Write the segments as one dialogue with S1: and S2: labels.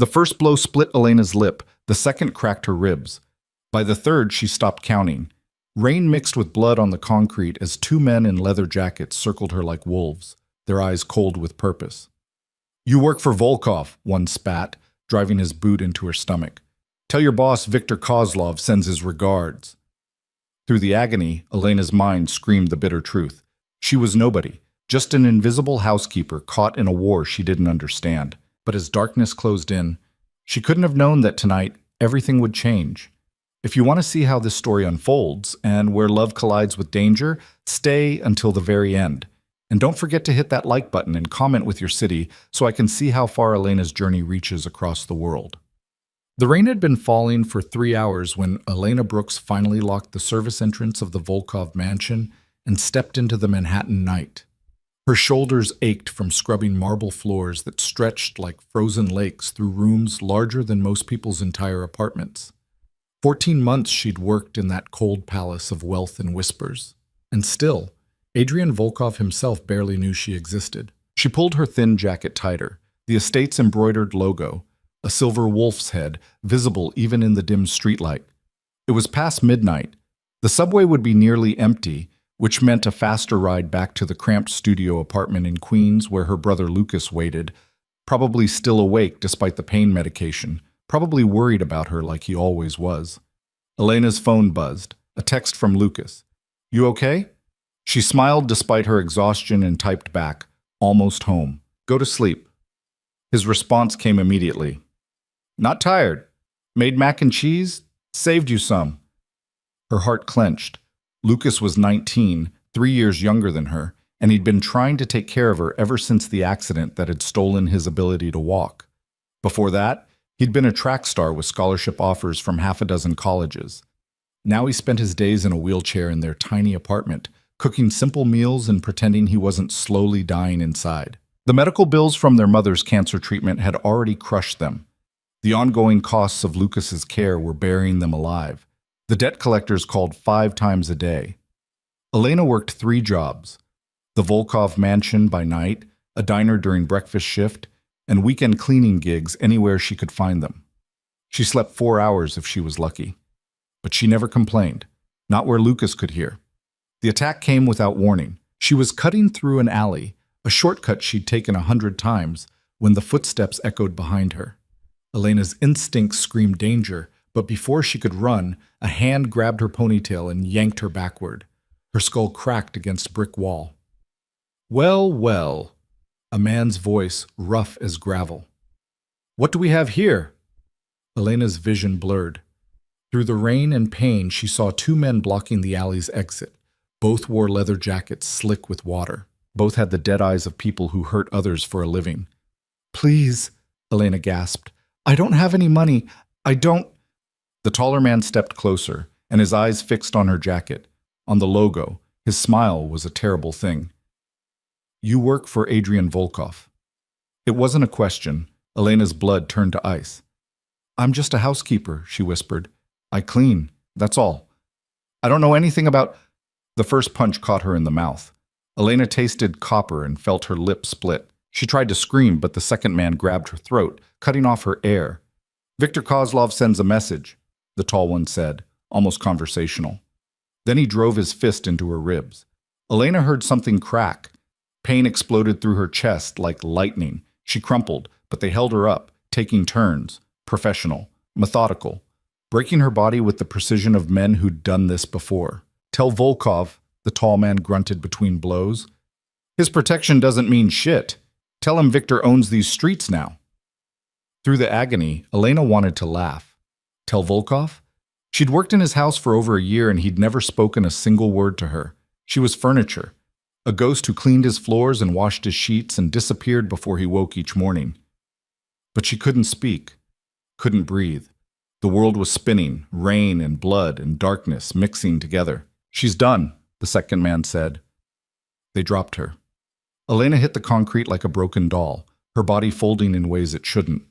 S1: The first blow split Elena's lip, the second cracked her ribs. By the third, she stopped counting. Rain mixed with blood on the concrete as two men in leather jackets circled her like wolves, their eyes cold with purpose. "You work for Volkov," one spat, driving his boot into her stomach. "Tell your boss Viktor Kozlov sends his regards." Through the agony, Elena's mind screamed the bitter truth. She was nobody, just an invisible housekeeper caught in a war she didn't understand. But as darkness closed in, she couldn't have known that tonight everything would change. If you want to see how this story unfolds and where love collides with danger, stay until the very end. And don't forget to hit that like button and comment with your city so I can see how far Elena's journey reaches across the world. The rain had been falling for 3 hours when Elena Brooks finally locked the service entrance of the Volkov mansion and stepped into the Manhattan night. Her shoulders ached from scrubbing marble floors that stretched like frozen lakes through rooms larger than most people's entire apartments. 14 months she'd worked in that cold palace of wealth and whispers. And still, Adrian Volkov himself barely knew she existed. She pulled her thin jacket tighter, the estate's embroidered logo, a silver wolf's head, visible even in the dim streetlight. It was past midnight. The subway would be nearly empty, which meant a faster ride back to the cramped studio apartment in Queens where her brother Lucas waited, probably still awake despite the pain medication, probably worried about her like he always was. Elena's phone buzzed, a text from Lucas. "You okay?" She smiled despite her exhaustion and typed back, "Almost home. Go to sleep." His response came immediately. "Not tired. Made mac and cheese. Saved you some." Her heart clenched. Lucas was 19, 3 years younger than her, and he'd been trying to take care of her ever since the accident that had stolen his ability to walk. Before that, he'd been a track star with scholarship offers from half a dozen colleges. Now he spent his days in a wheelchair in their tiny apartment, cooking simple meals and pretending he wasn't slowly dying inside. The medical bills from their mother's cancer treatment had already crushed them. The ongoing costs of Lucas's care were burying them alive. The debt collectors called 5 times a day. Elena worked 3 jobs: the Volkov mansion by night, a diner during breakfast shift, and weekend cleaning gigs anywhere she could find them. She slept 4 hours if she was lucky. But she never complained, not where Lucas could hear. The attack came without warning. She was cutting through an alley, a shortcut she'd taken 100 times, when the footsteps echoed behind her. Elena's instincts screamed danger, but before she could run, a hand grabbed her ponytail and yanked her backward. Her skull cracked against a brick wall. "Well, well," a man's voice rough as gravel. "What do we have here?" Elena's vision blurred. Through the rain and pain, she saw 2 men blocking the alley's exit. Both wore leather jackets slick with water. Both had the dead eyes of people who hurt others for a living. "Please," Elena gasped. "I don't have any money. I don't—" The taller man stepped closer, and his eyes fixed on her jacket, on the logo. His smile was a terrible thing. "You work for Adrian Volkov." It wasn't a question. Elena's blood turned to ice. "I'm just a housekeeper," she whispered. "I clean, that's all. I don't know anything about—" The first punch caught her in the mouth. Elena tasted copper and felt her lip split. She tried to scream, but the second man grabbed her throat, cutting off her air. "Viktor Kozlov sends a message," the tall one said, almost conversational. Then he drove his fist into her ribs. Elena heard something crack. Pain exploded through her chest like lightning. She crumpled, but they held her up, taking turns, professional, methodical, breaking her body with the precision of men who'd done this before. "Tell Volkov," the tall man grunted between blows. "His protection doesn't mean shit. Tell him Victor owns these streets now." Through the agony, Elena wanted to laugh. Tell Volkov? She'd worked in his house for over a year and he'd never spoken a single word to her. She was furniture, a ghost who cleaned his floors and washed his sheets and disappeared before he woke each morning. But she couldn't speak, couldn't breathe. The world was spinning, rain and blood and darkness mixing together. "She's done," the second man said. They dropped her. Elena hit the concrete like a broken doll, her body folding in ways it shouldn't.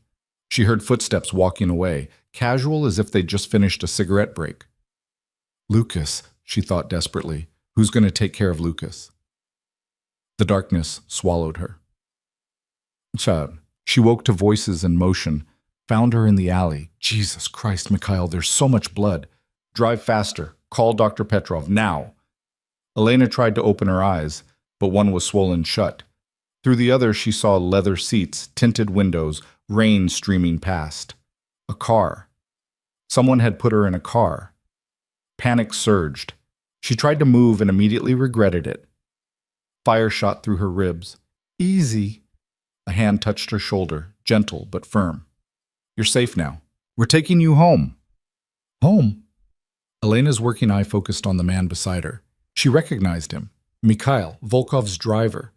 S1: She heard footsteps walking away, casual as if they'd just finished a cigarette break. "Lucas," she thought desperately. "Who's going to take care of Lucas?" The darkness swallowed her. She woke to voices and motion, Found her in the alley. Jesus Christ, Mikhail, there's so much blood. Drive faster. Call Dr. Petrov, now. Elena tried to open her eyes, but one was swollen shut. Through the other, she saw leather seats, tinted windows, rain streaming past. A car. Someone had put her in a car. Panic surged. She tried to move and immediately regretted it. Fire shot through her ribs. Easy. A hand touched her shoulder, gentle but firm. You're safe now. We're taking you home. Home? Elena's working eye focused on the man beside her. She recognized him. Mikhail, Volkov's driver.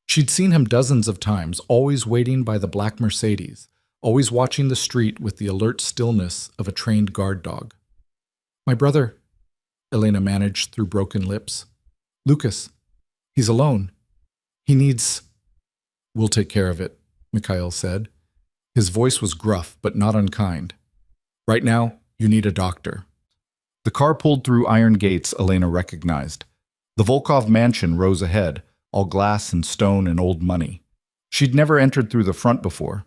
S1: She'd seen him dozens of times, always waiting by the black Mercedes, always watching the street with the alert stillness of a trained guard dog. My brother, Elena managed through broken lips. Lucas, he's alone. He needs... We'll take care of it, Mikhail said. His voice was gruff, but not unkind. Right now, you need a doctor. The car pulled through iron gates Elena recognized. The Volkov mansion rose ahead, all glass and stone and old money. She'd never entered through the front before.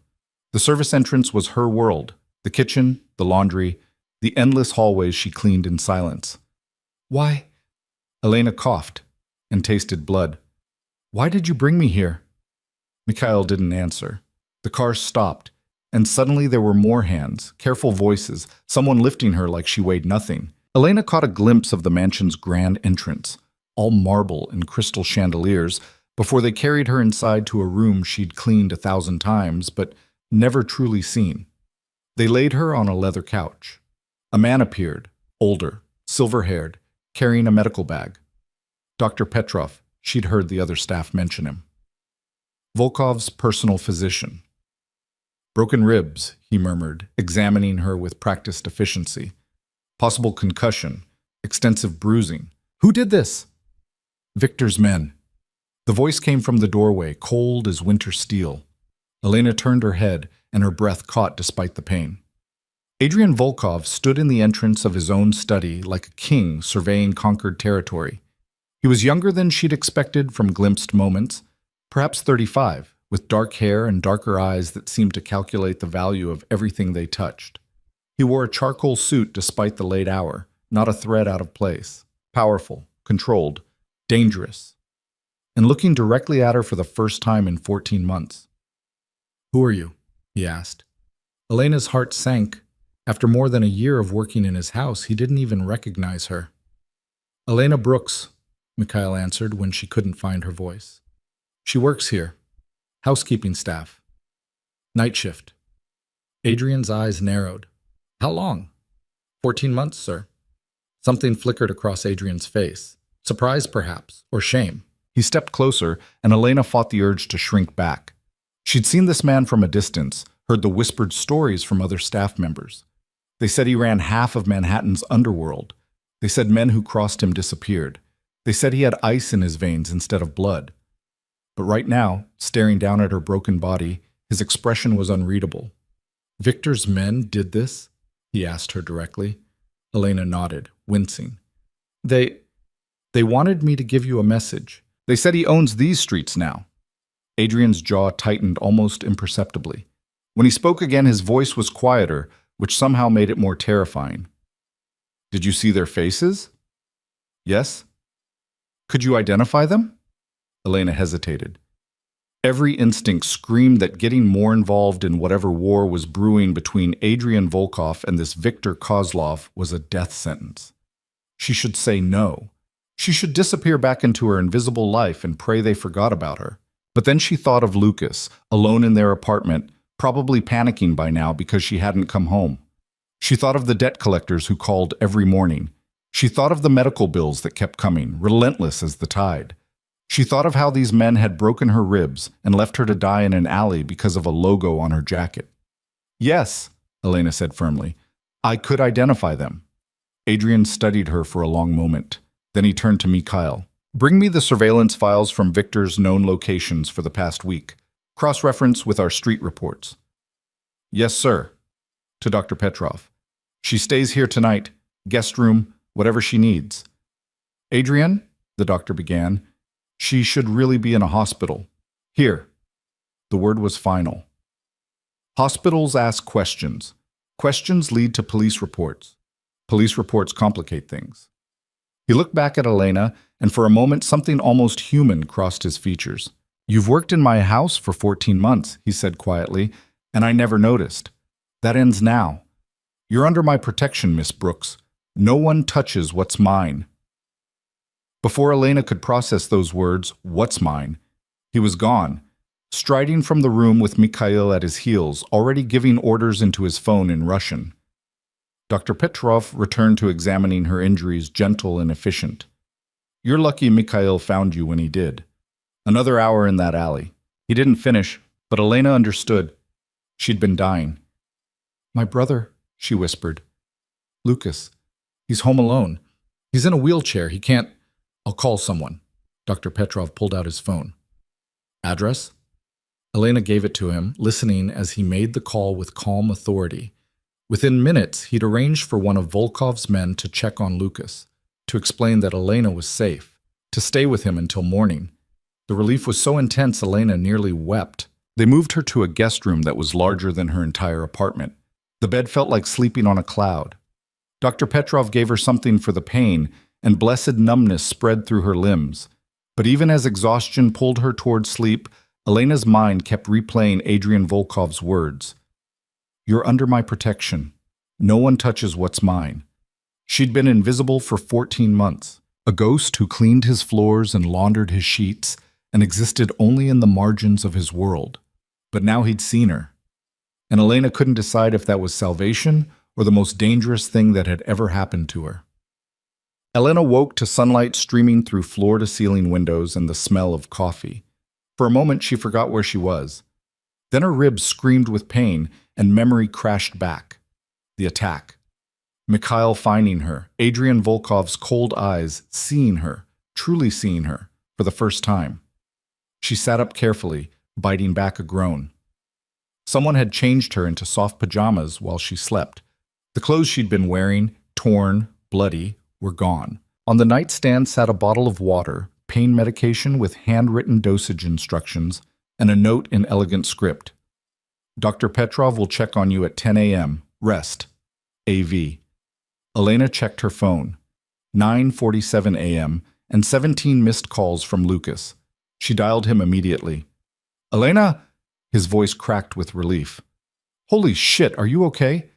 S1: The service entrance was her world, the kitchen, the laundry, the endless hallways she cleaned in silence. Why? Elena coughed and tasted blood. Why did you bring me here? Mikhail didn't answer. The car stopped, and suddenly there were more hands, careful voices, someone lifting her like she weighed nothing. Elena caught a glimpse of the mansion's grand entrance, all marble and crystal chandeliers, before they carried her inside to a room she'd cleaned 1,000 times, but never truly seen. They laid her on a leather couch. A man appeared, older, silver-haired, carrying a medical bag. Dr. Petrov, she'd heard the other staff mention him. Volkov's personal physician. Broken ribs, he murmured, examining her with practiced efficiency. Possible concussion, extensive bruising. Who did this? Victor's men. The voice came from the doorway, cold as winter steel. Elena turned her head, and her breath caught despite the pain. Adrian Volkov stood in the entrance of his own study like a king surveying conquered territory. He was younger than she'd expected from glimpsed moments, perhaps 35, with dark hair and darker eyes that seemed to calculate the value of everything they touched. He wore a charcoal suit despite the late hour, not a thread out of place. Powerful, controlled, dangerous. And looking directly at her for the first time in 14 months. Who are you? He asked. Elena's heart sank. After more than a year of working in his house, he didn't even recognize her. Elena Brooks, Mikhail answered when she couldn't find her voice. She works here. Housekeeping staff. Night shift. Adrian's eyes narrowed. How long? 14 months, sir. Something flickered across Adrian's face. Surprise, perhaps, or shame. He stepped closer, and Elena fought the urge to shrink back. She'd seen this man from a distance, heard the whispered stories from other staff members. They said he ran half of Manhattan's underworld. They said men who crossed him disappeared. They said he had ice in his veins instead of blood. But right now, staring down at her broken body, his expression was unreadable. Victor's men did this? He asked her directly. Elena nodded, wincing. They wanted me to give you a message. They said he owns these streets now. Adrian's jaw tightened almost imperceptibly. When he spoke again, his voice was quieter, which somehow made it more terrifying. Did you see their faces? Yes. Could you identify them? Elena hesitated. Every instinct screamed that getting more involved in whatever war was brewing between Adrian Volkov and this Viktor Kozlov was a death sentence. She should say no. She should disappear back into her invisible life and pray they forgot about her. But then she thought of Lucas, alone in their apartment, probably panicking by now because she hadn't come home. She thought of the debt collectors who called every morning. She thought of the medical bills that kept coming, relentless as the tide. She thought of how these men had broken her ribs and left her to die in an alley because of a logo on her jacket. Yes, Elena said firmly, I could identify them. Adrian studied her for a long moment. Then he turned to Mikhail. Bring me the surveillance files from Victor's known locations for the past week. Cross-reference with our street reports. Yes, sir. To Dr. Petrov. She stays here tonight, guest room, whatever she needs. Adrian, the doctor began, she should really be in a hospital. Here. The word was final. Hospitals ask questions. Questions lead to police reports. Police reports complicate things. He looked back at Elena, and for a moment something almost human crossed his features. "You've worked in my house for 14 months, he said quietly, "and I never noticed. That ends now. You're under my protection, Miss Brooks. No one touches what's mine." Before Elena could process those words, "What's mine?" he was gone, striding from the room with Mikhail at his heels, already giving orders into his phone in Russian. Dr. Petrov returned to examining her injuries, gentle and efficient. "You're lucky Mikhail found you when he did. Another hour in that alley. He didn't finish, but Elena understood. She'd been dying. "My brother," she whispered. "Lucas. He's home alone. He's in a wheelchair. He can't—" "I'll call someone." Dr. Petrov pulled out his phone. "Address?" Elena gave it to him, listening as he made the call with calm authority. Within minutes, he'd arranged for one of Volkov's men to check on Lucas, to explain that Elena was safe, to stay with him until morning. The relief was so intense Elena nearly wept. They moved her to a guest room that was larger than her entire apartment. The bed felt like sleeping on a cloud. Dr. Petrov gave her something for the pain, and blessed numbness spread through her limbs. But even as exhaustion pulled her toward sleep, Elena's mind kept replaying Adrian Volkov's words. "You're under my protection. No one touches what's mine." She'd been invisible for 14 months, a ghost who cleaned his floors and laundered his sheets and existed only in the margins of his world. But now he'd seen her. And Elena couldn't decide if that was salvation or the most dangerous thing that had ever happened to her. Elena woke to sunlight streaming through floor-to-ceiling windows and the smell of coffee. For a moment, she forgot where she was. Then her ribs screamed with pain, and memory crashed back. The attack. Mikhail finding her, Adrian Volkov's cold eyes seeing her, truly seeing her, for the first time. She sat up carefully, biting back a groan. Someone had changed her into soft pajamas while she slept. The clothes she'd been wearing, torn, bloody, were gone. On the nightstand sat a bottle of water, pain medication with handwritten dosage instructions, and a note in elegant script. "Dr. Petrov will check on you at 10 a.m. Rest. A.V." Elena checked her phone. 9:47 a.m. and 17 missed calls from Lucas. She dialed him immediately. "Elena?" His voice cracked with relief. "Holy shit, are you okay?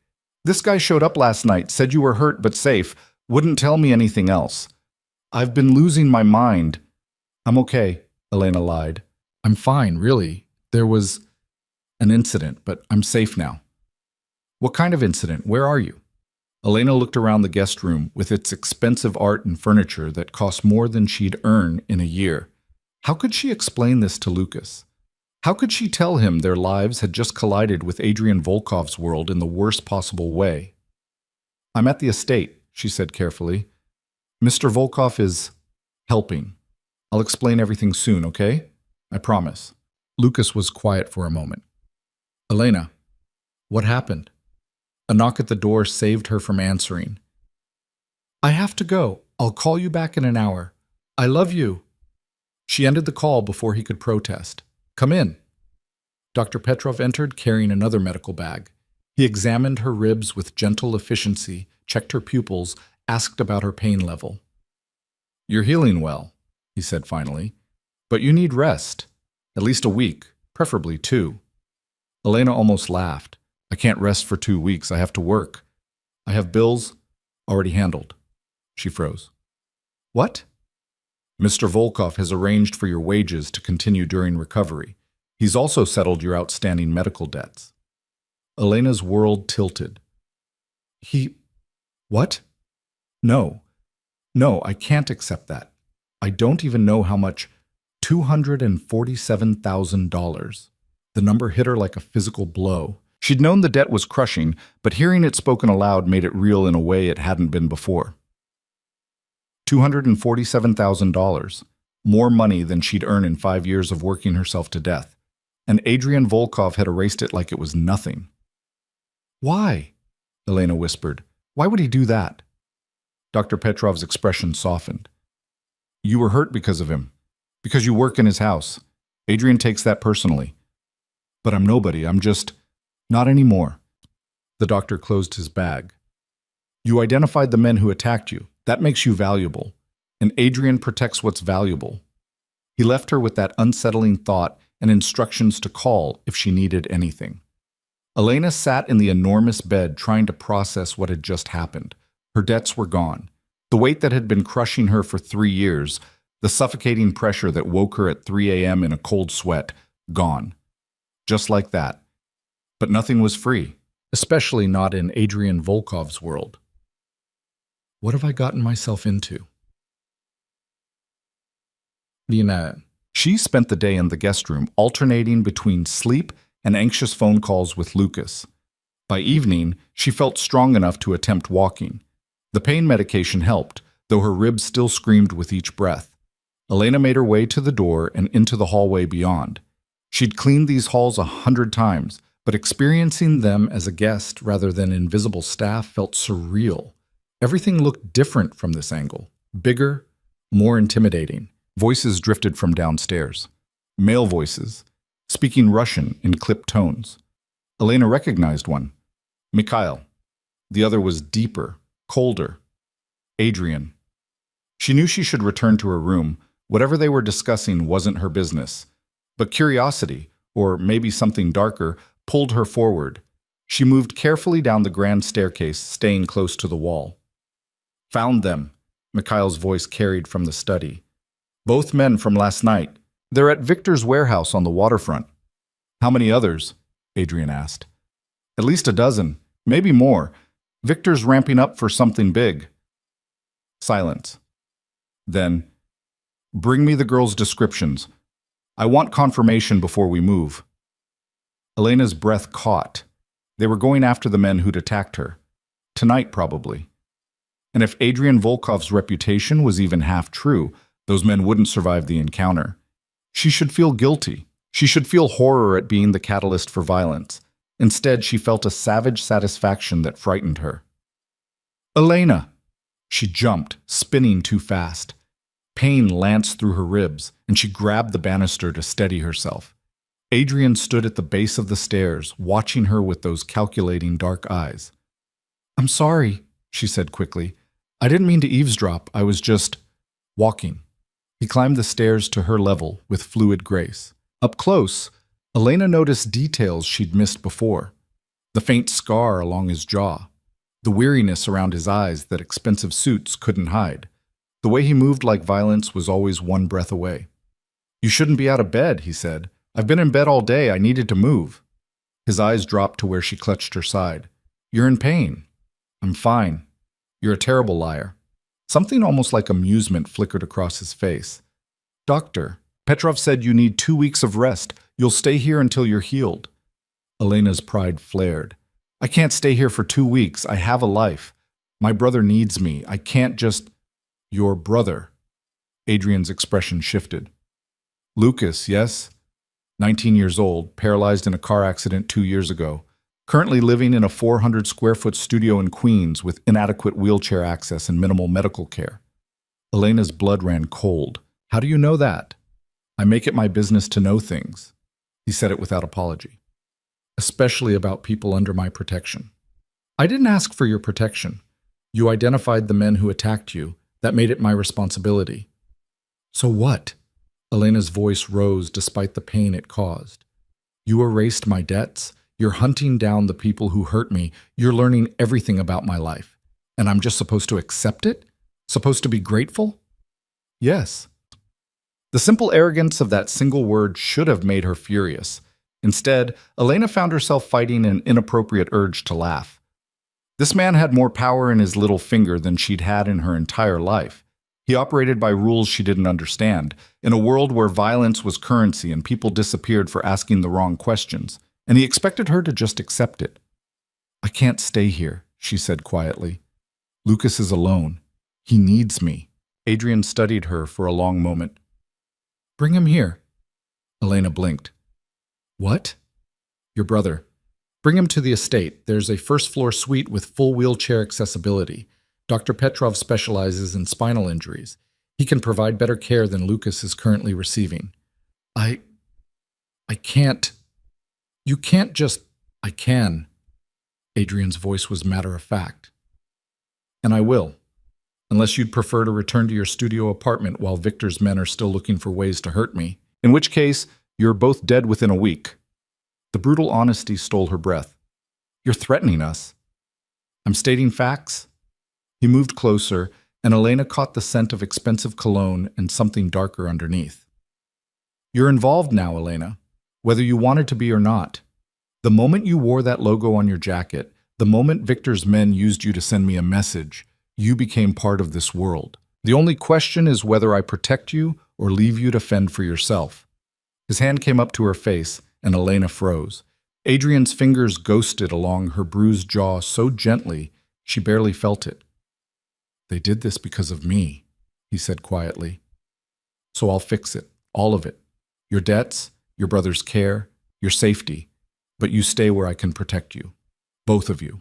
S1: This guy showed up last night, said you were hurt but safe, wouldn't tell me anything else. I've been losing my mind." "I'm okay," Elena lied. "I'm fine, really. There was an incident, but I'm safe now." "What kind of incident? Where are you?" Elena looked around the guest room with its expensive art and furniture that cost more than she'd earn in a year. How could she explain this to Lucas? How could she tell him their lives had just collided with Adrian Volkov's world in the worst possible way? "I'm at the estate," she said carefully. "Mr. Volkov is helping. I'll explain everything soon, okay? I promise." Lucas was quiet for a moment. "Elena, what happened?" A knock at the door saved her from answering. "I have to go. I'll call you back in an hour. I love you." She ended the call before he could protest. "Come in." Dr. Petrov entered carrying another medical bag. He examined her ribs with gentle efficiency, checked her pupils, asked about her pain level. "You're healing well," he said finally, "but you need rest. At least a week, preferably 2. Elena almost laughed. "I can't rest for 2 weeks. I have to work. I have bills already handled." She froze. "What?" "Mr. Volkov has arranged for your wages to continue during recovery. He's also settled your outstanding medical debts." Elena's world tilted. What? No, I can't accept that. I don't even know how much. $247,000. The number hit her like a physical blow. She'd known the debt was crushing, but hearing it spoken aloud made it real in a way it hadn't been before. $247,000. More money than she'd earned in 5 years of working herself to death. And Adrian Volkov had erased it like it was nothing. "Why?" Elena whispered. "Why would he do that?" Dr. Petrov's expression softened. "You were hurt because of him. Because you work in his house. Adrian takes that personally. But I'm nobody. I'm just..." Not anymore. The doctor closed his bag. You identified the men who attacked you. That makes you valuable. And Adrian protects what's valuable. He left her with that unsettling thought and instructions to call if she needed anything. Elena sat in the enormous bed trying to process what had just happened. Her debts were gone. The weight that had been crushing her for 3 years, the suffocating pressure that woke her at 3 a.m. in a cold sweat, gone. Just like that. But nothing was free, especially not in Adrian Volkov's world. What have I gotten myself into? She spent the day in the guest room, alternating between sleep and anxious phone calls with Lucas. By evening, she felt strong enough to attempt walking. The pain medication helped, though her ribs still screamed with each breath. Elena made her way to the door and into the hallway beyond. She'd cleaned these halls 100 times, but experiencing them as a guest rather than invisible staff felt surreal. Everything looked different from this angle. Bigger, more intimidating. Voices drifted from downstairs. Male voices, speaking Russian in clipped tones. Elena recognized one. Mikhail. The other was deeper, colder. Adrian. She knew she should return to her room. Whatever they were discussing wasn't her business. But curiosity, or maybe something darker, pulled her forward. She moved carefully down the grand staircase, staying close to the wall. Found them, Mikhail's voice carried from the study. Both men from last night. They're at Victor's warehouse on the waterfront. How many others? Adrian asked. At least a dozen, maybe more. Victor's ramping up for something big. Silence. Then, bring me the girls' descriptions. I want confirmation before we move. Elena's breath caught. They were going after the men who'd attacked her. Tonight, probably. And if Adrian Volkov's reputation was even half true, those men wouldn't survive the encounter. She should feel guilty. She should feel horror at being the catalyst for violence. Instead, she felt a savage satisfaction that frightened her. Elena! She jumped, spinning too fast. Pain lanced through her ribs, and she grabbed the banister to steady herself. Adrian stood at the base of the stairs, watching her with those calculating dark eyes. I'm sorry, she said quickly. I didn't mean to eavesdrop. I was just walking. He climbed the stairs to her level with fluid grace. Up close, Elena noticed details she'd missed before. The faint scar along his jaw. The weariness around his eyes that expensive suits couldn't hide. The way he moved like violence was always one breath away. You shouldn't be out of bed, he said. I've been in bed all day. I needed to move. His eyes dropped to where she clutched her side. You're in pain. I'm fine. You're a terrible liar. Something almost like amusement flickered across his face. Doctor, Petrov said you need 2 weeks of rest. You'll stay here until you're healed. Elena's pride flared. I can't stay here for 2 weeks. I have a life. My brother needs me. I can't just... Your brother. Adrian's expression shifted. Lucas, yes? 19 years old, paralyzed in a car accident 2 years ago. Currently living in a 400-square-foot studio in Queens with inadequate wheelchair access and minimal medical care. Elena's blood ran cold. How do you know that? I make it my business to know things. He said it without apology. Especially about people under my protection. I didn't ask for your protection. You identified the men who attacked you. That made it my responsibility. So what? Elena's voice rose despite the pain it caused. You erased my debts. You're hunting down the people who hurt me. You're learning everything about my life. And I'm just supposed to accept it? Supposed to be grateful? Yes. The simple arrogance of that single word should have made her furious. Instead, Elena found herself fighting an inappropriate urge to laugh. This man had more power in his little finger than she'd had in her entire life. He operated by rules she didn't understand, in a world where violence was currency and people disappeared for asking the wrong questions, and he expected her to just accept it. I can't stay here, she said quietly. Lucas is alone. He needs me. Adrian studied her for a long moment. Bring him here. Elena blinked. What? Your brother. Bring him to the estate. There's a first-floor suite with full wheelchair accessibility. Dr. Petrov specializes in spinal injuries. He can provide better care than Lucas is currently receiving. I can't. You can't just... I can. Adrian's voice was matter-of-fact. And I will, unless you'd prefer to return to your studio apartment while Victor's men are still looking for ways to hurt me, in which case you're both dead within a week. The brutal honesty stole her breath. You're threatening us. I'm stating facts. He moved closer, and Elena caught the scent of expensive cologne and something darker underneath. You're involved now, Elena, whether you wanted to be or not. The moment you wore that logo on your jacket, the moment Victor's men used you to send me a message, you became part of this world. The only question is whether I protect you or leave you to fend for yourself. His hand came up to her face, and Elena froze. Adrian's fingers ghosted along her bruised jaw so gently she barely felt it. They did this because of me, he said quietly. So I'll fix it, all of it. Your debts, your brother's care, your safety. But you stay where I can protect you. Both of you.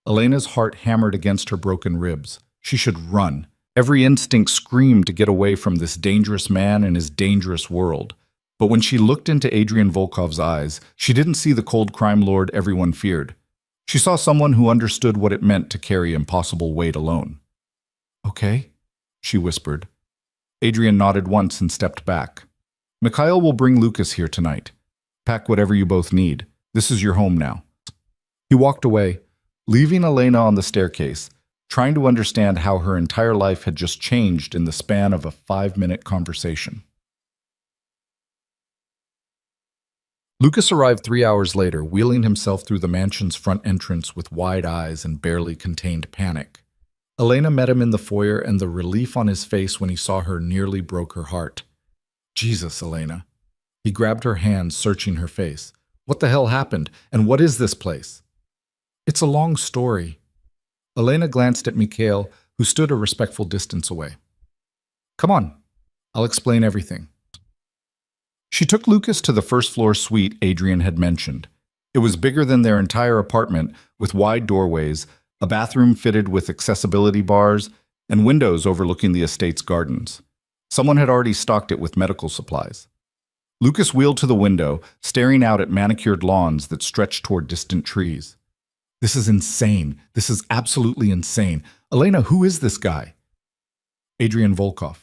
S1: Elena's heart hammered against her broken ribs. She should run. Every instinct screamed to get away from this dangerous man and his dangerous world. But when she looked into Adrian Volkov's eyes, she didn't see the cold crime lord everyone feared. She saw someone who understood what it meant to carry impossible weight alone. Okay, she whispered. Adrian nodded once and stepped back. Mikhail will bring Lucas here tonight. Pack whatever you both need. This is your home now. He walked away, leaving Elena on the staircase, trying to understand how her entire life had just changed in the span of a 5-minute conversation. Lucas arrived 3 hours later, wheeling himself through the mansion's front entrance with wide eyes and barely contained panic. Elena met him in the foyer, and the relief on his face when he saw her nearly broke her heart. Jesus, Elena. He grabbed her hand, searching her face. What the hell happened, and what is this place? It's a long story. Elena glanced at Mikhail, who stood a respectful distance away. Come on, I'll explain everything. She took Lucas to the first-floor suite Adrian had mentioned. It was bigger than their entire apartment, with wide doorways, a bathroom fitted with accessibility bars, and windows overlooking the estate's gardens. Someone had already stocked it with medical supplies. Lucas wheeled to the window, staring out at manicured lawns that stretched toward distant trees. This is insane. This is absolutely insane. Elena, who is this guy? Adrian Volkov.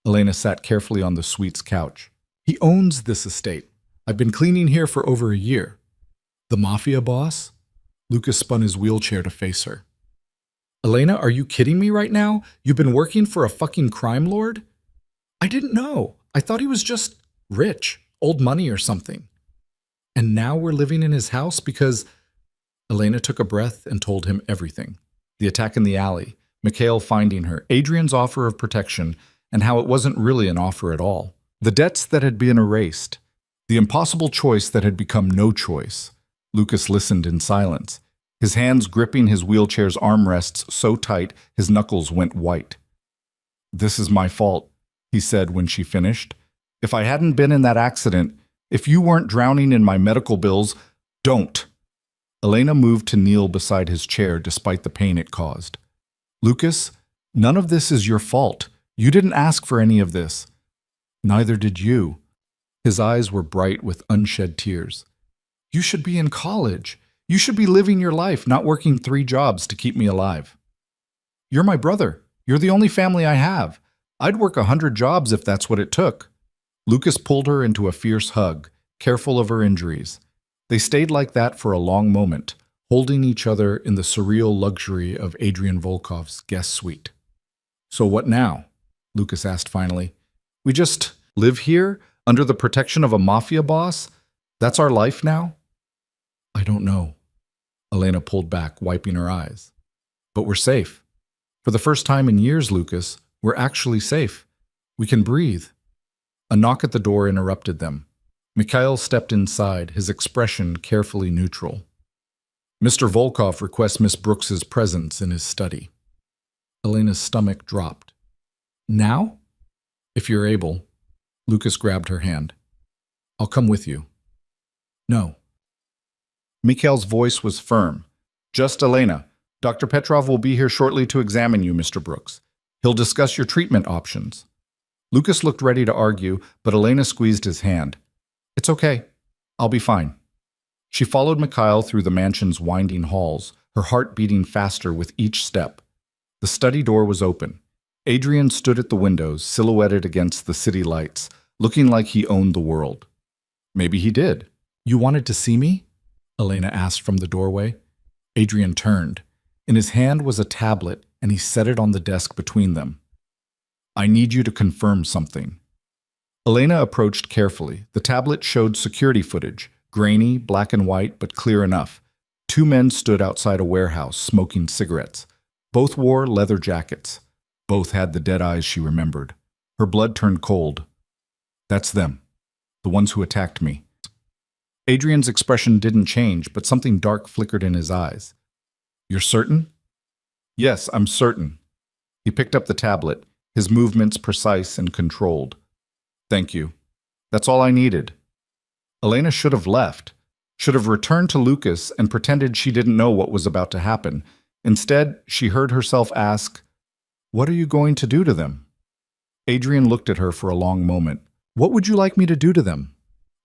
S1: Elena sat carefully on the suite's couch. He owns this estate. I've been cleaning here for over a year. The Mafia boss? Lucas spun his wheelchair to face her. Elena, are you kidding me right now? You've been working for a fucking crime lord? I didn't know. I thought he was just rich, old money or something. And now we're living in his house because... Elena took a breath and told him everything. The attack in the alley, Mikhail finding her, Adrian's offer of protection, and how it wasn't really an offer at all. The debts that had been erased. The impossible choice that had become no choice. Lucas listened in silence, his hands gripping his wheelchair's armrests so tight his knuckles went white. This is my fault, he said when she finished. If I hadn't been in that accident, if you weren't drowning in my medical bills, don't. Elena moved to kneel beside his chair despite the pain it caused. Lucas, none of this is your fault. You didn't ask for any of this. Neither did you. His eyes were bright with unshed tears. You should be in college. You should be living your life, not working 3 jobs to keep me alive. You're my brother. You're the only family I have. I'd work 100 jobs if that's what it took. Lucas pulled her into a fierce hug, careful of her injuries. They stayed like that for a long moment, holding each other in the surreal luxury of Adrian Volkov's guest suite. So what now? Lucas asked finally. We just live here, under the protection of a mafia boss? That's our life now? I don't know. Elena pulled back, wiping her eyes. But we're safe. For the first time in years, Lucas, we're actually safe. We can breathe. A knock at the door interrupted them. Mikhail stepped inside, his expression carefully neutral. Mr. Volkov requests Miss Brooks's presence in his study. Elena's stomach dropped. Now? If you're able. Lucas grabbed her hand. I'll come with you. No. Mikhail's voice was firm. Just Elena. Dr. Petrov will be here shortly to examine you, Mr. Brooks. He'll discuss your treatment options. Lucas looked ready to argue, but Elena squeezed his hand. It's okay. I'll be fine. She followed Mikhail through the mansion's winding halls, her heart beating faster with each step. The study door was open. Adrian stood at the windows, silhouetted against the city lights, looking like he owned the world. Maybe he did. "You wanted to see me?" Elena asked from the doorway. Adrian turned. In his hand was a tablet, and he set it on the desk between them. "I need you to confirm something." Elena approached carefully. The tablet showed security footage, grainy, black and white, but clear enough. Two men stood outside a warehouse, smoking cigarettes. Both wore leather jackets. Both had the dead eyes she remembered. Her blood turned cold. "That's them. The ones who attacked me." Adrian's expression didn't change, but something dark flickered in his eyes. "You're certain?" "Yes, I'm certain." He picked up the tablet, his movements precise and controlled. "Thank you. That's all I needed." Elena should have left, should have returned to Lucas and pretended she didn't know what was about to happen. Instead, she heard herself ask, "What are you going to do to them?" Adrian looked at her for a long moment. "What would you like me to do to them?"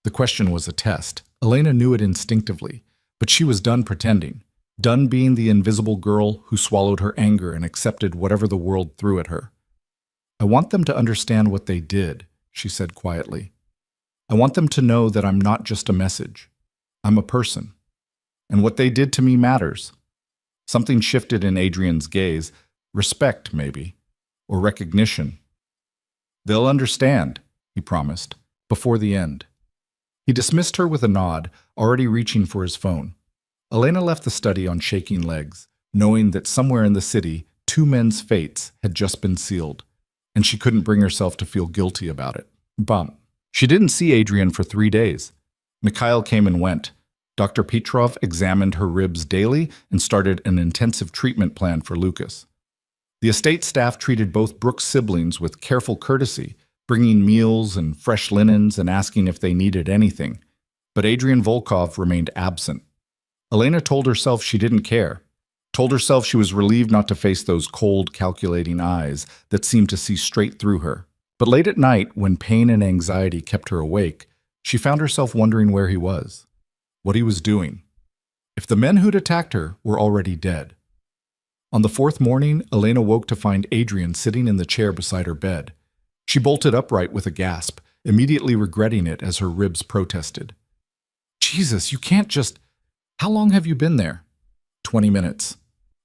S1: The question was a test. Elena knew it instinctively, but she was done pretending, done being the invisible girl who swallowed her anger and accepted whatever the world threw at her. "I want them to understand what they did," she said quietly. "I want them to know that I'm not just a message. I'm a person. And what they did to me matters." Something shifted in Adrian's gaze. Respect, maybe. Or recognition. "They'll understand," he promised, before the end. He dismissed her with a nod, already reaching for his phone. Elena left the study on shaking legs, knowing that somewhere in the city, two men's fates had just been sealed, and she couldn't bring herself to feel guilty about it. Bump. She didn't see Adrian for 3 days. Mikhail came and went. Dr. Petrov examined her ribs daily and started an intensive treatment plan for Lucas. The estate staff treated both Brooke's siblings with careful courtesy, bringing meals and fresh linens and asking if they needed anything. But Adrian Volkov remained absent. Elena told herself she didn't care, told herself she was relieved not to face those cold, calculating eyes that seemed to see straight through her. But late at night, when pain and anxiety kept her awake, she found herself wondering where he was, what he was doing, if the men who'd attacked her were already dead. On the 4th morning, Elena woke to find Adrian sitting in the chair beside her bed. She bolted upright with a gasp, immediately regretting it as her ribs protested. "Jesus, you can't just... How long have you been there?" 20 minutes.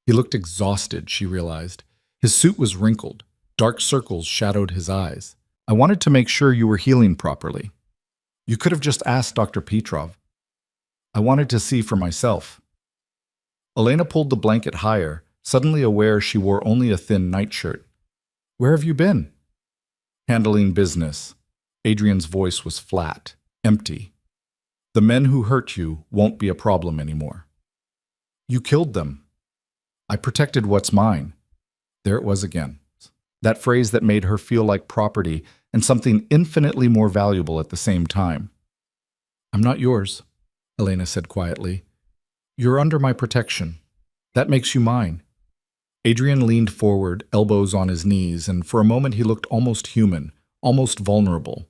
S1: He looked exhausted, she realized. His suit was wrinkled. Dark circles shadowed his eyes. "I wanted to make sure you were healing properly." "You could have just asked Dr. Petrov." "I wanted to see for myself." Elena pulled the blanket higher, suddenly aware she wore only a thin nightshirt. "Where have you been?" "Handling business." Adrian's voice was flat, empty. "The men who hurt you won't be a problem anymore." "You killed them." "I protected what's mine." There it was again. That phrase that made her feel like property and something infinitely more valuable at the same time. "I'm not yours," Elena said quietly. "You're under my protection. That makes you mine." Adrian leaned forward, elbows on his knees, and for a moment he looked almost human, almost vulnerable.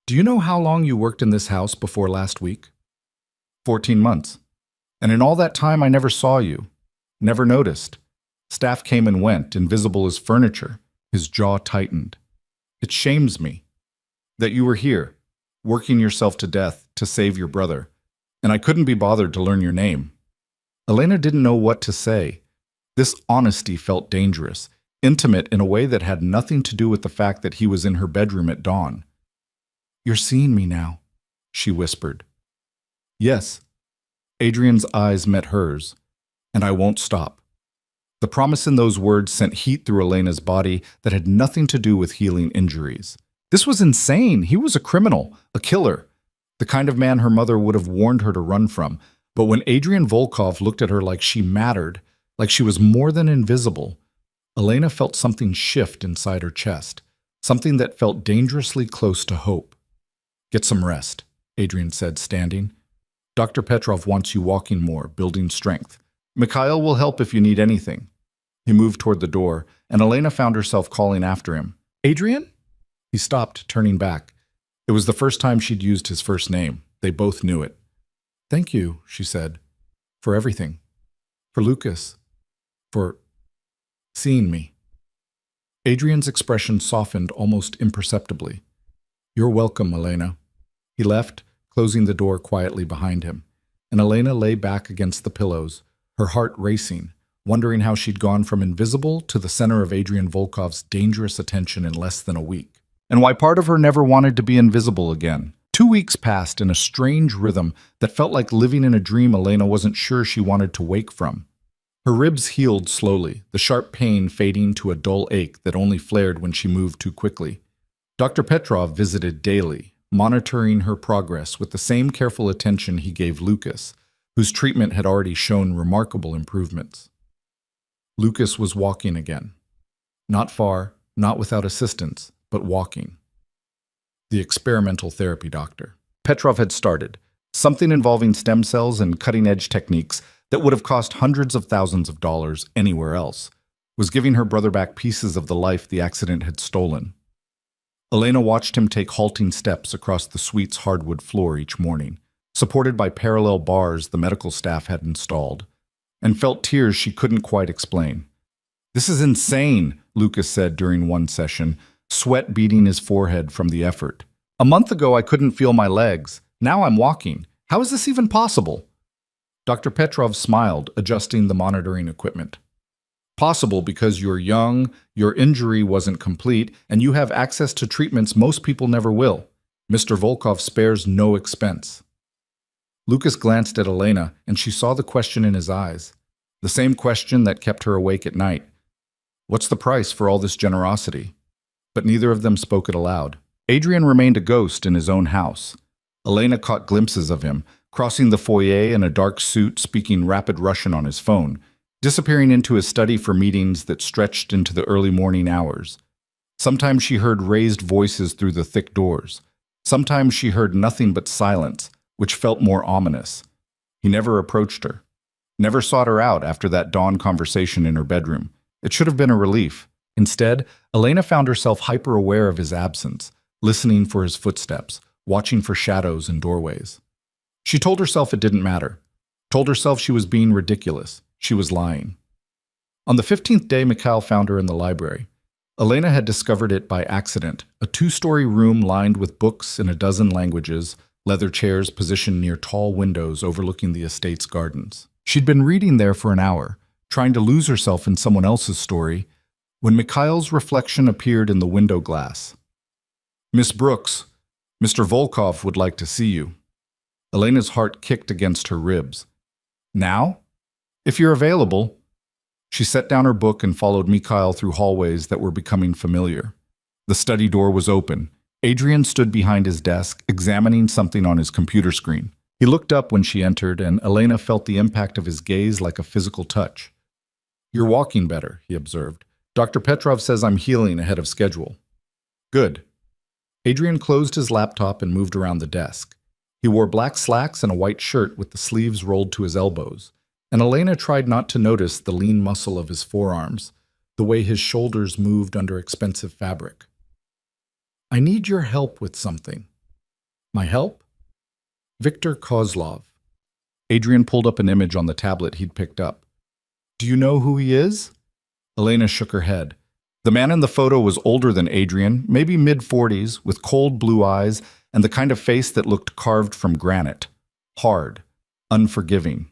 S1: "Do you know how long you worked in this house before last week?" 14 months. And in all that time I never saw you. Never noticed. Staff came and went, invisible as furniture." His jaw tightened. "It shames me that you were here, working yourself to death to save your brother, and I couldn't be bothered to learn your name." Elena didn't know what to say. This honesty felt dangerous, intimate in a way that had nothing to do with the fact that he was in her bedroom at dawn. "You're seeing me now," she whispered. "Yes." Adrian's eyes met hers. "And I won't stop." The promise in those words sent heat through Elena's body that had nothing to do with healing injuries. This was insane. He was a criminal, a killer, the kind of man her mother would have warned her to run from. But when Adrian Volkov looked at her like she mattered, like she was more than invisible, Elena felt something shift inside her chest, something that felt dangerously close to hope. "Get some rest," Adrian said, standing. "Dr. Petrov wants you walking more, building strength. Mikhail will help if you need anything." He moved toward the door, and Elena found herself calling after him. "Adrian?" He stopped, turning back. It was the first time she'd used his first name. They both knew it. Thank you, she said, for everything. For Lucas. For seeing me. Adrian's expression softened almost imperceptibly. You're welcome, Elena. He left, closing the door quietly behind him, and Elena lay back against the pillows, her heart racing, wondering how she'd gone from invisible to the center of Adrian Volkov's dangerous attention in less than a week, and why part of her never wanted to be invisible again. 2 weeks passed in a strange rhythm that felt like living in a dream Elena wasn't sure she wanted to wake from. Her ribs healed slowly, the sharp pain fading to a dull ache that only flared when she moved too quickly. Dr. Petrov visited daily, monitoring her progress with the same careful attention he gave Lucas, whose treatment had already shown remarkable improvements. Lucas was walking again. Not far, not without assistance, but walking. The experimental therapy doctor Petrov had started, something involving stem cells and cutting-edge techniques that would have cost hundreds of thousands of dollars anywhere else, was giving her brother back pieces of the life the accident had stolen. Elena watched him take halting steps across the suite's hardwood floor each morning, supported by parallel bars the medical staff had installed, and felt tears she couldn't quite explain. This is insane, Lucas said during one session, sweat beading his forehead from the effort. A month ago I couldn't feel my legs. Now I'm walking. How is this even possible? Dr. Petrov smiled, adjusting the monitoring equipment. Possible because you're young, your injury wasn't complete, and you have access to treatments most people never will. Mr. Volkov spares no expense. Lucas glanced at Elena, and she saw the question in his eyes. The same question that kept her awake at night. What's the price for all this generosity? But neither of them spoke it aloud. Adrian remained a ghost in his own house. Elena caught glimpses of him, crossing the foyer in a dark suit speaking rapid Russian on his phone, disappearing into his study for meetings that stretched into the early morning hours. Sometimes she heard raised voices through the thick doors. Sometimes she heard nothing but silence, which felt more ominous. He never approached her, never sought her out after that dawn conversation in her bedroom. It should have been a relief. Instead, Elena found herself hyper-aware of his absence, listening for his footsteps, watching for shadows in doorways. She told herself it didn't matter, told herself she was being ridiculous. She was lying. On the 15th day Mikhail found her in the library. Elena had discovered it by accident, a 2-story room lined with books in a dozen languages, leather chairs positioned near tall windows overlooking the estate's gardens. She'd been reading there for an hour, trying to lose herself in someone else's story, when Mikhail's reflection appeared in the window glass. Miss Brooks, Mr. Volkov would like to see you. Elena's heart kicked against her ribs. Now? If you're available. She set down her book and followed Mikhail through hallways that were becoming familiar. The study door was open. Adrian stood behind his desk, examining something on his computer screen. He looked up when she entered, and Elena felt the impact of his gaze like a physical touch. You're walking better, he observed. Dr. Petrov says I'm healing ahead of schedule. Good. Adrian closed his laptop and moved around the desk. He wore black slacks and a white shirt with the sleeves rolled to his elbows, and Elena tried not to notice the lean muscle of his forearms, the way his shoulders moved under expensive fabric. I need your help with something. My help? Viktor Kozlov. Adrian pulled up an image on the tablet he'd picked up. Do you know who he is? Elena shook her head. The man in the photo was older than Adrian, maybe mid-40s, with cold blue eyes and the kind of face that looked carved from granite. Hard, unforgiving.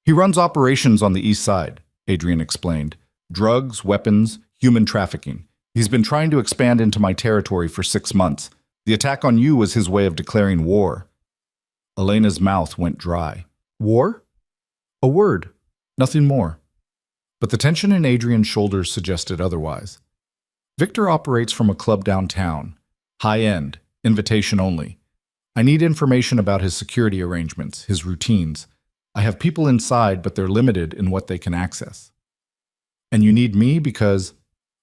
S1: He runs operations on the east side, Adrian explained. Drugs, weapons, human trafficking. He's been trying to expand into my territory for 6 months. The attack on you was his way of declaring war. Elena's mouth went dry. War? A word. Nothing more. But the tension in Adrian's shoulders suggested otherwise. Victor operates from a club downtown. High-end, invitation only. I need information about his security arrangements, his routines. I have people inside, but they're limited in what they can access. And you need me because...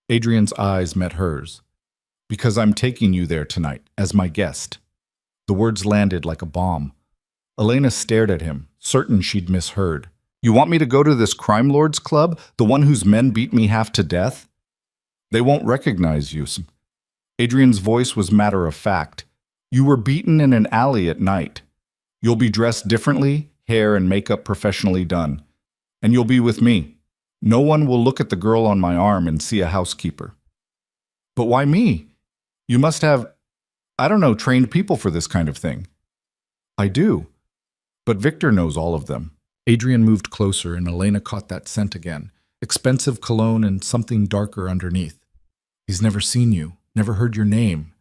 S1: Adrian's eyes met hers. Because I'm taking you there tonight, as my guest. The words landed like a bomb. Elena stared at him, certain she'd misheard. You want me to go to this crime lord's club, the one whose men beat me half to death? They won't recognize you. Adrian's voice was matter of fact. You were beaten in an alley at night. You'll be dressed differently, hair and makeup professionally done. And you'll be with me. No one will look at the girl on my arm and see a housekeeper. But why me? You must have, I don't know, trained people for this kind of thing. I do. But Victor knows all of them. Adrian moved closer and Elena caught that scent again. Expensive cologne and something darker underneath. He's never seen you, never heard your name.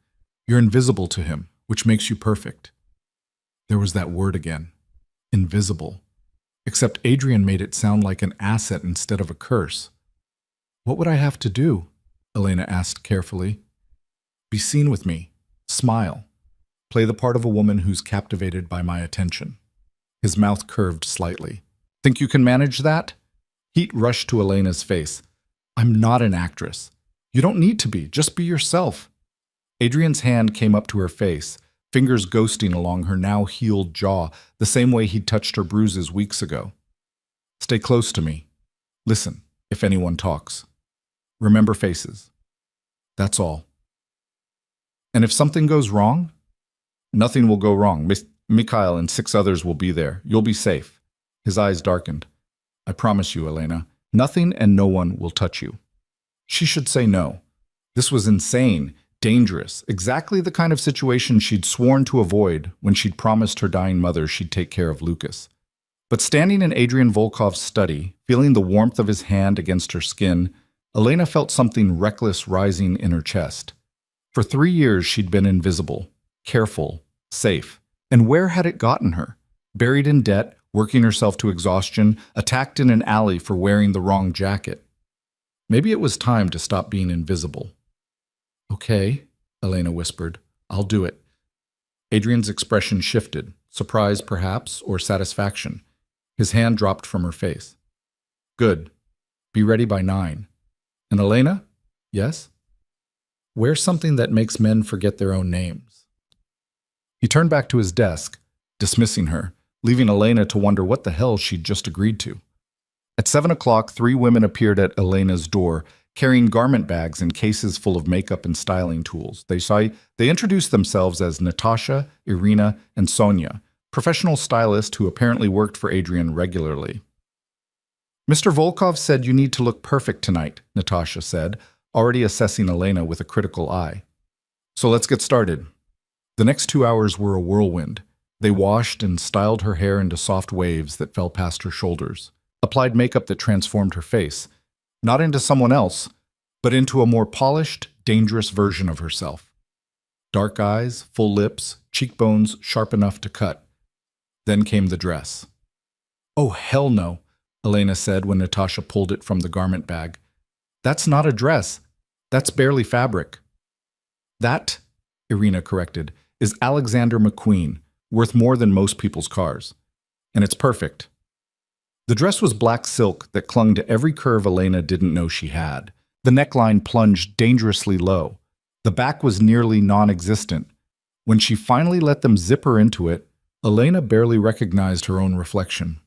S1: You're invisible to him, which makes you perfect. There was that word again. Invisible. Except Adrian made it sound like an asset instead of a curse. What would I have to do? Elena asked carefully. Be seen with me. Smile. Play the part of a woman who's captivated by my attention. His mouth curved slightly. Think you can manage that? Heat rushed to Elena's face. I'm not an actress. You don't need to be. Just be yourself. Adrian's hand came up to her face, fingers ghosting along her now healed jaw, the same way he'd touched her bruises weeks ago. Stay close to me. Listen, if anyone talks. Remember faces. That's all. And if something goes wrong? Nothing will go wrong. Mikhail and 6 others will be there. You'll be safe. His eyes darkened. I promise you, Elena, nothing and no one will touch you. She should say no. This was insane, dangerous, exactly the kind of situation she'd sworn to avoid when she'd promised her dying mother she'd take care of Lucas. But standing in Adrian Volkov's study, feeling the warmth of his hand against her skin, Elena felt something reckless rising in her chest. For 3 years she'd been invisible, careful, safe. And where had it gotten her? Buried in debt, working herself to exhaustion, attacked in an alley for wearing the wrong jacket. Maybe it was time to stop being invisible. Okay, Elena whispered. I'll do it. Adrian's expression shifted, surprise perhaps, or satisfaction. His hand dropped from her face. Good. Be ready by 9. And Elena? Yes? Wear something that makes men forget their own names. He turned back to his desk, dismissing her, leaving Elena to wonder what the hell she'd just agreed to. At 7 o'clock, 3 women appeared at Elena's door, carrying garment bags and cases full of makeup and styling tools. They introduced themselves as Natasha, Irina, and Sonia, professional stylists who apparently worked for Adrian regularly. Mr. Volkov said you need to look perfect tonight, Natasha said, already assessing Elena with a critical eye. So let's get started. The next 2 hours were a whirlwind. They washed and styled her hair into soft waves that fell past her shoulders, applied makeup that transformed her face, not into someone else, but into a more polished, dangerous version of herself. Dark eyes, full lips, cheekbones sharp enough to cut. Then came the dress. Oh, hell no, Elena said when Natasha pulled it from the garment bag. That's not a dress. That's barely fabric. That, Irina corrected, is Alexander McQueen, worth more than most people's cars. And it's perfect. The dress was black silk that clung to every curve Elena didn't know she had. The neckline plunged dangerously low. The back was nearly non-existent. When she finally let them zip her into it, Elena barely recognized her own reflection.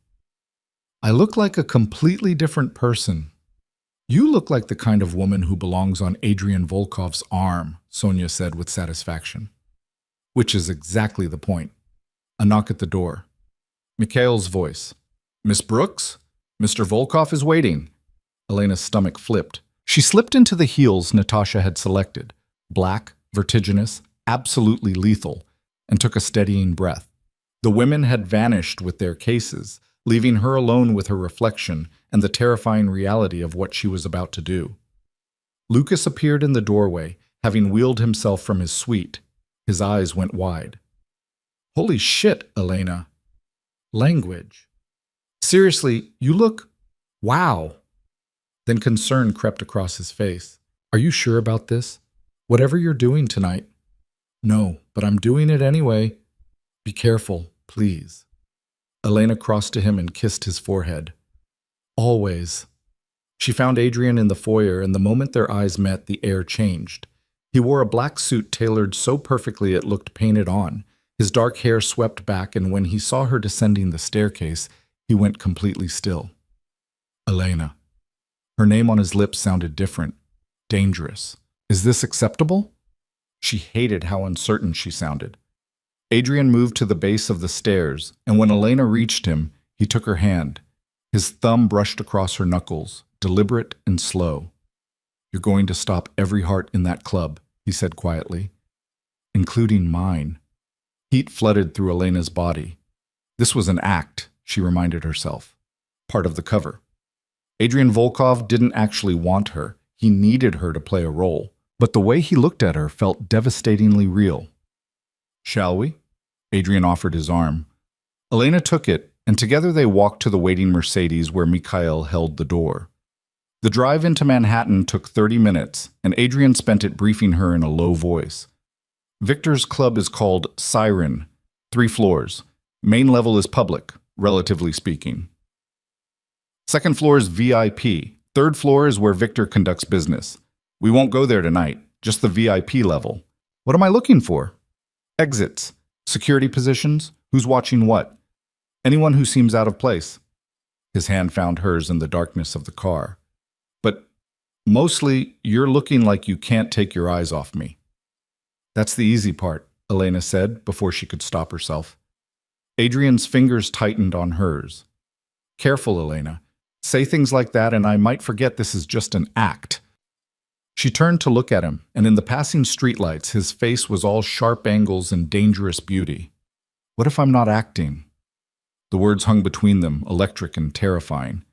S1: I look like a completely different person. You look like the kind of woman who belongs on Adrian Volkov's arm, Sonia said with satisfaction. Which is exactly the point. A knock at the door. Mikhail's voice. Miss Brooks? Mr. Volkov is waiting. Elena's stomach flipped. She slipped into the heels Natasha had selected, black, vertiginous, absolutely lethal, and took a steadying breath. The women had vanished with their cases, leaving her alone with her reflection and the terrifying reality of what she was about to do. Lucas appeared in the doorway, having wheeled himself from his suite. His eyes went wide. Holy shit, Elena. Language. Seriously, you look... Wow. Then concern crept across his face. Are you sure about this? Whatever you're doing tonight. No, but I'm doing it anyway. Be careful, please. Elena crossed to him and kissed his forehead. Always. She found Adrian in the foyer, and the moment their eyes met, the air changed. He wore a black suit tailored so perfectly it looked painted on. His dark hair swept back, and when he saw her descending the staircase, he went completely still. Elena. Her name on his lips sounded different. Dangerous. Is this acceptable? She hated how uncertain she sounded. Adrian moved to the base of the stairs, and when Elena reached him, he took her hand. His thumb brushed across her knuckles, deliberate and slow. "You're going to stop every heart in that club," he said quietly, "including mine." Heat flooded through Elena's body. This was an act, she reminded herself. Part of the cover. Adrian Volkov didn't actually want her. He needed her to play a role. But the way he looked at her felt devastatingly real. "Shall we?" Adrian offered his arm. Elena took it, and together they walked to the waiting Mercedes where Mikhail held the door. The drive into Manhattan took 30 minutes, and Adrian spent it briefing her in a low voice. Victor's club is called Siren, 3 floors. Main level is public, relatively speaking. Second floor is VIP. Third floor is where Victor conducts business. We won't go there tonight, just the VIP level. What am I looking for? Exits, security positions, who's watching what? Anyone who seems out of place. His hand found hers in the darkness of the car. But mostly, you're looking like you can't take your eyes off me. That's the easy part, Elena said before she could stop herself. Adrian's fingers tightened on hers. Careful, Elena. Say things like that and I might forget this is just an act. She turned to look at him, and in the passing streetlights, his face was all sharp angles and dangerous beauty. What if I'm not acting? The words hung between them, electric and terrifying.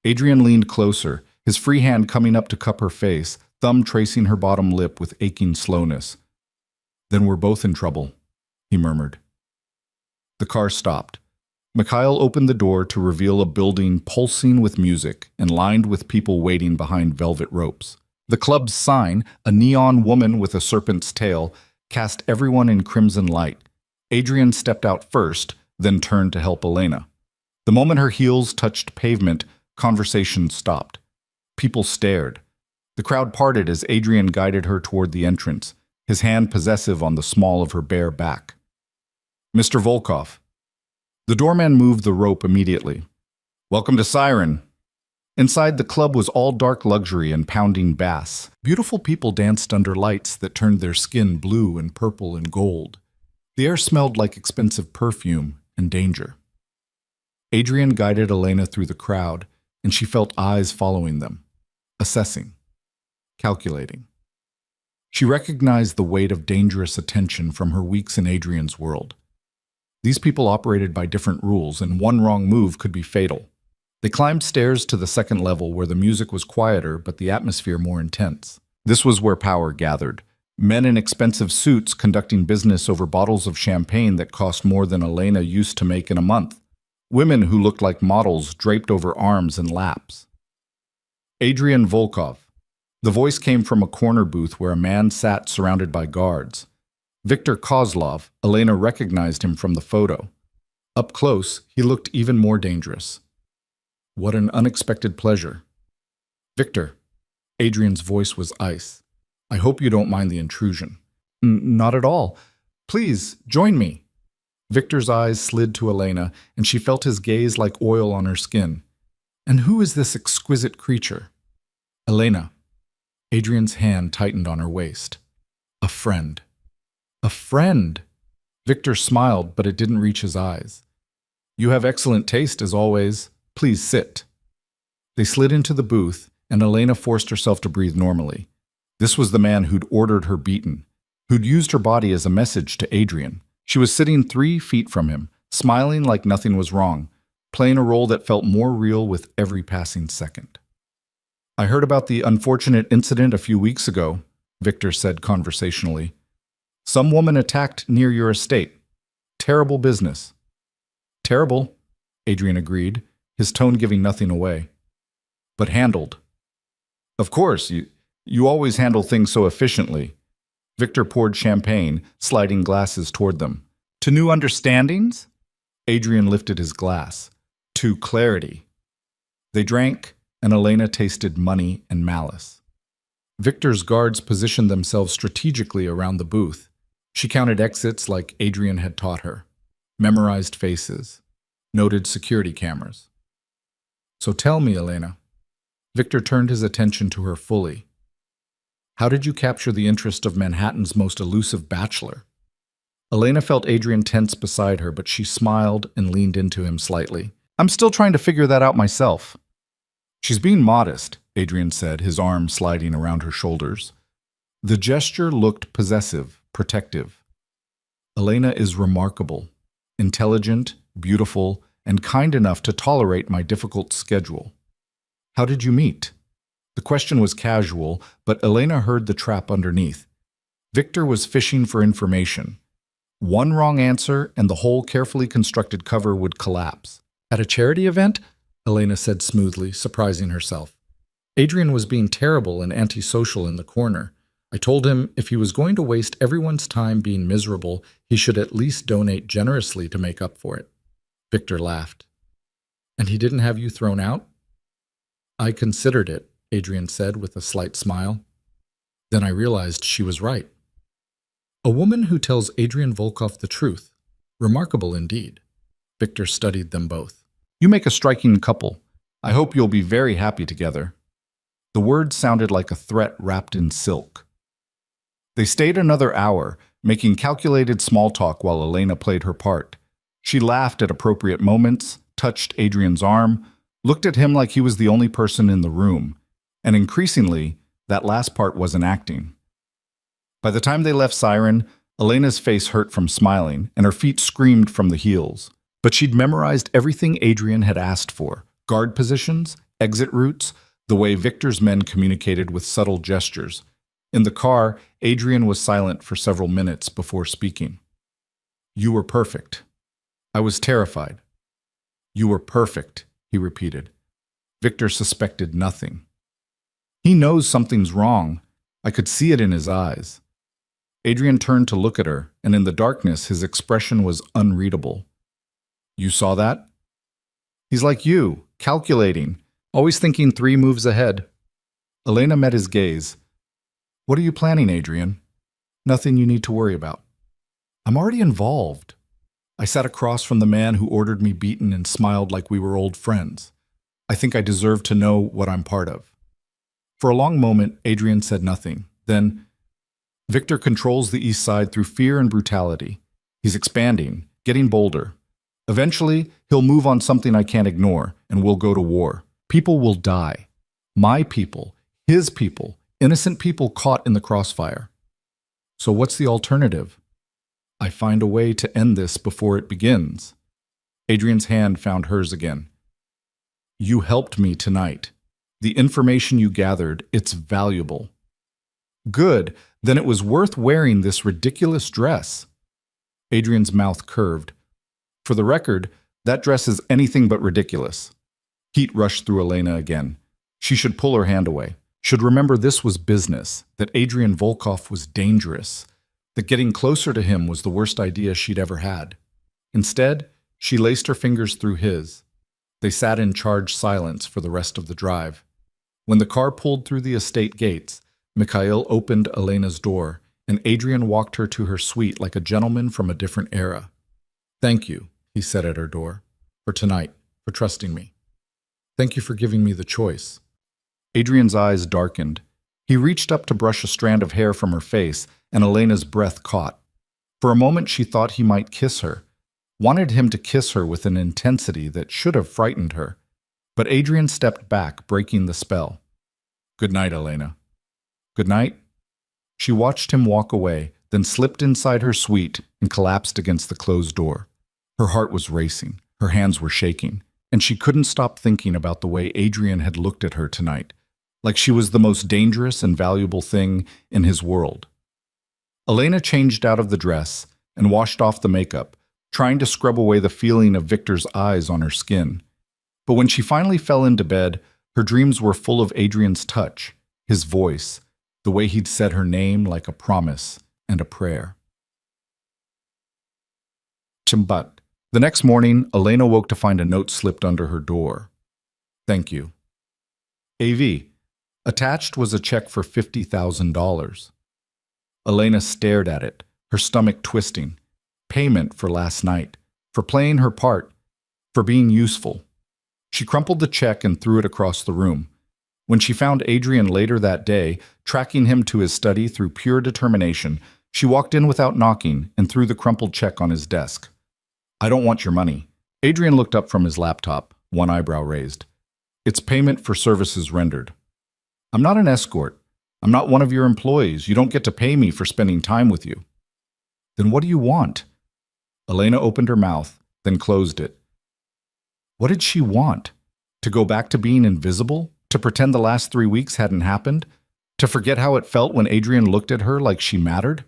S1: Adrian leaned closer, his free hand coming up to cup her face, thumb tracing her bottom lip with aching slowness. Then we're both in trouble, he murmured. The car stopped. Mikhail opened the door to reveal a building pulsing with music and lined with people waiting behind velvet ropes. The club's sign, a neon woman with a serpent's tail, cast everyone in crimson light. Adrian stepped out first, then turned to help Elena. The moment her heels touched pavement, conversation stopped. People stared. The crowd parted as Adrian guided her toward the entrance, his hand possessive on the small of her bare back. Mr. Volkov. The doorman moved the rope immediately. Welcome to Siren. Inside, the club was all dark luxury and pounding bass. Beautiful people danced under lights that turned their skin blue and purple and gold. The air smelled like expensive perfume and danger. Adrian guided Elena through the crowd, and she felt eyes following them, assessing, calculating. She recognized the weight of dangerous attention from her weeks in Adrian's world. These people operated by different rules, and one wrong move could be fatal. They climbed stairs to the second level where the music was quieter but the atmosphere more intense. This was where power gathered. Men in expensive suits conducting business over bottles of champagne that cost more than Elena used to make in a month. Women who looked like models draped over arms and laps. Adrian Volkov. The voice came from a corner booth where a man sat surrounded by guards. Viktor Kozlov, Elena recognized him from the photo. Up close, he looked even more dangerous. What an unexpected pleasure. Victor. Adrian's voice was ice. I hope you don't mind the intrusion. Not at all. Please, join me. Victor's eyes slid to Elena, and she felt his gaze like oil on her skin. And who is this exquisite creature? Elena. Adrian's hand tightened on her waist. A friend. A friend. Victor smiled, but it didn't reach his eyes. You have excellent taste, as always. Please sit. They slid into the booth, and Elena forced herself to breathe normally. This was the man who'd ordered her beaten, who'd used her body as a message to Adrian. She was sitting 3 feet from him, smiling like nothing was wrong, playing a role that felt more real with every passing second. I heard about the unfortunate incident a few weeks ago, Victor said conversationally. Some woman attacked near your estate. Terrible business. Terrible, Adrian agreed, his tone giving nothing away. But handled. Of course, you always handle things so efficiently. Victor poured champagne, sliding glasses toward them. To new understandings? Adrian lifted his glass. To clarity. They drank, and Elena tasted money and malice. Victor's guards positioned themselves strategically around the booth. She counted exits like Adrian had taught her. Memorized faces. Noted security cameras. So tell me, Elena. Victor turned his attention to her fully. How did you capture the interest of Manhattan's most elusive bachelor? Elena felt Adrian tense beside her, but she smiled and leaned into him slightly. I'm still trying to figure that out myself. She's being modest, Adrian said, his arm sliding around her shoulders. The gesture looked possessive, protective. Elena is remarkable, intelligent, beautiful, and kind enough to tolerate my difficult schedule. How did you meet? The question was casual, but Elena heard the trap underneath. Victor was fishing for information. One wrong answer and the whole carefully constructed cover would collapse. At a charity event? Elena said smoothly, surprising herself. Adrian was being terrible and antisocial in the corner. I told him if he was going to waste everyone's time being miserable, he should at least donate generously to make up for it. Victor laughed. And he didn't have you thrown out? I considered it, Adrian said with a slight smile. Then I realized she was right. A woman who tells Adrian Volkov the truth. Remarkable indeed. Victor studied them both. You make a striking couple. I hope you'll be very happy together. The words sounded like a threat wrapped in silk. They stayed another hour, making calculated small talk while Elena played her part. She laughed at appropriate moments, touched Adrian's arm, looked at him like he was the only person in the room, and increasingly, that last part wasn't acting. By the time they left Siren, Elena's face hurt from smiling, and her feet screamed from the heels. But she'd memorized everything Adrian had asked for: guard positions, exit routes, the way Victor's men communicated with subtle gestures. In the car, Adrian was silent for several minutes before speaking. You were perfect. I was terrified. You were perfect, he repeated. Victor suspected nothing. He knows something's wrong. I could see it in his eyes. Adrian turned to look at her, and in the darkness his expression was unreadable. You saw that? He's like you, calculating, always thinking 3 moves ahead. Elena met his gaze. What are you planning, Adrian? Nothing you need to worry about. I'm already involved. I sat across from the man who ordered me beaten and smiled like we were old friends. I think I deserve to know what I'm part of. For a long moment, Adrian said nothing. Then, Victor controls the East Side through fear and brutality. He's expanding, getting bolder. Eventually, he'll move on something I can't ignore, and we'll go to war. People will die. My people, his people, innocent people caught in the crossfire. So what's the alternative? I find a way to end this before it begins. Adrian's hand found hers again. You helped me tonight. The information you gathered, it's valuable. Good, then it was worth wearing this ridiculous dress. Adrian's mouth curved. For the record, that dress is anything but ridiculous. Heat rushed through Elena again. She should pull her hand away. Should remember this was business, that Adrian Volkov was dangerous, that getting closer to him was the worst idea she'd ever had. Instead, she laced her fingers through his. They sat in charged silence for the rest of the drive. When the car pulled through the estate gates, Mikhail opened Elena's door, and Adrian walked her to her suite like a gentleman from a different era. Thank you, he said at her door, for tonight, for trusting me. Thank you for giving me the choice. Adrian's eyes darkened. He reached up to brush a strand of hair from her face, and Elena's breath caught. For a moment she thought he might kiss her, wanted him to kiss her with an intensity that should have frightened her. But Adrian stepped back, breaking the spell. Good night, Elena. Good night. She watched him walk away, then slipped inside her suite and collapsed against the closed door. Her heart was racing, her hands were shaking, and she couldn't stop thinking about the way Adrian had looked at her tonight, like she was the most dangerous and valuable thing in his world. Elena changed out of the dress and washed off the makeup, trying to scrub away the feeling of Victor's eyes on her skin. But when she finally fell into bed, her dreams were full of Adrian's touch, his voice, the way he'd said her name like a promise and a prayer. Chimbat. The next morning, Elena woke to find a note slipped under her door. Thank you. AV. Attached was a check for $50,000. Elena stared at it, her stomach twisting. Payment for last night, for playing her part, for being useful. She crumpled the check and threw it across the room. When she found Adrian later that day, tracking him to his study through pure determination, She walked in without knocking and threw the crumpled check on his desk. I don't want your money. Adrian looked up from his laptop, one eyebrow raised. It's payment for services rendered. I'm not an escort. I'm not one of your employees. You don't get to pay me for spending time with you. Then what do you want? Elena opened her mouth, then closed it. What did she want? To go back to being invisible? To pretend the last 3 weeks hadn't happened? To forget how it felt when Adrian looked at her like she mattered?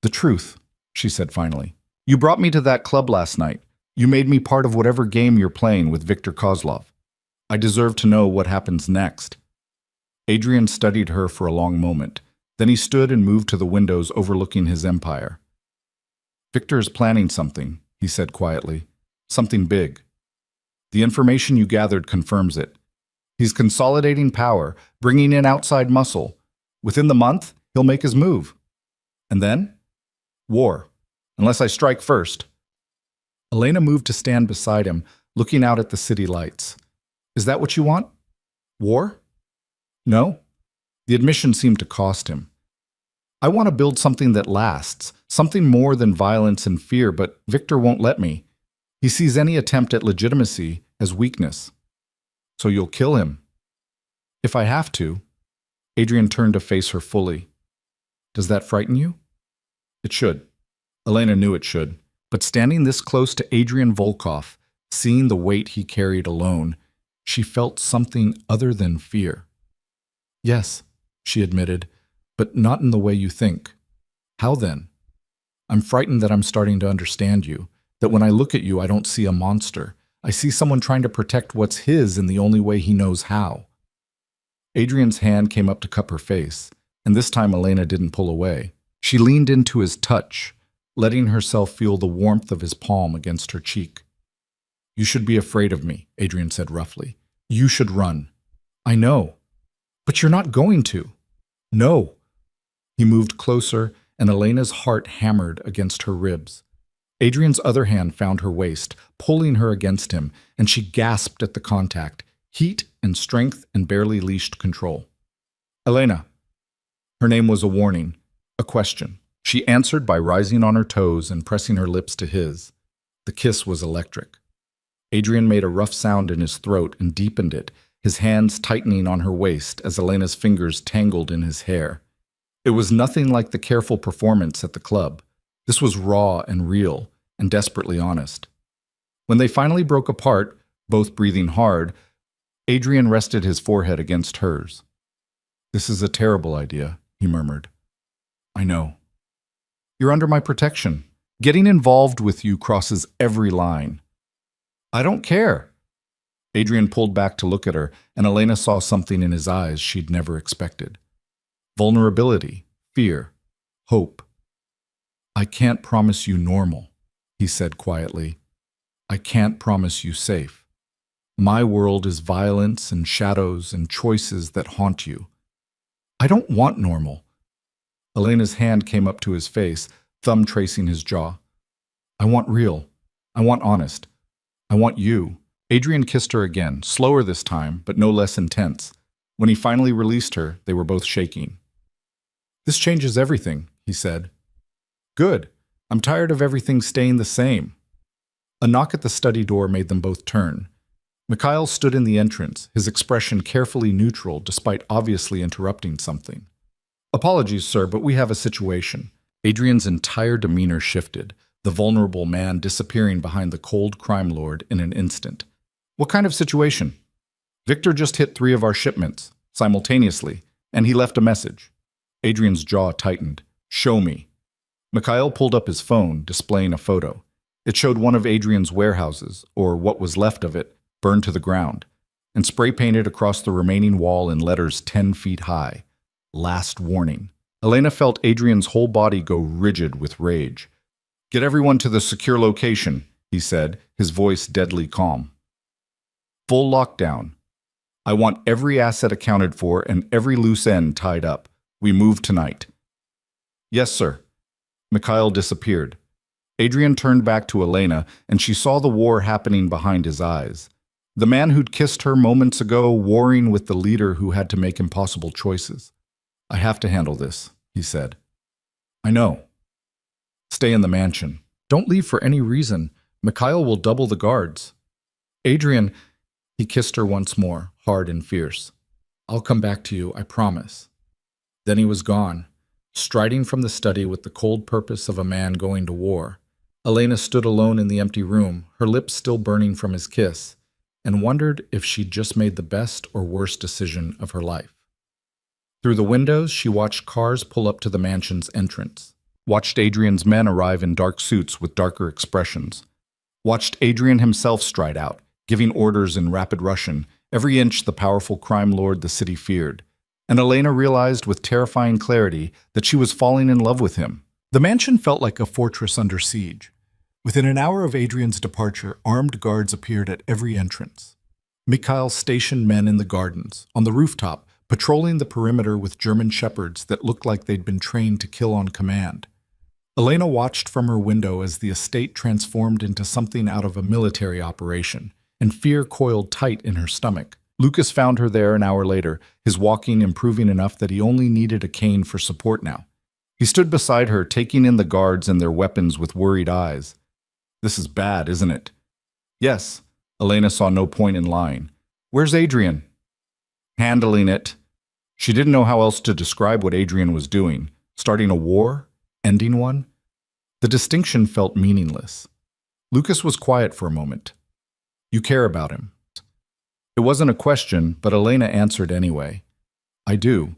S1: The truth, she said finally. You brought me to that club last night. You made me part of whatever game you're playing with Viktor Kozlov. I deserve to know what happens next. Adrian studied her for a long moment. Then he stood and moved to the windows overlooking his empire. Viktor is planning something, he said quietly. Something big. The information you gathered confirms it. He's consolidating power, bringing in outside muscle. Within the month, he'll make his move. And then? War. Unless I strike first. Elena moved to stand beside him, looking out at the city lights. Is that what you want? War? No. The admission seemed to cost him. I want to build something that lasts, something more than violence and fear, but Viktor won't let me. He sees any attempt at legitimacy as weakness. So you'll kill him? If I have to. Adrian turned to face her fully. Does that frighten you? It should. Elena knew it should. But standing this close to Adrian Volkov, seeing the weight he carried alone, she felt something other than fear. Yes, she admitted, but not in the way you think. How then? I'm frightened that I'm starting to understand you, that when I look at you I don't see a monster. I see someone trying to protect what's his in the only way he knows how. Adrian's hand came up to cup her face, and this time Elena didn't pull away. She leaned into his touch, letting herself feel the warmth of his palm against her cheek. You should be afraid of me, Adrian said roughly. You should run. I know. But you're not going to. No. He moved closer, and Elena's heart hammered against her ribs. Adrian's other hand found her waist, pulling her against him, and she gasped at the contact, heat and strength and barely leashed control. Elena. Her name was a warning, a question. She answered by rising on her toes and pressing her lips to his. The kiss was electric. Adrian made a rough sound in his throat and deepened it, his hands tightening on her waist as Elena's fingers tangled in his hair. It was nothing like the careful performance at the club. This was raw and real and desperately honest. When they finally broke apart, both breathing hard, Adrian rested his forehead against hers. This is a terrible idea, he murmured. I know. You're under my protection. Getting involved with you crosses every line. I don't care. Adrian pulled back to look at her, and Elena saw something in his eyes she'd never expected. Vulnerability, fear, hope. I can't promise you normal, he said quietly. I can't promise you safe. My world is violence and shadows and choices that haunt you. I don't want normal. Elena's hand came up to his face, thumb tracing his jaw. I want real. I want honest. I want you. Adrian kissed her again, slower this time, but no less intense. When he finally released her, they were both shaking. This changes everything, he said. Good. I'm tired of everything staying the same. A knock at the study door made them both turn. Mikhail stood in the entrance, his expression carefully neutral despite obviously interrupting something. Apologies, sir, but we have a situation. Adrian's entire demeanor shifted, the vulnerable man disappearing behind the cold crime lord in an instant. What kind of situation? Viktor just hit 3 of our shipments, simultaneously, and he left a message. Adrian's jaw tightened. Show me. Mikhail pulled up his phone, displaying a photo. It showed one of Adrian's warehouses, or what was left of it, burned to the ground, and spray-painted across the remaining wall in letters 10 feet high. Last warning. Elena felt Adrian's whole body go rigid with rage. Get everyone to the secure location, he said, his voice deadly calm. Full lockdown. I want every asset accounted for and every loose end tied up. We move tonight. Yes, sir. Mikhail disappeared. Adrian turned back to Elena, and she saw the war happening behind his eyes. The man who'd kissed her moments ago warring with the leader who had to make impossible choices. I have to handle this, he said. I know. Stay in the mansion. Don't leave for any reason. Mikhail will double the guards. Adrian, he kissed her once more, hard and fierce. I'll come back to you, I promise. Then he was gone, striding from the study with the cold purpose of a man going to war. Elena stood alone in the empty room, her lips still burning from his kiss, and wondered if she'd just made the best or worst decision of her life. Through the windows, she watched cars pull up to the mansion's entrance, watched Adrian's men arrive in dark suits with darker expressions, watched Adrian himself stride out, giving orders in rapid Russian, every inch the powerful crime lord the city feared. And Elena realized with terrifying clarity that she was falling in love with him. The mansion felt like a fortress under siege. Within an hour of Adrian's departure, armed guards appeared at every entrance. Mikhail stationed men in the gardens, on the rooftop, patrolling the perimeter with German shepherds that looked like they'd been trained to kill on command. Elena watched from her window as the estate transformed into something out of a military operation, and fear coiled tight in her stomach. Lucas found her there an hour later, his walking improving enough that he only needed a cane for support now. He stood beside her, taking in the guards and their weapons with worried eyes. This is bad, isn't it? Yes. Elena saw no point in lying. Where's Adrian? Handling it. She didn't know how else to describe what Adrian was doing. Starting a war? Ending one? The distinction felt meaningless. Lucas was quiet for a moment. You care about him. It wasn't a question, but Elena answered anyway. I do.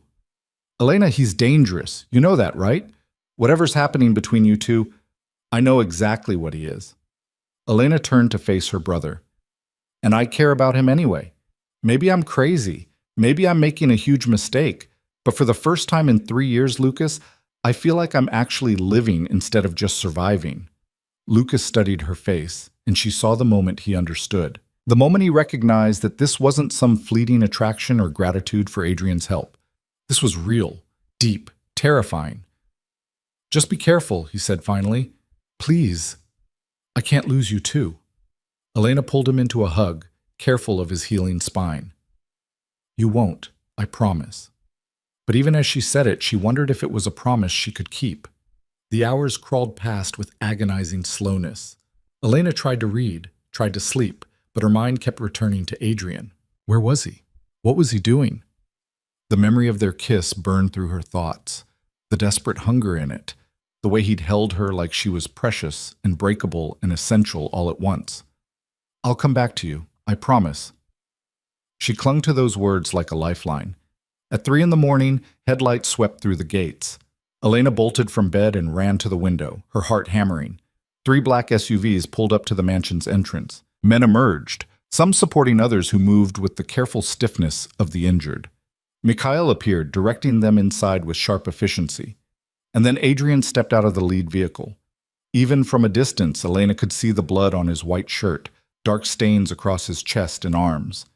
S1: Elena, he's dangerous. You know that, right? Whatever's happening between you two, I know exactly what he is. Elena turned to face her brother. And I care about him anyway. Maybe I'm crazy. Maybe I'm making a huge mistake. But for the first time in 3 years, Lucas, I feel like I'm actually living instead of just surviving. Lucas studied her face, and she saw the moment he understood. The moment he recognized that this wasn't some fleeting attraction or gratitude for Adrian's help. This was real, deep, terrifying. Just be careful, he said finally. Please. I can't lose you too. Elena pulled him into a hug, careful of his healing spine. You won't, I promise. But even as she said it, she wondered if it was a promise she could keep. The hours crawled past with agonizing slowness. Elena tried to read, tried to sleep, but her mind kept returning to Adrian. Where was he? What was he doing? The memory of their kiss burned through her thoughts, the desperate hunger in it, the way he'd held her like she was precious and breakable and essential all at once. I'll come back to you, I promise. She clung to those words like a lifeline. At 3 a.m, headlights swept through the gates. Elena bolted from bed and ran to the window, her heart hammering. 3 black SUVs pulled up to the mansion's entrance. Men emerged, some supporting others who moved with the careful stiffness of the injured. Mikhail appeared, directing them inside with sharp efficiency. And then Adrian stepped out of the lead vehicle. Even from a distance, Elena could see the blood on his white shirt, dark stains across his chest and arms.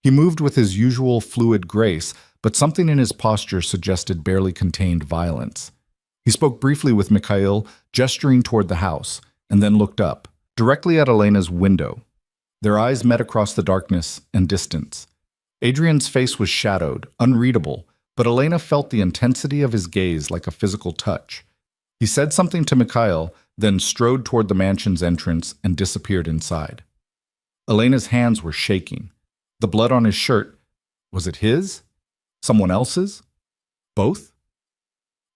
S1: He moved with his usual fluid grace, but something in his posture suggested barely contained violence. He spoke briefly with Mikhail, gesturing toward the house, and then looked up, directly at Elena's window. Their eyes met across the darkness and distance. Adrian's face was shadowed, unreadable, but Elena felt the intensity of his gaze like a physical touch. He said something to Mikhail, then strode toward the mansion's entrance and disappeared inside. Elena's hands were shaking. The blood on his shirt, was it his? Someone else's? Both?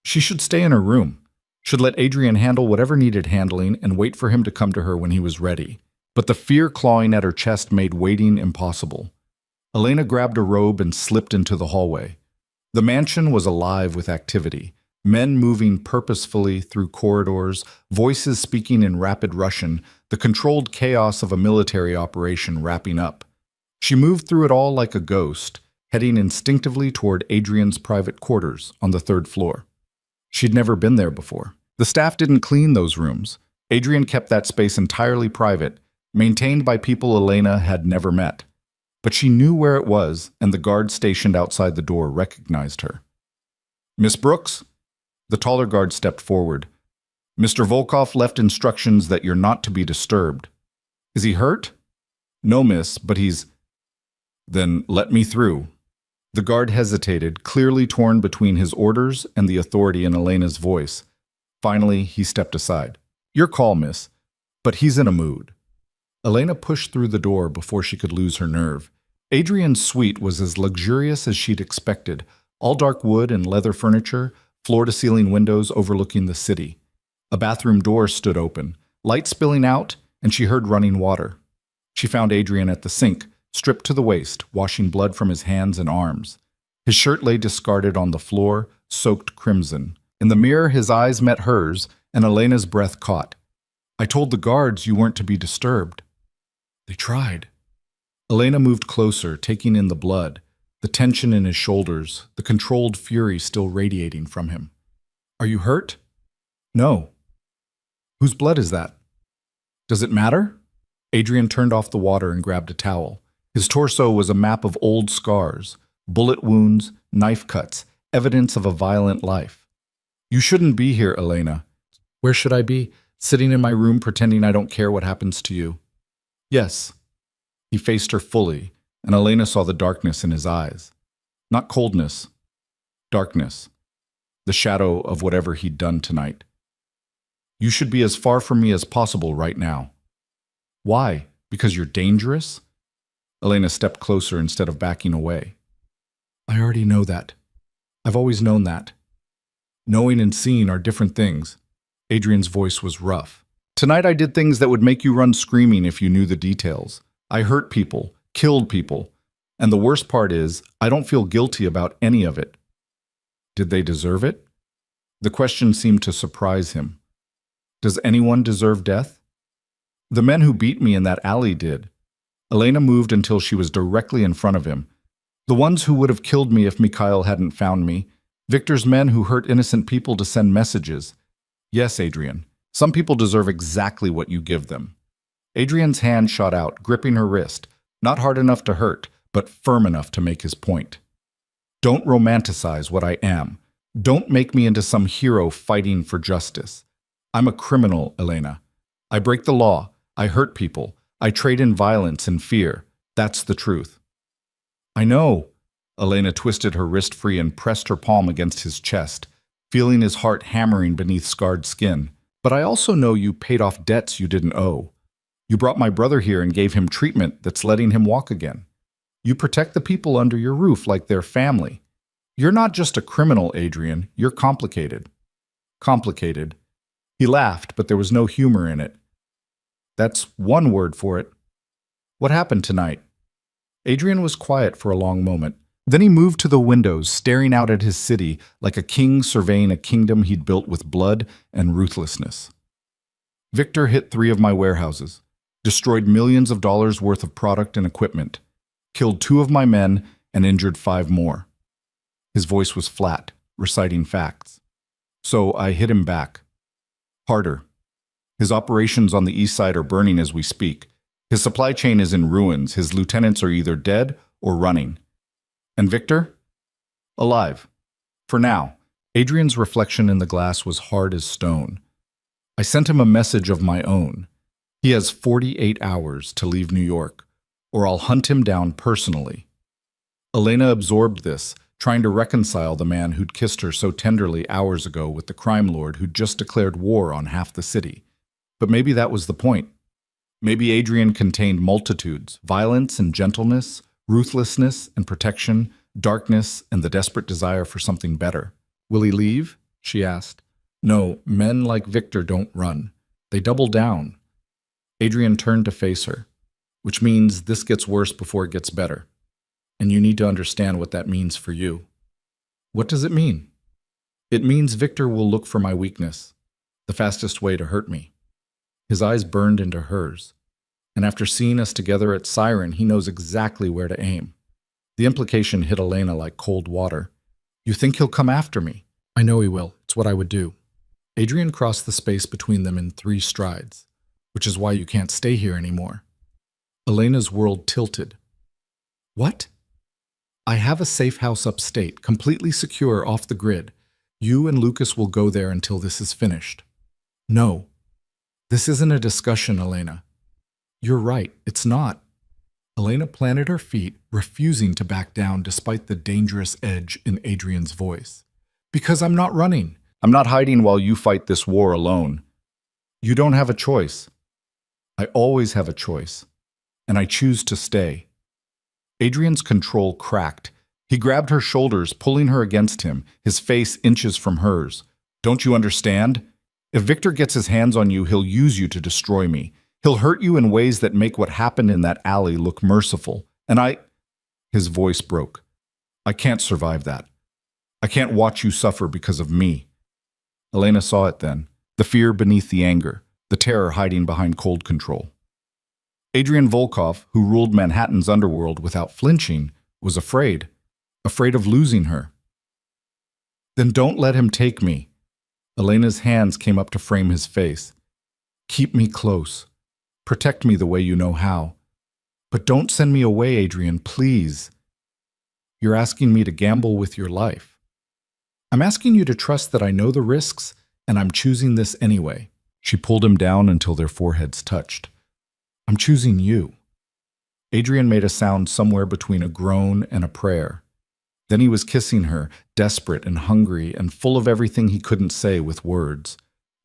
S1: She should stay in her room, should let Adrian handle whatever needed handling and wait for him to come to her when he was ready. But the fear clawing at her chest made waiting impossible. Elena grabbed a robe and slipped into the hallway. The mansion was alive with activity, men moving purposefully through corridors, voices speaking in rapid Russian, the controlled chaos of a military operation wrapping up. She moved through it all like a ghost, heading instinctively toward Adrian's private quarters on the 3rd floor. She'd never been there before. The staff didn't clean those rooms. Adrian kept that space entirely private, maintained by people Elena had never met. But she knew where it was, and the guard stationed outside the door recognized her. Miss Brooks? The taller guard stepped forward. Mr. Volkov left instructions that you're not to be disturbed. Is he hurt? No, miss, but he's... Then let me through. The guard hesitated, clearly torn between his orders and the authority in Elena's voice. Finally, he stepped aside. Your call, miss, but he's in a mood. Elena pushed through the door before she could lose her nerve. Adrian's suite was as luxurious as she'd expected, all dark wood and leather furniture, floor-to-ceiling windows overlooking the city. A bathroom door stood open, light spilling out, and she heard running water. She found Adrian at the sink, stripped to the waist, washing blood from his hands and arms. His shirt lay discarded on the floor, soaked crimson. In the mirror, his eyes met hers, and Elena's breath caught. I told the guards you weren't to be disturbed. They tried. Elena moved closer, taking in the blood, the tension in his shoulders, the controlled fury still radiating from him. Are you hurt? No. Whose blood is that? Does it matter? Adrian turned off the water and grabbed a towel. His torso was a map of old scars, bullet wounds, knife cuts, evidence of a violent life. You shouldn't be here, Elena. Where should I be? Sitting in my room pretending I don't care what happens to you? Yes. He faced her fully, and Elena saw the darkness in his eyes. Not coldness, darkness. The shadow of whatever he'd done tonight. You should be as far from me as possible right now. Why? Because you're dangerous? Elena stepped closer instead of backing away. I already know that. I've always known that. Knowing and seeing are different things. Adrian's voice was rough. Tonight I did things that would make you run screaming if you knew the details. I hurt people, killed people, and the worst part is, I don't feel guilty about any of it. Did they deserve it? The question seemed to surprise him. Does anyone deserve death? The men who beat me in that alley did. Elena moved until she was directly in front of him. The ones who would have killed me if Mikhail hadn't found me. Victor's men who hurt innocent people to send messages. Yes, Adrian, some people deserve exactly what you give them. Adrian's hand shot out, gripping her wrist, not hard enough to hurt, but firm enough to make his point. Don't romanticize what I am. Don't make me into some hero fighting for justice. I'm a criminal, Elena. I break the law. I hurt people. I trade in violence and fear. That's the truth. I know. Elena twisted her wrist free and pressed her palm against his chest, feeling his heart hammering beneath scarred skin. But I also know you paid off debts you didn't owe. You brought my brother here and gave him treatment that's letting him walk again. You protect the people under your roof like they're family. You're not just a criminal, Adrian. You're complicated. Complicated. He laughed, but there was no humor in it. That's one word for it. What happened tonight? Adrian was quiet for a long moment. Then he moved to the windows, staring out at his city like a king surveying a kingdom he'd built with blood and ruthlessness. Victor hit 3 of my warehouses, destroyed millions of dollars worth of product and equipment, killed 2 of my men, and injured 5 more. His voice was flat, reciting facts. So I hit him back. Harder. His operations on the east side are burning as we speak. His supply chain is in ruins. His lieutenants are either dead or running. And Victor? Alive. For now. Adrian's reflection in the glass was hard as stone. I sent him a message of my own. He has 48 hours to leave New York, or I'll hunt him down personally. Elena absorbed this, trying to reconcile the man who'd kissed her so tenderly hours ago with the crime lord who'd just declared war on half the city. But maybe that was the point. Maybe Adrian contained multitudes, violence and gentleness, ruthlessness and protection, darkness and the desperate desire for something better. Will he leave? She asked. No, men like Victor don't run. They double down. Adrian turned to face her, which means this gets worse before it gets better. And you need to understand what that means for you. What does it mean? It means Victor will look for my weakness, the fastest way to hurt me. His eyes burned into hers, and after seeing us together at Siren, he knows exactly where to aim. The implication hit Elena like cold water. You think he'll come after me? I know he will. It's what I would do. Adrian crossed the space between them in 3 strides, which is why you can't stay here anymore. Elena's world tilted. What? I have a safe house upstate, completely secure off the grid. You and Lucas will go there until this is finished. No. This isn't a discussion, Elena. You're right, it's not. Elena planted her feet, refusing to back down despite the dangerous edge in Adrian's voice. Because I'm not running. I'm not hiding while you fight this war alone. You don't have a choice. I always have a choice, and I choose to stay. Adrian's control cracked. He grabbed her shoulders, pulling her against him, his face inches from hers. Don't you understand? If Victor gets his hands on you, he'll use you to destroy me. He'll hurt you in ways that make what happened in that alley look merciful. And His voice broke. I can't survive that. I can't watch you suffer because of me. Elena saw it then, the fear beneath the anger, the terror hiding behind cold control. Adrian Volkov, who ruled Manhattan's underworld without flinching, was afraid of losing her. Then don't let him take me. Elena's hands came up to frame his face. Keep me close. Protect me the way you know how. But don't send me away, Adrian, please. You're asking me to gamble with your life. I'm asking you to trust that I know the risks, and I'm choosing this anyway. She pulled him down until their foreheads touched. I'm choosing you. Adrian made a sound somewhere between a groan and a prayer. Then he was kissing her, desperate and hungry and full of everything he couldn't say with words.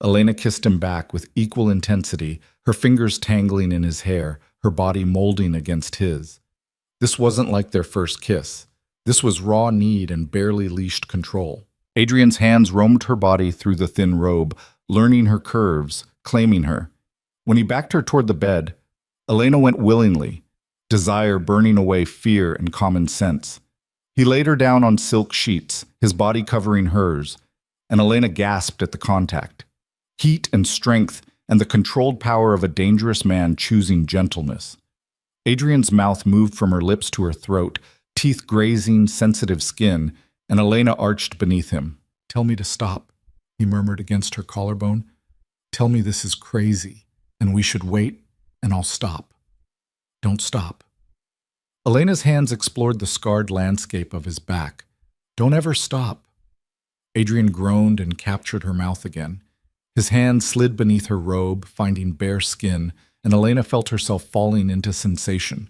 S1: Elena kissed him back with equal intensity, her fingers tangling in his hair, her body molding against his. This wasn't like their first kiss. This was raw need and barely leashed control. Adrian's hands roamed her body through the thin robe, learning her curves, claiming her. When he backed her toward the bed, Elena went willingly, desire burning away fear and common sense. He laid her down on silk sheets, his body covering hers, and Elena gasped at the contact. Heat and strength and the controlled power of a dangerous man choosing gentleness. Adrian's mouth moved from her lips to her throat, teeth grazing sensitive skin, and Elena arched beneath him. Tell me to stop, he murmured against her collarbone. Tell me this is crazy, and we should wait, and I'll stop. Don't stop. Elena's hands explored the scarred landscape of his back. Don't ever stop. Adrian groaned and captured her mouth again. His hand slid beneath her robe, finding bare skin, and Elena felt herself falling into sensation.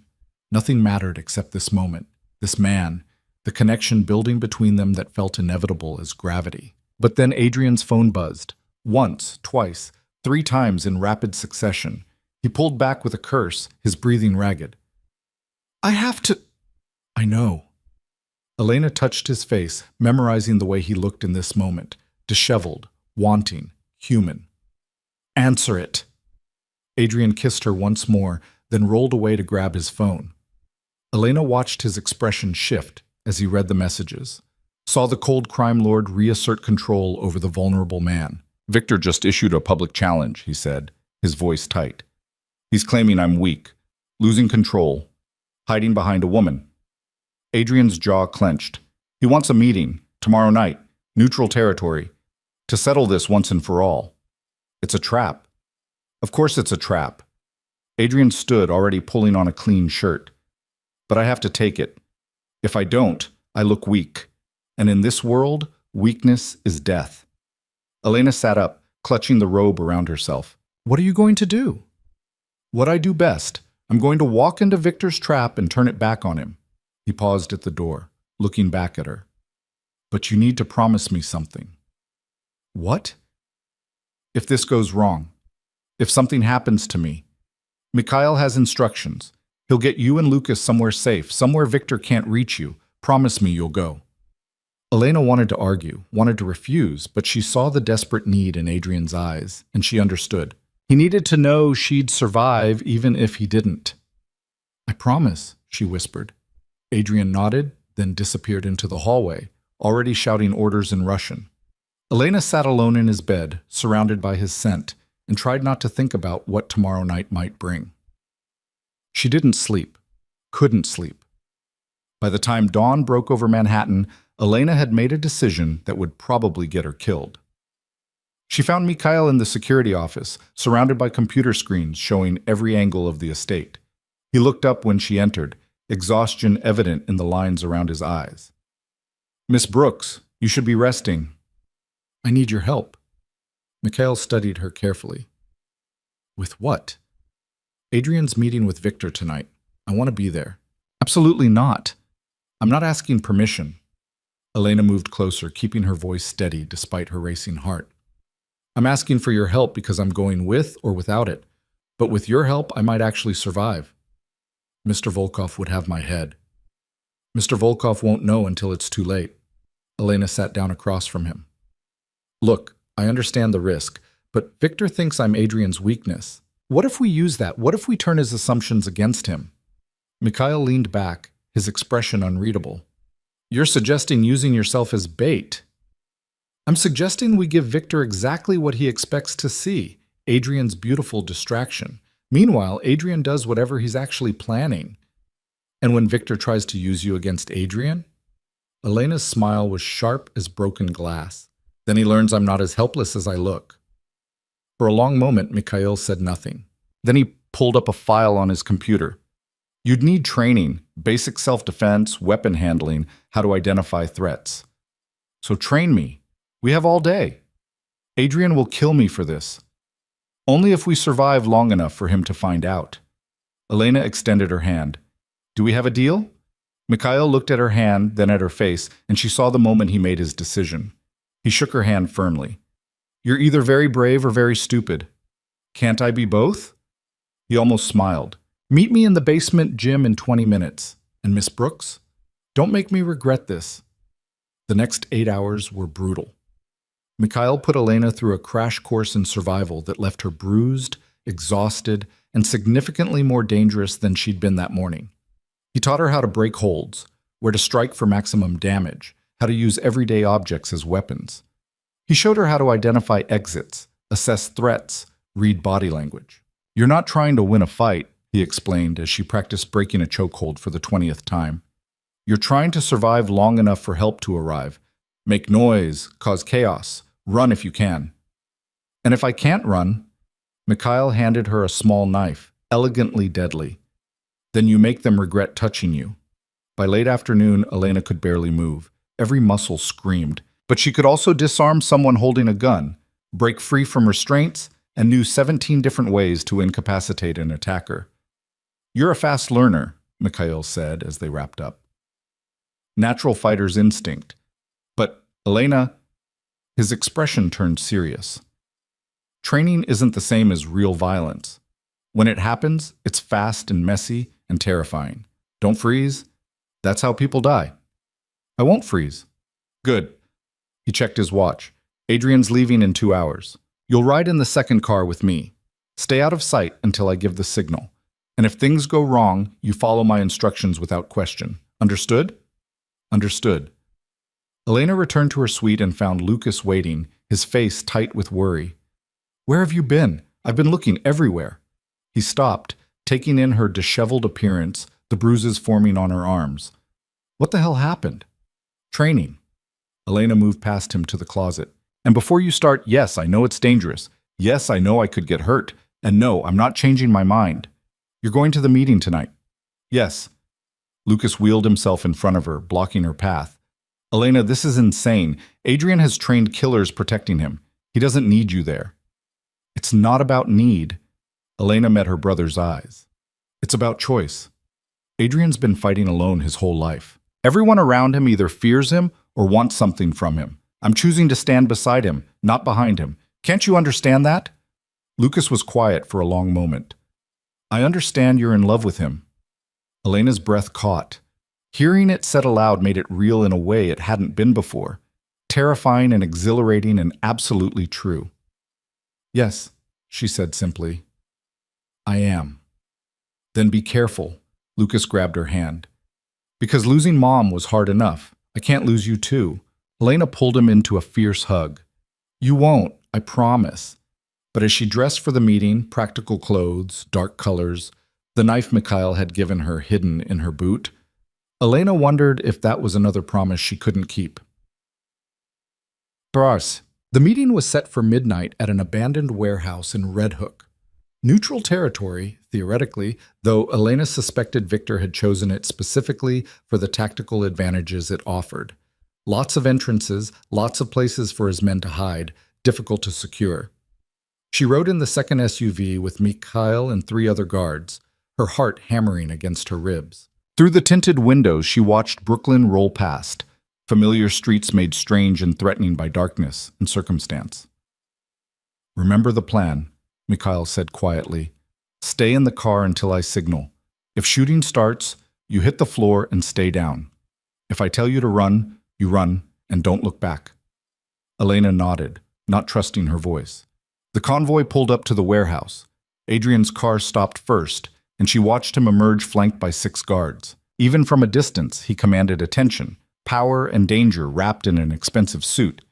S1: Nothing mattered except this moment, this man, the connection building between them that felt inevitable as gravity. But then Adrian's phone buzzed. Once, twice, 3 times in rapid succession. He pulled back with a curse, his breathing ragged. I have to... I know. Elena touched his face, memorizing the way he looked in this moment, disheveled, wanting, human. Answer it. Adrian kissed her once more, then rolled away to grab his phone. Elena watched his expression shift as he read the messages, saw the cold crime lord reassert control over the vulnerable man. Victor just issued a public challenge, he said, his voice tight. He's claiming I'm weak, losing control, hiding behind a woman. Adrian's jaw clenched. He wants a meeting, tomorrow night, neutral territory, to settle this once and for all. It's a trap. Of course it's a trap. Adrian stood, already pulling on a clean shirt. But I have to take it. If I don't, I look weak. And in this world, weakness is death. Elena sat up, clutching the robe around herself. What are you going to do? What I do best. I'm going to walk into Victor's trap and turn it back on him. He paused at the door, looking back at her. But you need to promise me something. What? If this goes wrong, if something happens to me, Mikhail has instructions. He'll get you and Lucas somewhere safe, somewhere Victor can't reach you. Promise me you'll go. Elena wanted to argue, wanted to refuse, but she saw the desperate need in Adrian's eyes, and she understood. He needed to know she'd survive even if he didn't. I promise, she whispered. Adrian nodded, then disappeared into the hallway, already shouting orders in Russian. Elena sat alone in his bed, surrounded by his scent, and tried not to think about what tomorrow night might bring. She didn't sleep, couldn't sleep. By the time dawn broke over Manhattan, Elena had made a decision that would probably get her killed. She found Mikhail in the security office, surrounded by computer screens showing every angle of the estate. He looked up when she entered, exhaustion evident in the lines around his eyes. Miss Brooks, you should be resting. I need your help. Mikhail studied her carefully. With what? Adrian's meeting with Victor tonight. I want to be there. Absolutely not. I'm not asking permission. Elena moved closer, keeping her voice steady despite her racing heart. I'm asking for your help because I'm going with or without it. But with your help, I might actually survive. Mr. Volkov would have my head. Mr. Volkov won't know until it's too late. Elena sat down across from him. Look, I understand the risk, but Victor thinks I'm Adrian's weakness. What if we use that? What if we turn his assumptions against him? Mikhail leaned back, his expression unreadable. You're suggesting using yourself as bait. I'm suggesting we give Victor exactly what he expects to see, Adrian's beautiful distraction. Meanwhile, Adrian does whatever he's actually planning. And when Victor tries to use you against Adrian? Elena's smile was sharp as broken glass. Then he learns I'm not as helpless as I look. For a long moment, Mikhail said nothing. Then he pulled up a file on his computer. You'd need training, basic self-defense, weapon handling, how to identify threats. So train me. We have all day. Adrian will kill me for this. Only if we survive long enough for him to find out. Elena extended her hand. Do we have a deal? Mikhail looked at her hand, then at her face, and she saw the moment he made his decision. He shook her hand firmly. You're either very brave or very stupid. Can't I be both? He almost smiled. Meet me in the basement gym in 20 minutes. And Miss Brooks? Don't make me regret this. The next 8 hours were brutal. Mikhail put Elena through a crash course in survival that left her bruised, exhausted, and significantly more dangerous than she'd been that morning. He taught her how to break holds, where to strike for maximum damage, how to use everyday objects as weapons. He showed her how to identify exits, assess threats, read body language. You're not trying to win a fight, he explained as she practiced breaking a chokehold for the 20th time. You're trying to survive long enough for help to arrive. Make noise, cause chaos, run if you can. And if I can't run, Mikhail handed her a small knife, elegantly deadly. Then you make them regret touching you. By late afternoon, Elena could barely move. Every muscle screamed. But she could also disarm someone holding a gun, break free from restraints, and knew 17 different ways to incapacitate an attacker. You're a fast learner, Mikhail said as they wrapped up. Natural fighter's instinct. But, Elena, his expression turned serious. Training isn't the same as real violence. When it happens, it's fast and messy and terrifying. Don't freeze. That's how people die. I won't freeze. Good. He checked his watch. Adrian's leaving in 2 hours. You'll ride in the second car with me. Stay out of sight until I give the signal. And if things go wrong, you follow my instructions without question. Understood? Understood. Elena returned to her suite and found Lucas waiting, his face tight with worry. Where have you been? I've been looking everywhere. He stopped, taking in her disheveled appearance, the bruises forming on her arms. What the hell happened? Training. Elena moved past him to the closet. And before you start, yes, I know it's dangerous. Yes, I know I could get hurt. And no, I'm not changing my mind. You're going to the meeting tonight. Yes. Lucas wheeled himself in front of her, blocking her path. Elena, this is insane. Adrian has trained killers protecting him. He doesn't need you there. It's not about need. Elena met her brother's eyes. It's about choice. Adrian's been fighting alone his whole life. Everyone around him either fears him or wants something from him. I'm choosing to stand beside him, not behind him. Can't you understand that? Lucas was quiet for a long moment. I understand you're in love with him. Elena's breath caught. Hearing it said aloud made it real in a way it hadn't been before. Terrifying and exhilarating and absolutely true. Yes, she said simply. I am. Then be careful. Lucas grabbed her hand. Because losing Mom was hard enough. I can't lose you too. Elena pulled him into a fierce hug. You won't, I promise. But as she dressed for the meeting, practical clothes, dark colors, the knife Mikhail had given her hidden in her boot, Elena wondered if that was another promise she couldn't keep. Bras. The meeting was set for midnight at an abandoned warehouse in Red Hook. Neutral territory, theoretically, though Elena suspected Victor had chosen it specifically for the tactical advantages it offered. Lots of entrances, lots of places for his men to hide, difficult to secure. She rode in the second SUV with Mikhail and 3 other guards, her heart hammering against her ribs. Through the tinted windows, she watched Brooklyn roll past, familiar streets made strange and threatening by darkness and circumstance. "Remember the plan," Mikhail said quietly. "Stay in the car until I signal. If shooting starts, you hit the floor and stay down. If I tell you to run, you run and don't look back." Elena nodded, not trusting her voice. The convoy pulled up to the warehouse. Adrian's car stopped first, and she watched him emerge flanked by 6 guards. Even from a distance, he commanded attention, power and danger wrapped in an expensive suit.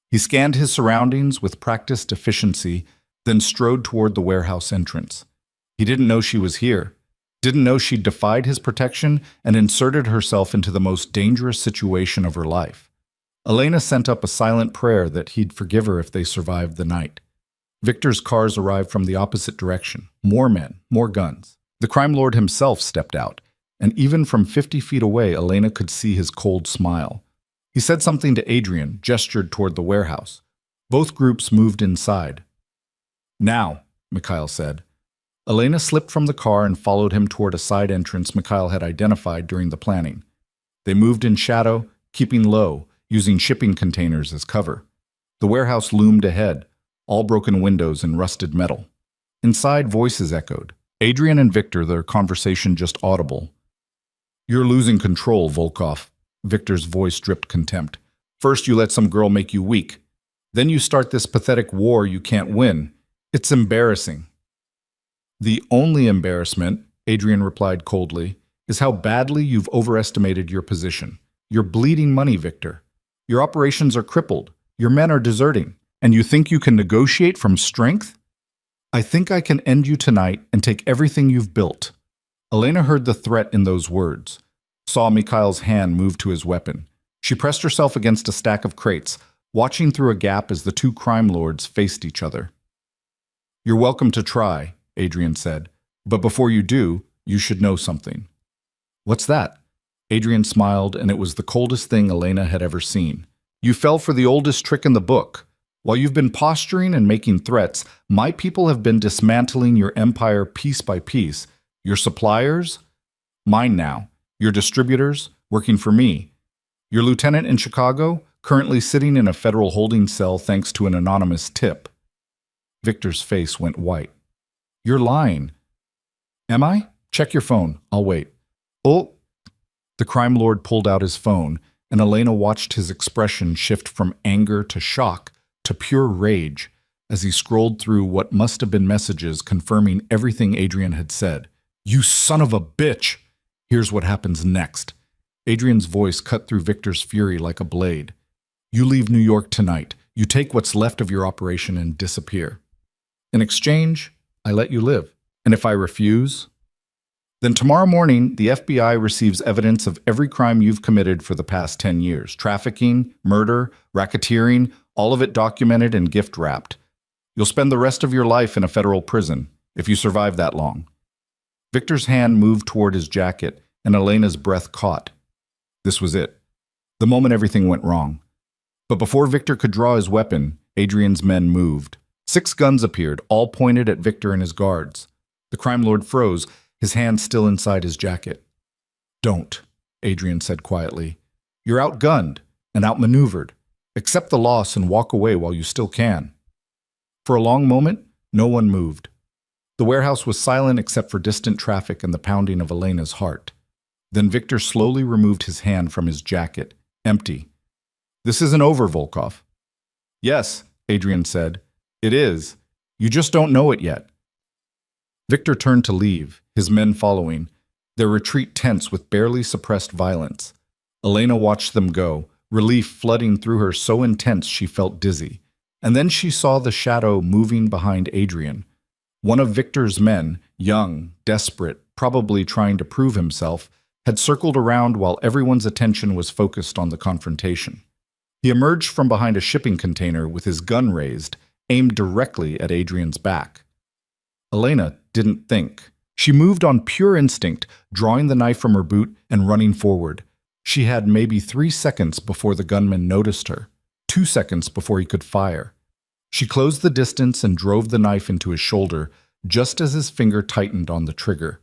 S1: He scanned his surroundings with practiced efficiency, then strode toward the warehouse entrance. He didn't know she was here, didn't know she'd defied his protection and inserted herself into the most dangerous situation of her life. Elena sent up a silent prayer that he'd forgive her if they survived the night. Victor's cars arrived from the opposite direction. More men, more guns. The crime lord himself stepped out, and even from 50 feet away, Elena could see his cold smile. He said something to Adrian, gestured toward the warehouse. Both groups moved inside. "Now," Mikhail said. Elena slipped from the car and followed him toward a side entrance Mikhail had identified during the planning. They moved in shadow, keeping low, using shipping containers as cover. The warehouse loomed ahead, all broken windows and rusted metal. Inside, voices echoed. Adrian and Victor, their conversation just audible. "You're losing control, Volkov." Victor's voice dripped contempt. "First you let some girl make you weak. Then you start this pathetic war you can't win. It's embarrassing." "The only embarrassment," Adrian replied coldly, "is how badly you've overestimated your position. You're bleeding money, Victor. Your operations are crippled. Your men are deserting. And you think you can negotiate from strength? I think I can end you tonight and take everything you've built." Elena heard the threat in those words, saw Mikhail's hand move to his weapon. She pressed herself against a stack of crates, watching through a gap as the 2 crime lords faced each other. "You're welcome to try," Adrian said, "but before you do, you should know something." "What's that?" Adrian smiled, and it was the coldest thing Elena had ever seen. "You fell for the oldest trick in the book. While you've been posturing and making threats, my people have been dismantling your empire piece by piece. Your suppliers? Mine now. Your distributors? Working for me. Your lieutenant in Chicago? Currently sitting in a federal holding cell thanks to an anonymous tip." Victor's face went white. "You're lying." "Am I? Check your phone. I'll wait." "Oh." The crime lord pulled out his phone, and Elena watched his expression shift from anger to shock to pure rage as he scrolled through what must have been messages confirming everything Adrian had said. "You son of a bitch! Here's what happens next." Adrian's voice cut through Victor's fury like a blade. "You leave New York tonight. You take what's left of your operation and disappear. In exchange, I let you live. And if I refuse, then tomorrow morning the FBI receives evidence of every crime you've committed for the past 10 years. Trafficking, murder, racketeering, all of it documented and gift-wrapped. You'll spend the rest of your life in a federal prison, if you survive that long." Victor's hand moved toward his jacket, and Elena's breath caught. This was it. The moment everything went wrong. But before Victor could draw his weapon, Adrian's men moved. 6 guns appeared, all pointed at Victor and his guards. The crime lord froze, his hand still inside his jacket. "Don't," Adrian said quietly. "You're outgunned and outmaneuvered. Accept the loss and walk away while you still can." For a long moment, no one moved. The warehouse was silent except for distant traffic and the pounding of Elena's heart. Then Victor slowly removed his hand from his jacket, empty. "This isn't over, Volkov." "Yes," Adrian said. "It is. You just don't know it yet." Victor turned to leave, his men following, their retreat tense with barely suppressed violence. Elena watched them go, relief flooding through her so intense she felt dizzy. And then she saw the shadow moving behind Adrian. One of Victor's men, young, desperate, probably trying to prove himself, had circled around while everyone's attention was focused on the confrontation. He emerged from behind a shipping container with his gun raised, aimed directly at Adrian's back. Elena didn't think. She moved on pure instinct, drawing the knife from her boot and running forward. She had maybe 3 seconds before the gunman noticed her, 2 seconds before he could fire. She closed the distance and drove the knife into his shoulder, just as his finger tightened on the trigger.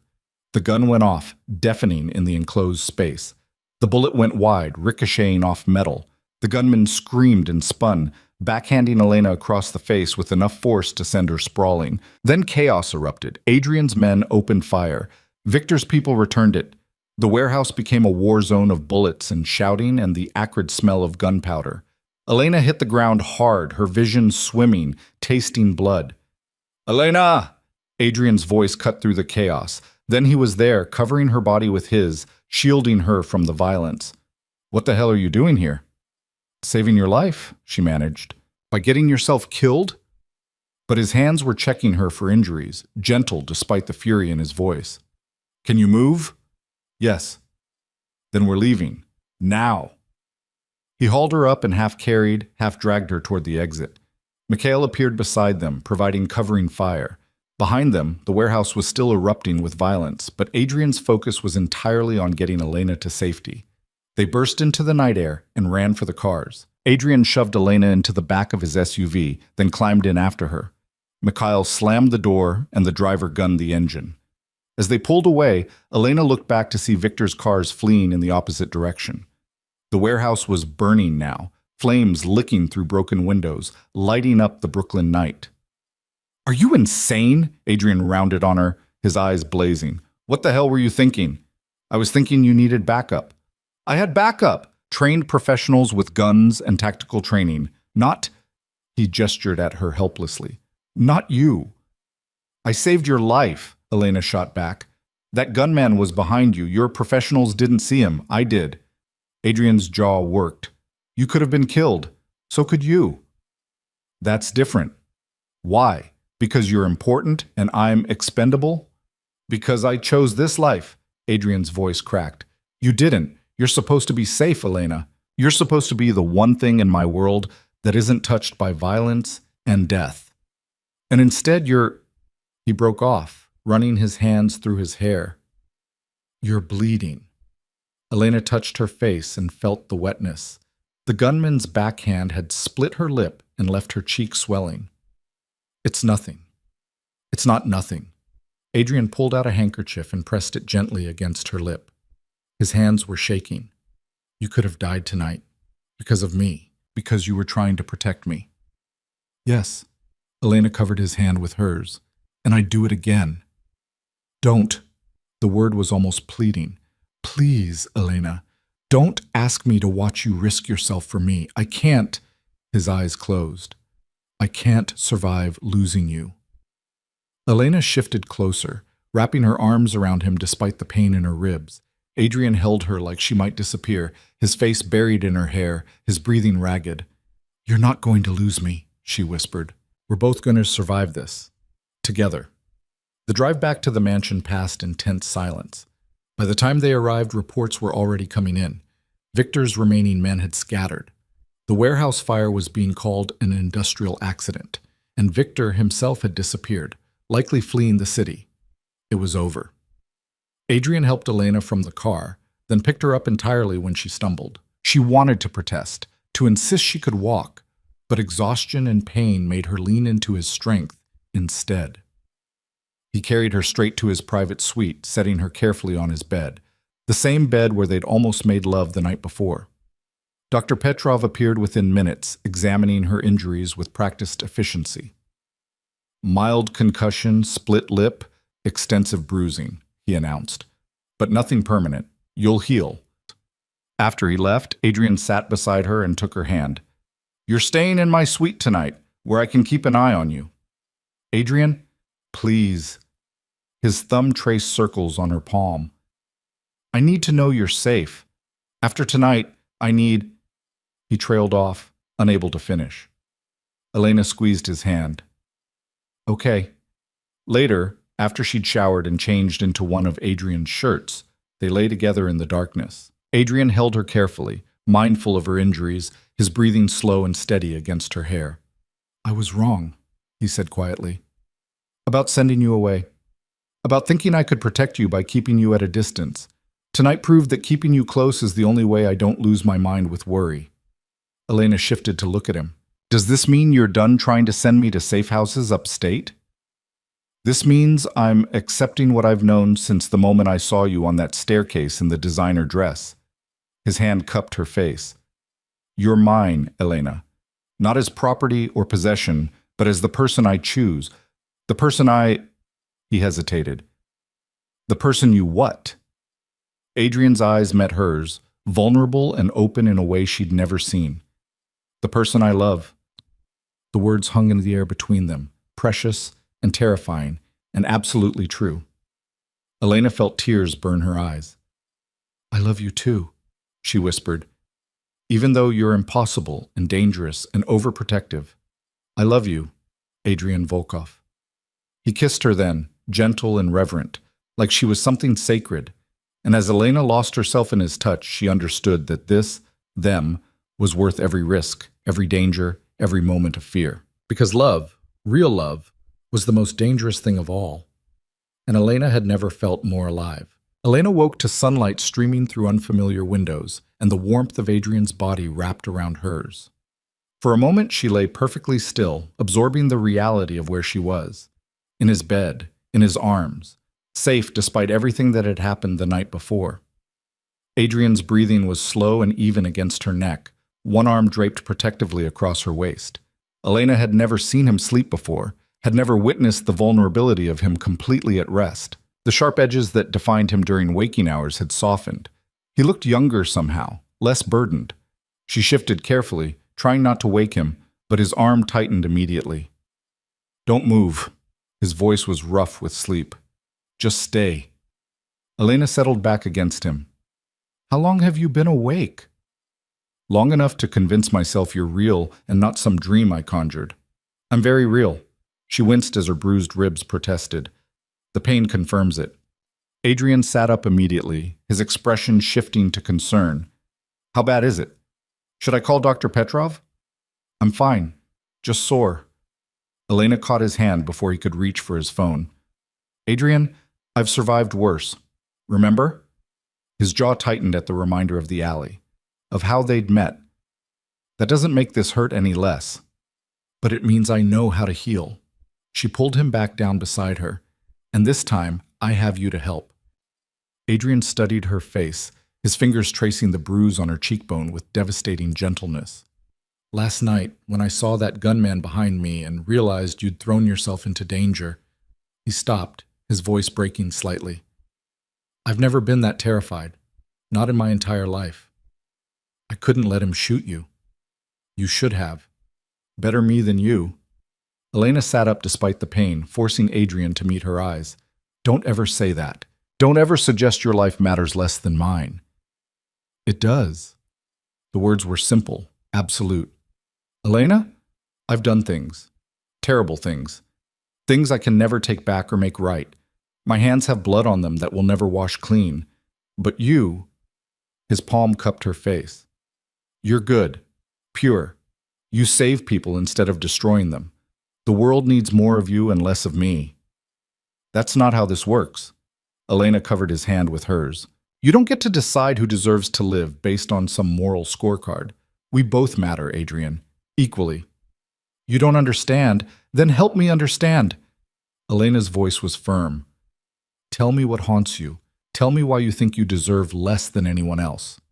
S1: The gun went off, deafening in the enclosed space. The bullet went wide, ricocheting off metal. The gunman screamed and spun, backhanding Elena across the face with enough force to send her sprawling. Then chaos erupted. Adrian's men opened fire. Victor's people returned it. The warehouse became a war zone of bullets and shouting and the acrid smell of gunpowder. Elena hit the ground hard, her vision swimming, tasting blood. "Elena!" Adrian's voice cut through the chaos. Then he was there, covering her body with his, shielding her from the violence. "What the hell are you doing here?" "Saving your life," she managed. "By getting yourself killed?" But his hands were checking her for injuries, gentle despite the fury in his voice. "Can you move?" "Yes." "Then we're leaving. Now." He hauled her up and half carried, half dragged her toward the exit. Mikhail appeared beside them, providing covering fire. Behind them, the warehouse was still erupting with violence, but Adrian's focus was entirely on getting Elena to safety. They burst into the night air and ran for the cars. Adrian shoved Elena into the back of his SUV, then climbed in after her. Mikhail slammed the door and the driver gunned the engine. As they pulled away, Elena looked back to see Victor's cars fleeing in the opposite direction. The warehouse was burning now, flames licking through broken windows, lighting up the Brooklyn night. "Are you insane?" Adrian rounded on her, his eyes blazing. "What the hell were you thinking?" "I was thinking you needed backup." "I had backup! Trained professionals with guns and tactical training. Not—" He gestured at her helplessly. "Not you." "I saved your life," Elena shot back. "That gunman was behind you. Your professionals didn't see him. I did." Adrian's jaw worked. "You could have been killed. So could you." "That's different." "Why? Because you're important and I'm expendable?" "Because I chose this life," Adrian's voice cracked. "You didn't. You're supposed to be safe, Elena. You're supposed to be the one thing in my world that isn't touched by violence and death. And instead you're—" He broke off, running his hands through his hair. "You're bleeding." Elena touched her face and felt the wetness. The gunman's backhand had split her lip and left her cheek swelling. "It's nothing." "It's not nothing." Adrian pulled out a handkerchief and pressed it gently against her lip. His hands were shaking. "You could have died tonight. Because of me. Because you were trying to protect me." "Yes." Elena covered his hand with hers. "And I'd do it again." "Don't." The word was almost pleading. "Please, Elena. Don't ask me to watch you risk yourself for me. I can't." His eyes closed. "I can't survive losing you." Elena shifted closer, wrapping her arms around him despite the pain in her ribs. Adrian held her like she might disappear, his face buried in her hair, his breathing ragged. "You're not going to lose me," she whispered. "We're both going to survive this. Together." The drive back to the mansion passed in tense silence. By the time they arrived, reports were already coming in. Victor's remaining men had scattered. The warehouse fire was being called an industrial accident, and Victor himself had disappeared, likely fleeing the city. It was over. Adrian helped Elena from the car, then picked her up entirely when she stumbled. She wanted to protest, to insist she could walk, but exhaustion and pain made her lean into his strength instead. He carried her straight to his private suite, setting her carefully on his bed, the same bed where they'd almost made love the night before. Dr. Petrov appeared within minutes, examining her injuries with practiced efficiency. "Mild concussion, split lip, extensive bruising," he announced. "But nothing permanent. You'll heal." After he left, Adrian sat beside her and took her hand. "You're staying in my suite tonight, where I can keep an eye on you." "Adrian, please." His thumb traced circles on her palm. "I need to know you're safe. After tonight, I need—" He trailed off, unable to finish. Elena squeezed his hand. "Okay." Later, after she'd showered and changed into one of Adrian's shirts, they lay together in the darkness. Adrian held her carefully, mindful of her injuries, his breathing slow and steady against her hair. "I was wrong," he said quietly. "About sending you away. About thinking I could protect you by keeping you at a distance. Tonight proved that keeping you close is the only way I don't lose my mind with worry." Elena shifted to look at him. "Does this mean you're done trying to send me to safe houses upstate?" "This means I'm accepting what I've known since the moment I saw you on that staircase in the designer dress. His hand cupped her face. You're mine, Elena. Not as property or possession, but as the person I choose. The person I... He hesitated. The person you what? Adrian's eyes met hers, vulnerable and open in a way she'd never seen. The person I love. The words hung in the air between them, precious and terrifying, and absolutely true. Elena felt tears burn her eyes. I love you too, she whispered. Even though you're impossible and dangerous and overprotective, I love you, Adrian Volkov. He kissed her then, gentle and reverent, like she was something sacred, and as Elena lost herself in his touch, she understood that this, them, was worth every risk, every danger, every moment of fear. Because love, real love, was the most dangerous thing of all. And Elena had never felt more alive. Elena woke to sunlight streaming through unfamiliar windows, and the warmth of Adrian's body wrapped around hers. For a moment she lay perfectly still, absorbing the reality of where she was. In his bed, in his arms, safe despite everything that had happened the night before. Adrian's breathing was slow and even against her neck, one arm draped protectively across her waist. Elena had never seen him sleep before, had never witnessed the vulnerability of him completely at rest. The sharp edges that defined him during waking hours had softened. He looked younger somehow, less burdened. She shifted carefully, trying not to wake him, but his arm tightened immediately. Don't move. His voice was rough with sleep. Just stay. Elena settled back against him. How long have you been awake? Long enough to convince myself you're real and not some dream I conjured. I'm very real. She winced as her bruised ribs protested. The pain confirms it. Adrian sat up immediately, his expression shifting to concern. How bad is it? Should I call Dr. Petrov? I'm fine. Just sore. Elena caught his hand before he could reach for his phone. Adrian, I've survived worse. Remember? His jaw tightened at the reminder of the alley, of how they'd met. That doesn't make this hurt any less. But it means I know how to heal. She pulled him back down beside her. And this time, I have you to help. Adrian studied her face, his fingers tracing the bruise on her cheekbone with devastating gentleness. Last night, when I saw that gunman behind me and realized you'd thrown yourself into danger, he stopped, his voice breaking slightly. I've never been that terrified, not in my entire life. I couldn't let him shoot you. You should have. Better me than you. Elena sat up despite the pain, forcing Adrian to meet her eyes. Don't ever say that. Don't ever suggest your life matters less than mine. It does. The words were simple, absolute. Elena, I've done things. Terrible things. Things I can never take back or make right. My hands have blood on them that will never wash clean. But you... His palm cupped her face. You're good. Pure. You save people instead of destroying them. The world needs more of you and less of me. That's not how this works. Elena covered his hand with hers. You don't get to decide who deserves to live based on some moral scorecard. We both matter, Adrian. Equally. You don't understand? Then help me understand. Elena's voice was firm. Tell me what haunts you. Tell me why you think you deserve less than anyone else.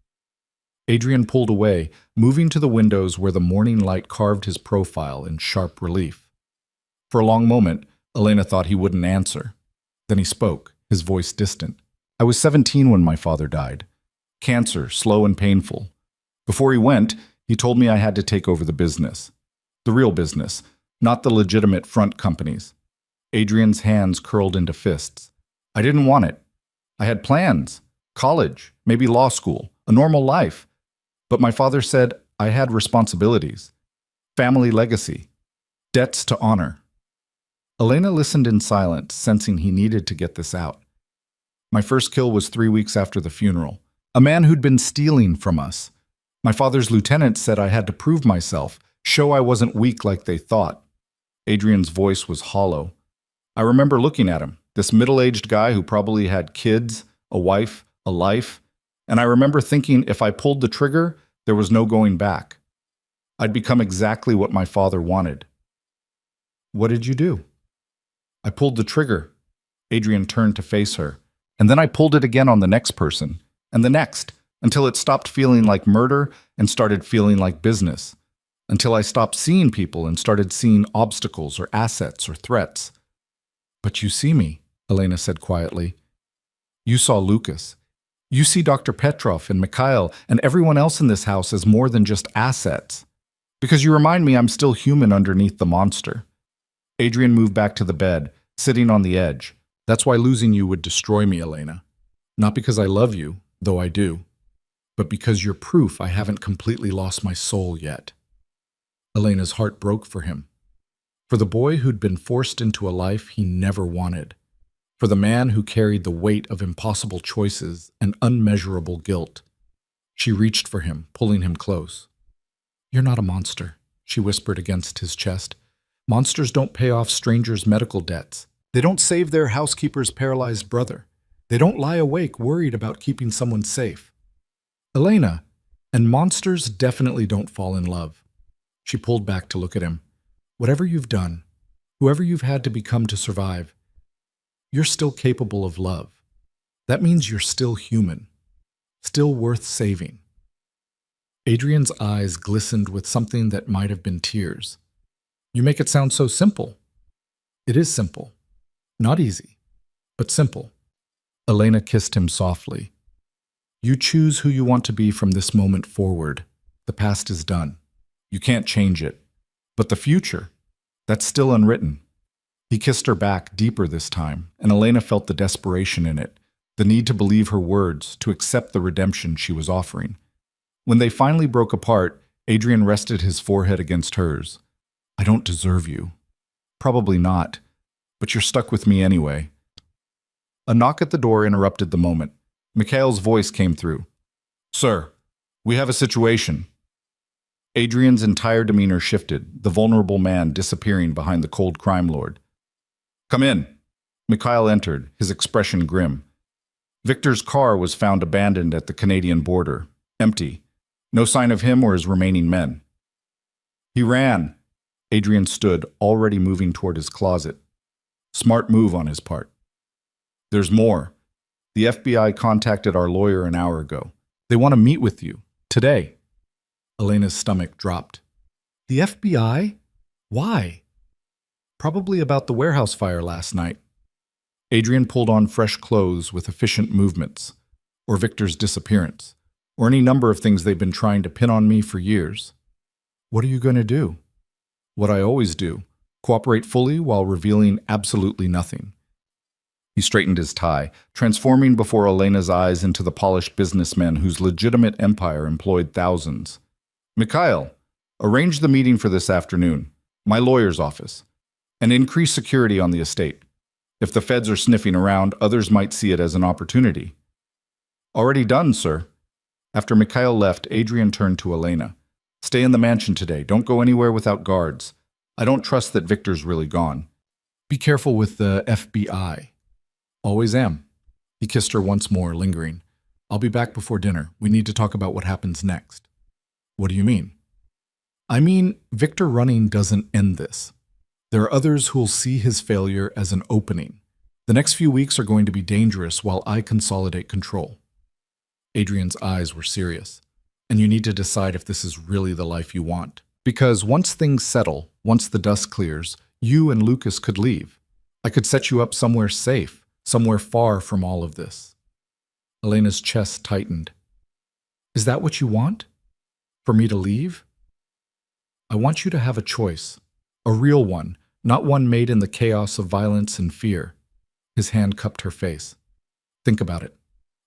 S1: Adrian pulled away, moving to the windows where the morning light carved his profile in sharp relief. For a long moment, Elena thought he wouldn't answer. Then he spoke, his voice distant. I was 17 when my father died. Cancer, slow and painful. Before he went, he told me I had to take over the business. The real business, not the legitimate front companies. Adrian's hands curled into fists. I didn't want it. I had plans. College, maybe law school, a normal life. But my father said I had responsibilities. Family legacy. Debts to honor. Elena listened in silence, sensing he needed to get this out. My first kill was 3 weeks after the funeral. A man who'd been stealing from us. My father's lieutenant said I had to prove myself, show I wasn't weak like they thought. Adrian's voice was hollow. I remember looking at him, this middle-aged guy who probably had kids, a wife, a life, and I remember thinking if I pulled the trigger, there was no going back. I'd become exactly what my father wanted. What did you do? I pulled the trigger. Adrian turned to face her. And then I pulled it again on the next person, and the next, until it stopped feeling like murder and started feeling like business, until I stopped seeing people and started seeing obstacles or assets or threats. But you see me, Elena said quietly. You saw Lucas. You see Dr. Petrov and Mikhail and everyone else in this house as more than just assets. Because you remind me I'm still human underneath the monster. Adrian moved back to the bed, sitting on the edge. That's why losing you would destroy me, Elena. Not because I love you, though I do, but because you're proof I haven't completely lost my soul yet. Elena's heart broke for him. For the boy who'd been forced into a life he never wanted. For the man who carried the weight of impossible choices and unmeasurable guilt. She reached for him, pulling him close. You're not a monster, she whispered against his chest. Monsters don't pay off strangers' medical debts. They don't save their housekeeper's paralyzed brother. They don't lie awake worried about keeping someone safe. Elena, and monsters definitely don't fall in love. She pulled back to look at him. Whatever you've done, whoever you've had to become to survive, you're still capable of love. That means you're still human, still worth saving. Adrian's eyes glistened with something that might have been tears. You make it sound so simple. It is simple. Not easy, but simple. Elena kissed him softly. You choose who you want to be from this moment forward. The past is done. You can't change it. But the future, that's still unwritten. He kissed her back deeper this time, and Elena felt the desperation in it, the need to believe her words, to accept the redemption she was offering. When they finally broke apart, Adrian rested his forehead against hers. I don't deserve you. Probably not, but you're stuck with me anyway. A knock at the door interrupted the moment. Mikhail's voice came through. Sir, we have a situation. Adrian's entire demeanor shifted, the vulnerable man disappearing behind the cold crime lord. Come in. Mikhail entered, his expression grim. Victor's car was found abandoned at the Canadian border, empty. No sign of him or his remaining men. He ran. Adrian stood, already moving toward his closet. Smart move on his part. There's more. The FBI contacted our lawyer an hour ago. They want to meet with you, today. Elena's stomach dropped. The FBI? Why? Probably about the warehouse fire last night. Adrian pulled on fresh clothes with efficient movements, or Victor's disappearance, or any number of things they've been trying to pin on me for years. What are you going to do? What I always do, cooperate fully while revealing absolutely nothing. He straightened his tie, transforming before Elena's eyes into the polished businessman whose legitimate empire employed thousands. Mikhail, arrange the meeting for this afternoon, my lawyer's office, and increase security on the estate. If the feds are sniffing around, others might see it as an opportunity. Already done, sir. After Mikhail left, Adrian turned to Elena. Stay in the mansion today. Don't go anywhere without guards. I don't trust that Victor's really gone. Be careful with the FBI. Always am. He kissed her once more, lingering. I'll be back before dinner. We need to talk about what happens next. What do you mean? I mean, Victor running doesn't end this. There are others who'll see his failure as an opening. The next few weeks are going to be dangerous while I consolidate control. Adrian's eyes were serious. And you need to decide if this is really the life you want. Because once things settle, once the dust clears, you and Lucas could leave. I could set you up somewhere safe, somewhere far from all of this. Elena's chest tightened. Is that what you want? For me to leave? I want you to have a choice. A real one, not one made in the chaos of violence and fear. His hand cupped her face. Think about it,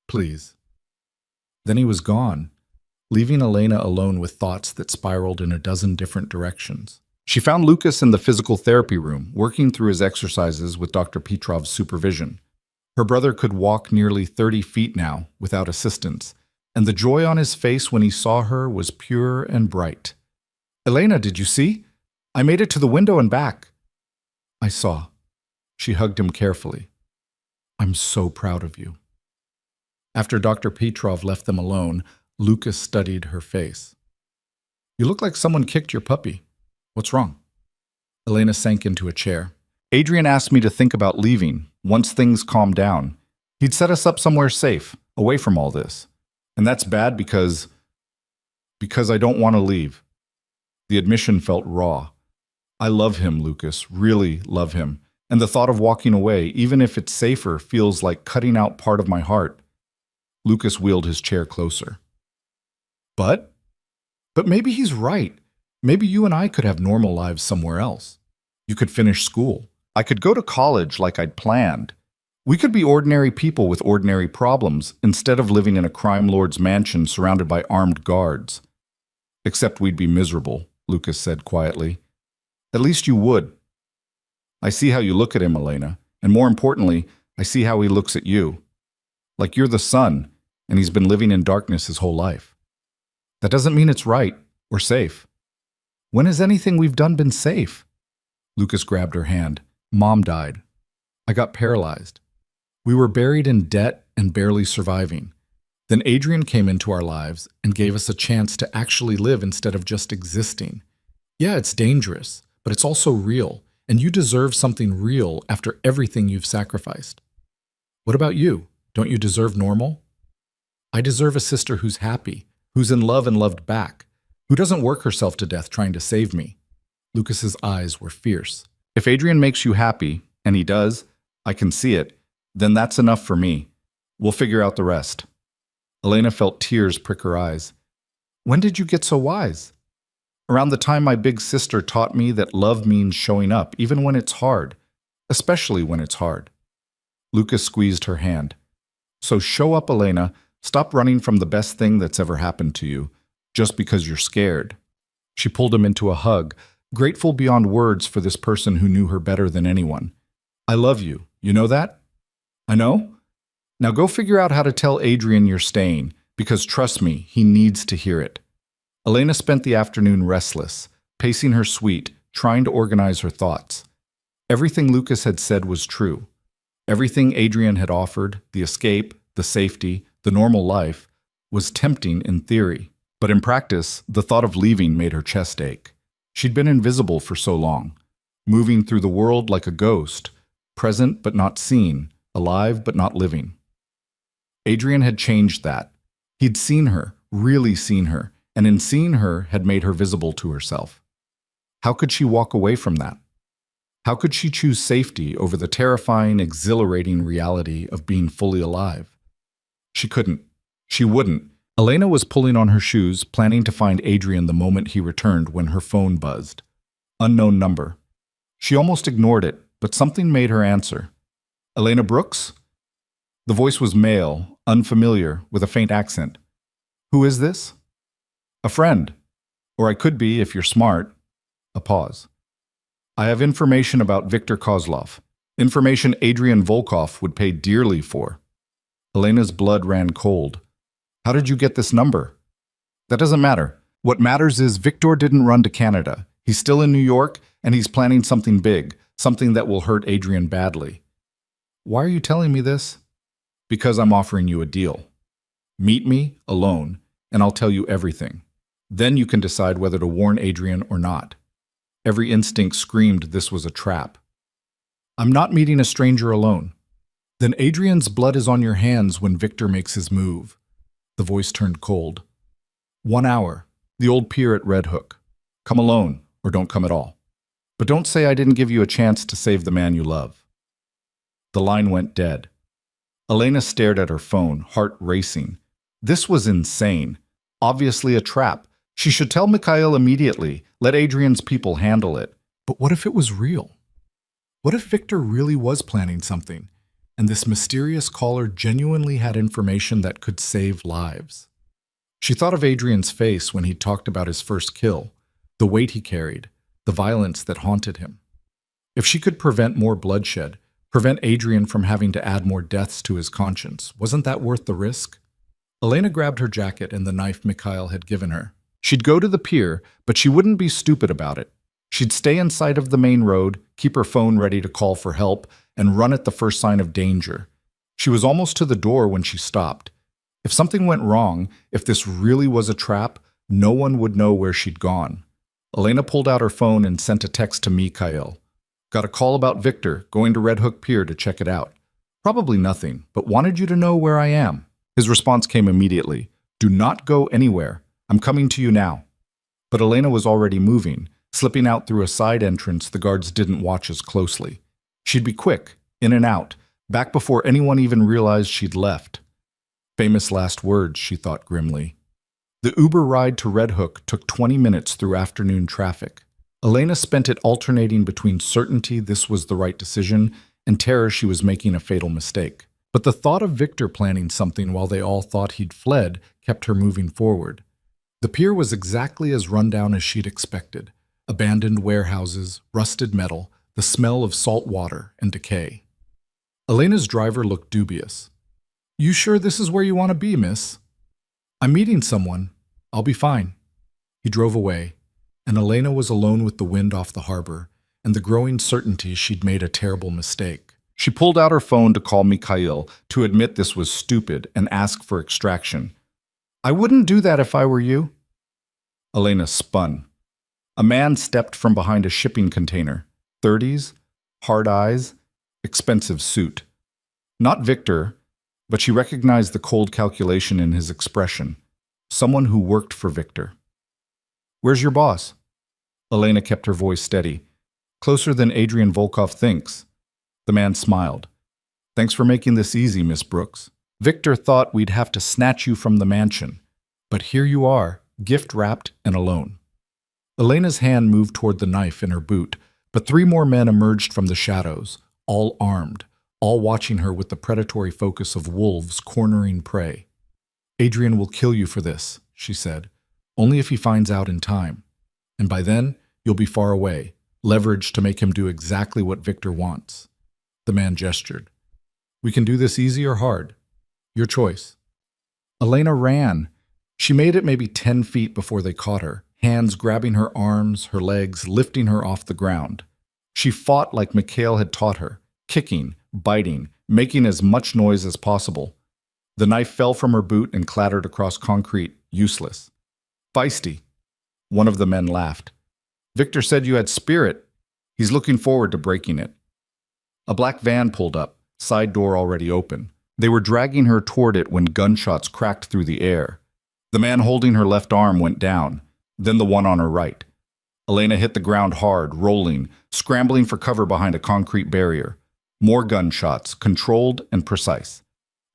S1: please. Then he was gone, leaving Elena alone with thoughts that spiraled in a dozen different directions. She found Lucas in the physical therapy room, working through his exercises with Dr. Petrov's supervision. Her brother could walk nearly 30 feet now, without assistance, and the joy on his face when he saw her was pure and bright. Elena, did you see? I made it to the window and back. I saw. She hugged him carefully. I'm so proud of you. After Dr. Petrov left them alone, Lucas studied her face. You look like someone kicked your puppy. What's wrong? Elena sank into a chair. Adrian asked me to think about leaving, once things calmed down. He'd set us up somewhere safe, away from all this. And that's bad because I don't want to leave. The admission felt raw. I love him, Lucas, really love him. And the thought of walking away, even if it's safer, feels like cutting out part of my heart. Lucas wheeled his chair closer. But? But maybe he's right. Maybe you and I could have normal lives somewhere else. You could finish school. I could go to college like I'd planned. We could be ordinary people with ordinary problems instead of living in a crime lord's mansion surrounded by armed guards. Except we'd be miserable, Lucas said quietly. At least you would. I see how you look at him, Elena, and more importantly, I see how he looks at you. Like you're the sun, and he's been living in darkness his whole life. That doesn't mean it's right or safe. When has anything we've done been safe? Lucas grabbed her hand. Mom died. I got paralyzed. We were buried in debt and barely surviving. Then Adrian came into our lives and gave us a chance to actually live instead of just existing. Yeah, it's dangerous, but it's also real, and you deserve something real after everything you've sacrificed. What about you? Don't you deserve normal? I deserve a sister who's happy, who's in love and loved back, who doesn't work herself to death trying to save me. Lucas's eyes were fierce. If Adrian makes you happy, and he does, I can see it, then that's enough for me. We'll figure out the rest. Elena felt tears prick her eyes. When did you get so wise? Around the time my big sister taught me that love means showing up, even when it's hard, especially when it's hard. Lucas squeezed her hand. So show up, Elena. Stop running from the best thing that's ever happened to you, just because you're scared. She pulled him into a hug, grateful beyond words for this person who knew her better than anyone. I love you. You know that? I know? Now go figure out how to tell Adrian you're staying, because trust me, he needs to hear it. Elena spent the afternoon restless, pacing her suite, trying to organize her thoughts. Everything Lucas had said was true. Everything Adrian had offered, the escape, the safety, the normal life, was tempting in theory. But in practice, the thought of leaving made her chest ache. She'd been invisible for so long, moving through the world like a ghost, present but not seen, alive but not living. Adrian had changed that. He'd seen her, really seen her, and in seeing her had made her visible to herself. How could she walk away from that? How could she choose safety over the terrifying, exhilarating reality of being fully alive? She couldn't. She wouldn't. Elena was pulling on her shoes, planning to find Adrian the moment he returned when her phone buzzed. Unknown number. She almost ignored it, but something made her answer. Elena Brooks? The voice was male, unfamiliar, with a faint accent. Who is this? A friend. Or I could be, if you're smart. A pause. I have information about Viktor Kozlov. Information Adrian Volkov would pay dearly for. Elena's blood ran cold. How did you get this number? That doesn't matter. What matters is Viktor didn't run to Canada. He's still in New York, and he's planning something big, something that will hurt Adrian badly. Why are you telling me this? Because I'm offering you a deal. Meet me alone, and I'll tell you everything. Then you can decide whether to warn Adrian or not. Every instinct screamed this was a trap. I'm not meeting a stranger alone. Then Adrian's blood is on your hands when Viktor makes his move. The voice turned cold. 1 hour, the old pier at Red Hook. Come alone, or don't come at all. But don't say I didn't give you a chance to save the man you love. The line went dead. Elena stared at her phone, heart racing. This was insane. Obviously a trap. She should tell Mikhail immediately, let Adrian's people handle it. But what if it was real? What if Viktor really was planning something, and this mysterious caller genuinely had information that could save lives? She thought of Adrian's face when he talked about his first kill, the weight he carried, the violence that haunted him. If she could prevent more bloodshed, prevent Adrian from having to add more deaths to his conscience, wasn't that worth the risk? Elena grabbed her jacket and the knife Mikhail had given her. She'd go to the pier, but she wouldn't be stupid about it. She'd stay in sight of the main road, keep her phone ready to call for help, and run at the first sign of danger. She was almost to the door when she stopped. If something went wrong, if this really was a trap, no one would know where she'd gone. Elena pulled out her phone and sent a text to Mikhail. Got a call about Viktor, going to Red Hook Pier to check it out. Probably nothing, but wanted you to know where I am. His response came immediately. Do not go anywhere. I'm coming to you now. But Elena was already moving, slipping out through a side entrance the guards didn't watch as closely. She'd be quick, in and out, back before anyone even realized she'd left. Famous last words, she thought grimly. The Uber ride to Red Hook took 20 minutes through afternoon traffic. Elena spent it alternating between certainty this was the right decision and terror she was making a fatal mistake. But the thought of Victor planning something while they all thought he'd fled kept her moving forward. The pier was exactly as rundown as she'd expected. Abandoned warehouses, rusted metal, the smell of salt water and decay. Elena's driver looked dubious. "You sure this is where you want to be, miss?" "I'm meeting someone. I'll be fine." He drove away, and Elena was alone with the wind off the harbor and the growing certainty she'd made a terrible mistake. She pulled out her phone to call Mikhail to admit this was stupid and ask for extraction. "I wouldn't do that if I were you." Elena spun. A man stepped from behind a shipping container. 30s, hard eyes, expensive suit. Not Victor, but she recognized the cold calculation in his expression. Someone who worked for Victor. "Where's your boss?" Elena kept her voice steady. "Closer than Adrian Volkov thinks." The man smiled. "Thanks for making this easy, Miss Brooks. Victor thought we'd have to snatch you from the mansion. But here you are, gift-wrapped and alone." Elena's hand moved toward the knife in her boot, but 3 more men emerged from the shadows, all armed, all watching her with the predatory focus of wolves cornering prey. "Adrian will kill you for this," she said, "only if he finds out in time. And by then, you'll be far away, leverage to make him do exactly what Victor wants." The man gestured. "We can do this easy or hard. Your choice." Elena ran. She made it maybe 10 feet before they caught her, hands grabbing her arms, her legs, lifting her off the ground. She fought like Mikhail had taught her, kicking, biting, making as much noise as possible. The knife fell from her boot and clattered across concrete, useless. "Feisty." One of the men laughed. "Victor said you had spirit. He's looking forward to breaking it." A black van pulled up, side door already open. They were dragging her toward it when gunshots cracked through the air. The man holding her left arm went down, then the one on her right. Elena hit the ground hard, rolling, scrambling for cover behind a concrete barrier. More gunshots, controlled and precise.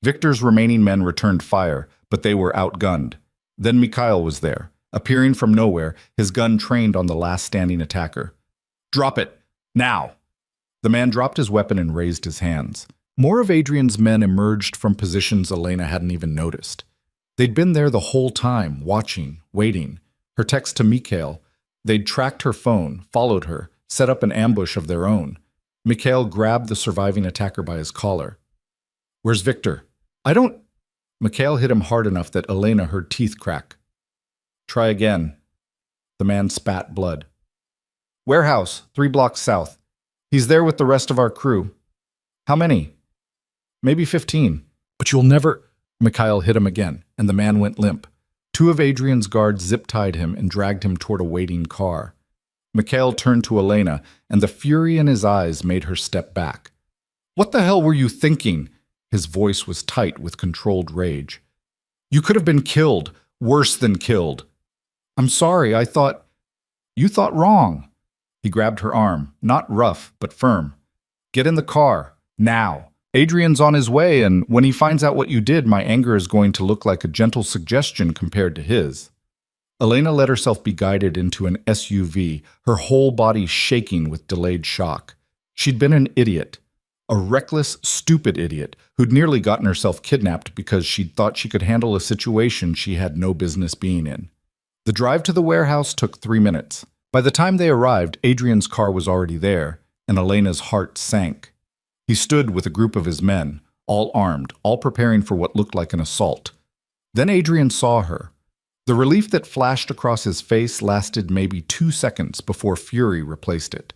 S1: Victor's remaining men returned fire, but they were outgunned. Then Mikhail was there, appearing from nowhere, his gun trained on the last standing attacker. "Drop it! Now!" The man dropped his weapon and raised his hands. More of Adrian's men emerged from positions Elena hadn't even noticed. They'd been there the whole time, watching, waiting. Her text to Mikhail. They'd tracked her phone, followed her, set up an ambush of their own. Mikhail grabbed the surviving attacker by his collar. "Where's Victor?" "I don't—" Mikhail hit him hard enough that Elena heard teeth crack. "Try again." The man spat blood. "Warehouse, 3 blocks south. He's there with the rest of our crew." "How many?" "Maybe 15. But you'll never—" Mikhail hit him again, and the man went limp. 2 of Adrian's guards zip-tied him and dragged him toward a waiting car. Mikhail turned to Elena, and the fury in his eyes made her step back. "What the hell were you thinking?" His voice was tight with controlled rage. "You could have been killed, worse than killed." "I'm sorry, I thought—" "You thought wrong." He grabbed her arm, not rough, but firm. "Get in the car, now. Adrian's on his way, and when he finds out what you did, my anger is going to look like a gentle suggestion compared to his." Elena let herself be guided into an SUV, her whole body shaking with delayed shock. She'd been an idiot. A reckless, stupid idiot who'd nearly gotten herself kidnapped because she'd thought she could handle a situation she had no business being in. The drive to the warehouse took 3 minutes. By the time they arrived, Adrian's car was already there, and Elena's heart sank. He stood with a group of his men, all armed, all preparing for what looked like an assault. Then Adrian saw her. The relief that flashed across his face lasted maybe 2 seconds before fury replaced it.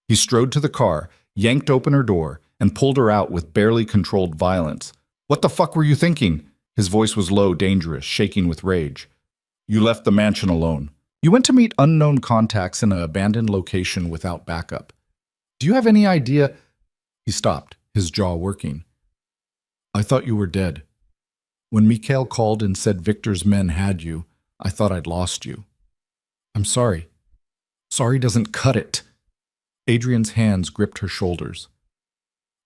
S1: He strode to the car, yanked open her door, and pulled her out with barely controlled violence. "What the fuck were you thinking?" His voice was low, dangerous, shaking with rage. "You left the mansion alone. You went to meet unknown contacts in an abandoned location without backup. Do you have any idea—" He stopped, his jaw working. "I thought you were dead." When Mikhail called and said Victor's men had you, I thought I'd lost you. I'm sorry. Sorry doesn't cut it. Adrian's hands gripped her shoulders.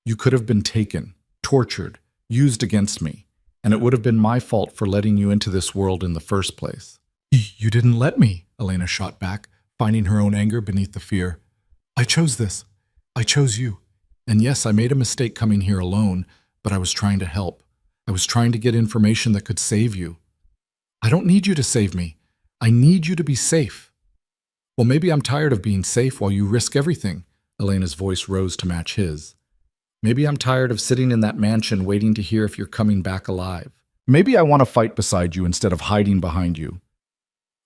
S1: You could have been taken, tortured, used against me, and it would have been my fault for letting you into this world in the first place. You didn't let me, Elena shot back, finding her own anger beneath the fear. I chose this. I chose you. And yes, I made a mistake coming here alone, but I was trying to help. I was trying to get information that could save you. I don't need you to save me. I need you to be safe. Well, maybe I'm tired of being safe while you risk everything. Elena's voice rose to match his. Maybe I'm tired of sitting in that mansion waiting to hear if you're coming back alive. Maybe I want to fight beside you instead of hiding behind you.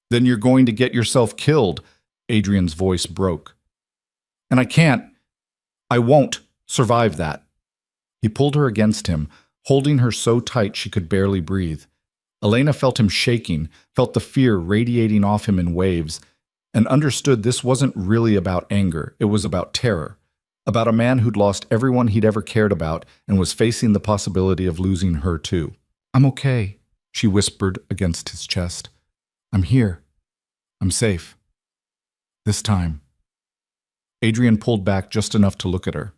S1: Then you're going to get yourself killed, Adrian's voice broke. And I won't survive that. He pulled her against him, holding her so tight she could barely breathe. Elena felt him shaking, felt the fear radiating off him in waves, and understood this wasn't really about anger, it was about terror. About a man who'd lost everyone he'd ever cared about and was facing the possibility of losing her too. I'm okay, she whispered against his chest. I'm here. I'm safe. This time. Adrian pulled back just enough to look at her.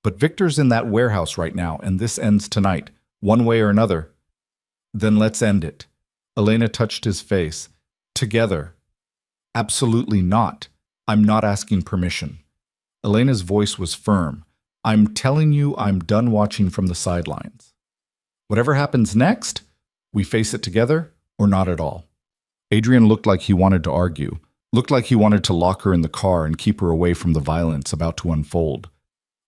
S1: But Victor's in that warehouse right now, and this ends tonight, one way or another. Then let's end it. Elena touched his face. Together. Absolutely not. I'm not asking permission. Elena's voice was firm. I'm telling you I'm done watching from the sidelines. Whatever happens next, we face it together or not at all. Adrian looked like he wanted to argue, looked like he wanted to lock her in the car and keep her away from the violence about to unfold.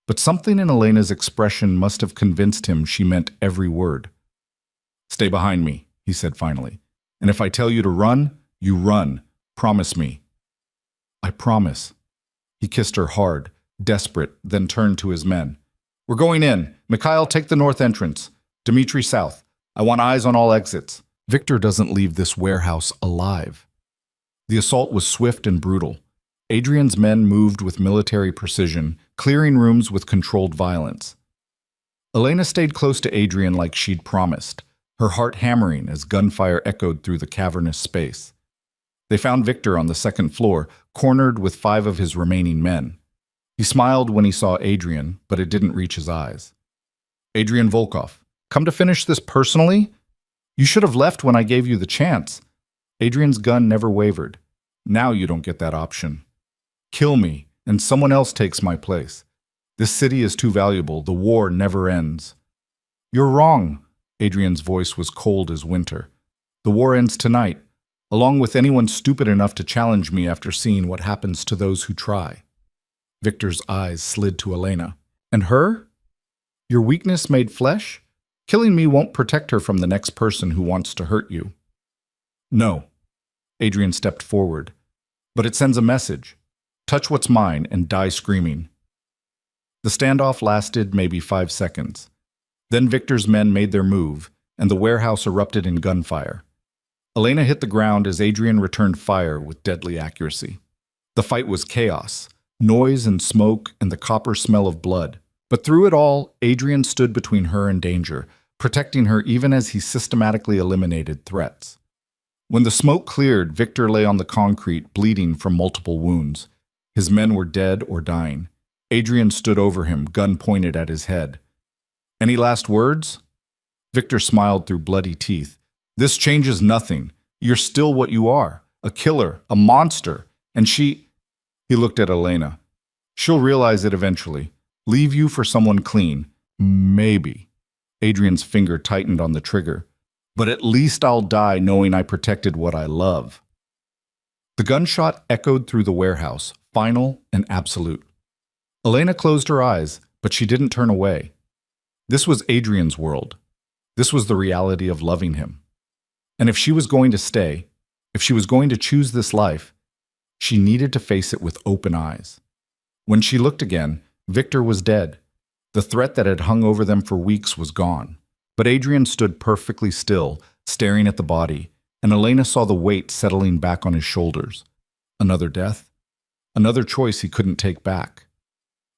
S1: But something in Elena's expression must have convinced him she meant every word. Stay behind me, he said finally. And if I tell you to run, you run. Promise me. I promise. He kissed her hard, desperate, then turned to his men. We're going in. Mikhail, take the north entrance. Dmitri south. I want eyes on all exits. Victor doesn't leave this warehouse alive. The assault was swift and brutal. Adrian's men moved with military precision, clearing rooms with controlled violence. Elena stayed close to Adrian like she'd promised, her heart hammering as gunfire echoed through the cavernous space. They found Victor on the second floor, cornered with 5 of his remaining men. He smiled when he saw Adrian, but it didn't reach his eyes. Adrian Volkov, come to finish this personally? You should have left when I gave you the chance. Adrian's gun never wavered. Now you don't get that option. Kill me, and someone else takes my place. This city is too valuable. The war never ends. You're wrong. Adrian's voice was cold as winter. The war ends tonight, along with anyone stupid enough to challenge me after seeing what happens to those who try. Victor's eyes slid to Elena. And her? Your weakness made flesh? Killing me won't protect her from the next person who wants to hurt you. No. Adrian stepped forward. But it sends a message. Touch what's mine and die screaming. The standoff lasted maybe 5 seconds. Then Victor's men made their move, and the warehouse erupted in gunfire. Elena hit the ground as Adrian returned fire with deadly accuracy. The fight was chaos, noise and smoke and the copper smell of blood. But through it all, Adrian stood between her and danger, protecting her even as he systematically eliminated threats. When the smoke cleared, Victor lay on the concrete, bleeding from multiple wounds. His men were dead or dying. Adrian stood over him, gun pointed at his head. Any last words? Victor smiled through bloody teeth. This changes nothing. You're still what you are, a killer, a monster. And He looked at Elena. She'll realize it eventually. Leave you for someone clean. Maybe. Adrian's finger tightened on the trigger. But at least I'll die knowing I protected what I love. The gunshot echoed through the warehouse, final and absolute. Elena closed her eyes, but she didn't turn away. This was Adrian's world. This was the reality of loving him. And if she was going to stay, if she was going to choose this life, she needed to face it with open eyes. When she looked again, Victor was dead. The threat that had hung over them for weeks was gone. But Adrian stood perfectly still, staring at the body, and Elena saw the weight settling back on his shoulders. Another death? Another choice he couldn't take back.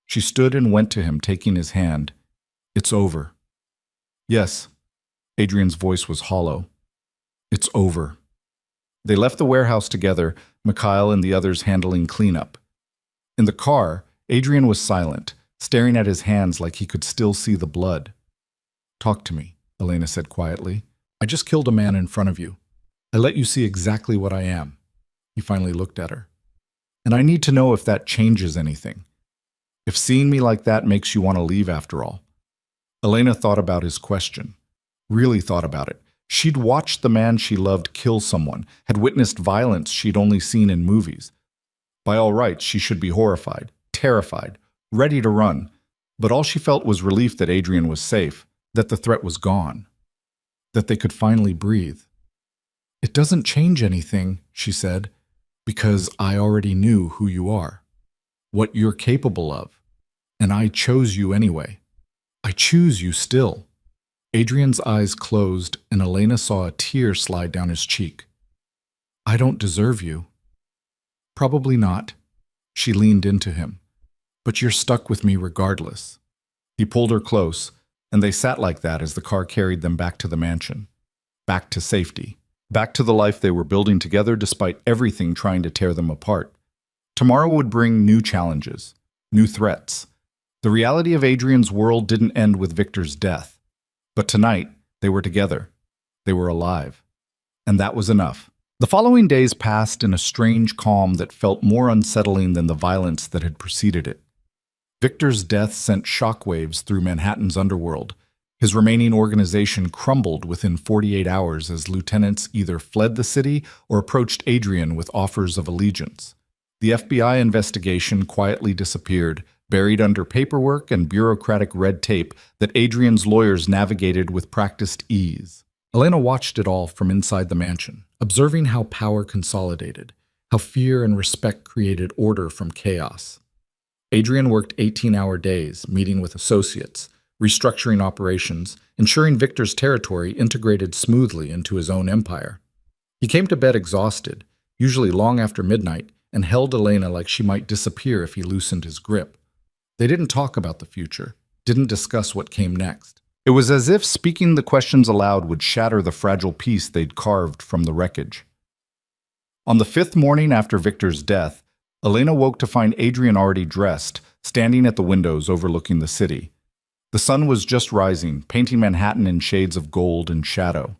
S1: She stood and went to him, taking his hand. It's over. Yes. Adrian's voice was hollow. It's over. They left the warehouse together, Mikhail and the others handling cleanup. In the car, Adrian was silent, staring at his hands like he could still see the blood. Talk to me, Elena said quietly. I just killed a man in front of you. I let you see exactly what I am. He finally looked at her. And I need to know if that changes anything. If seeing me like that makes you want to leave after all. Elena thought about his question. Really thought about it. She'd watched the man she loved kill someone, had witnessed violence she'd only seen in movies. By all rights, she should be horrified, terrified, ready to run. But all she felt was relief that Adrian was safe, that the threat was gone, that they could finally breathe. It doesn't change anything, she said, because I already knew who you are, what you're capable of, and I chose you anyway. I choose you still. Adrian's eyes closed, and Elena saw a tear slide down his cheek. I don't deserve you. Probably not. She leaned into him. But you're stuck with me regardless. He pulled her close, and they sat like that as the car carried them back to the mansion. Back to safety. Back to the life they were building together despite everything trying to tear them apart. Tomorrow would bring new challenges, new threats. The reality of Adrian's world didn't end with Victor's death. But tonight, they were together. They were alive. And that was enough. The following days passed in a strange calm that felt more unsettling than the violence that had preceded it. Victor's death sent shockwaves through Manhattan's underworld. His remaining organization crumbled within 48 hours as lieutenants either fled the city or approached Adrian with offers of allegiance. The FBI investigation quietly disappeared, buried under paperwork and bureaucratic red tape that Adrian's lawyers navigated with practiced ease. Elena watched it all from inside the mansion, observing how power consolidated, how fear and respect created order from chaos. Adrian worked 18-hour days, meeting with associates, restructuring operations, ensuring Victor's territory integrated smoothly into his own empire. He came to bed exhausted, usually long after midnight, and held Elena like she might disappear if he loosened his grip. They didn't talk about the future, didn't discuss what came next. It was as if speaking the questions aloud would shatter the fragile peace they'd carved from the wreckage. On the 5th morning after Victor's death, Elena woke to find Adrian already dressed, standing at the windows overlooking the city. The sun was just rising, painting Manhattan in shades of gold and shadow.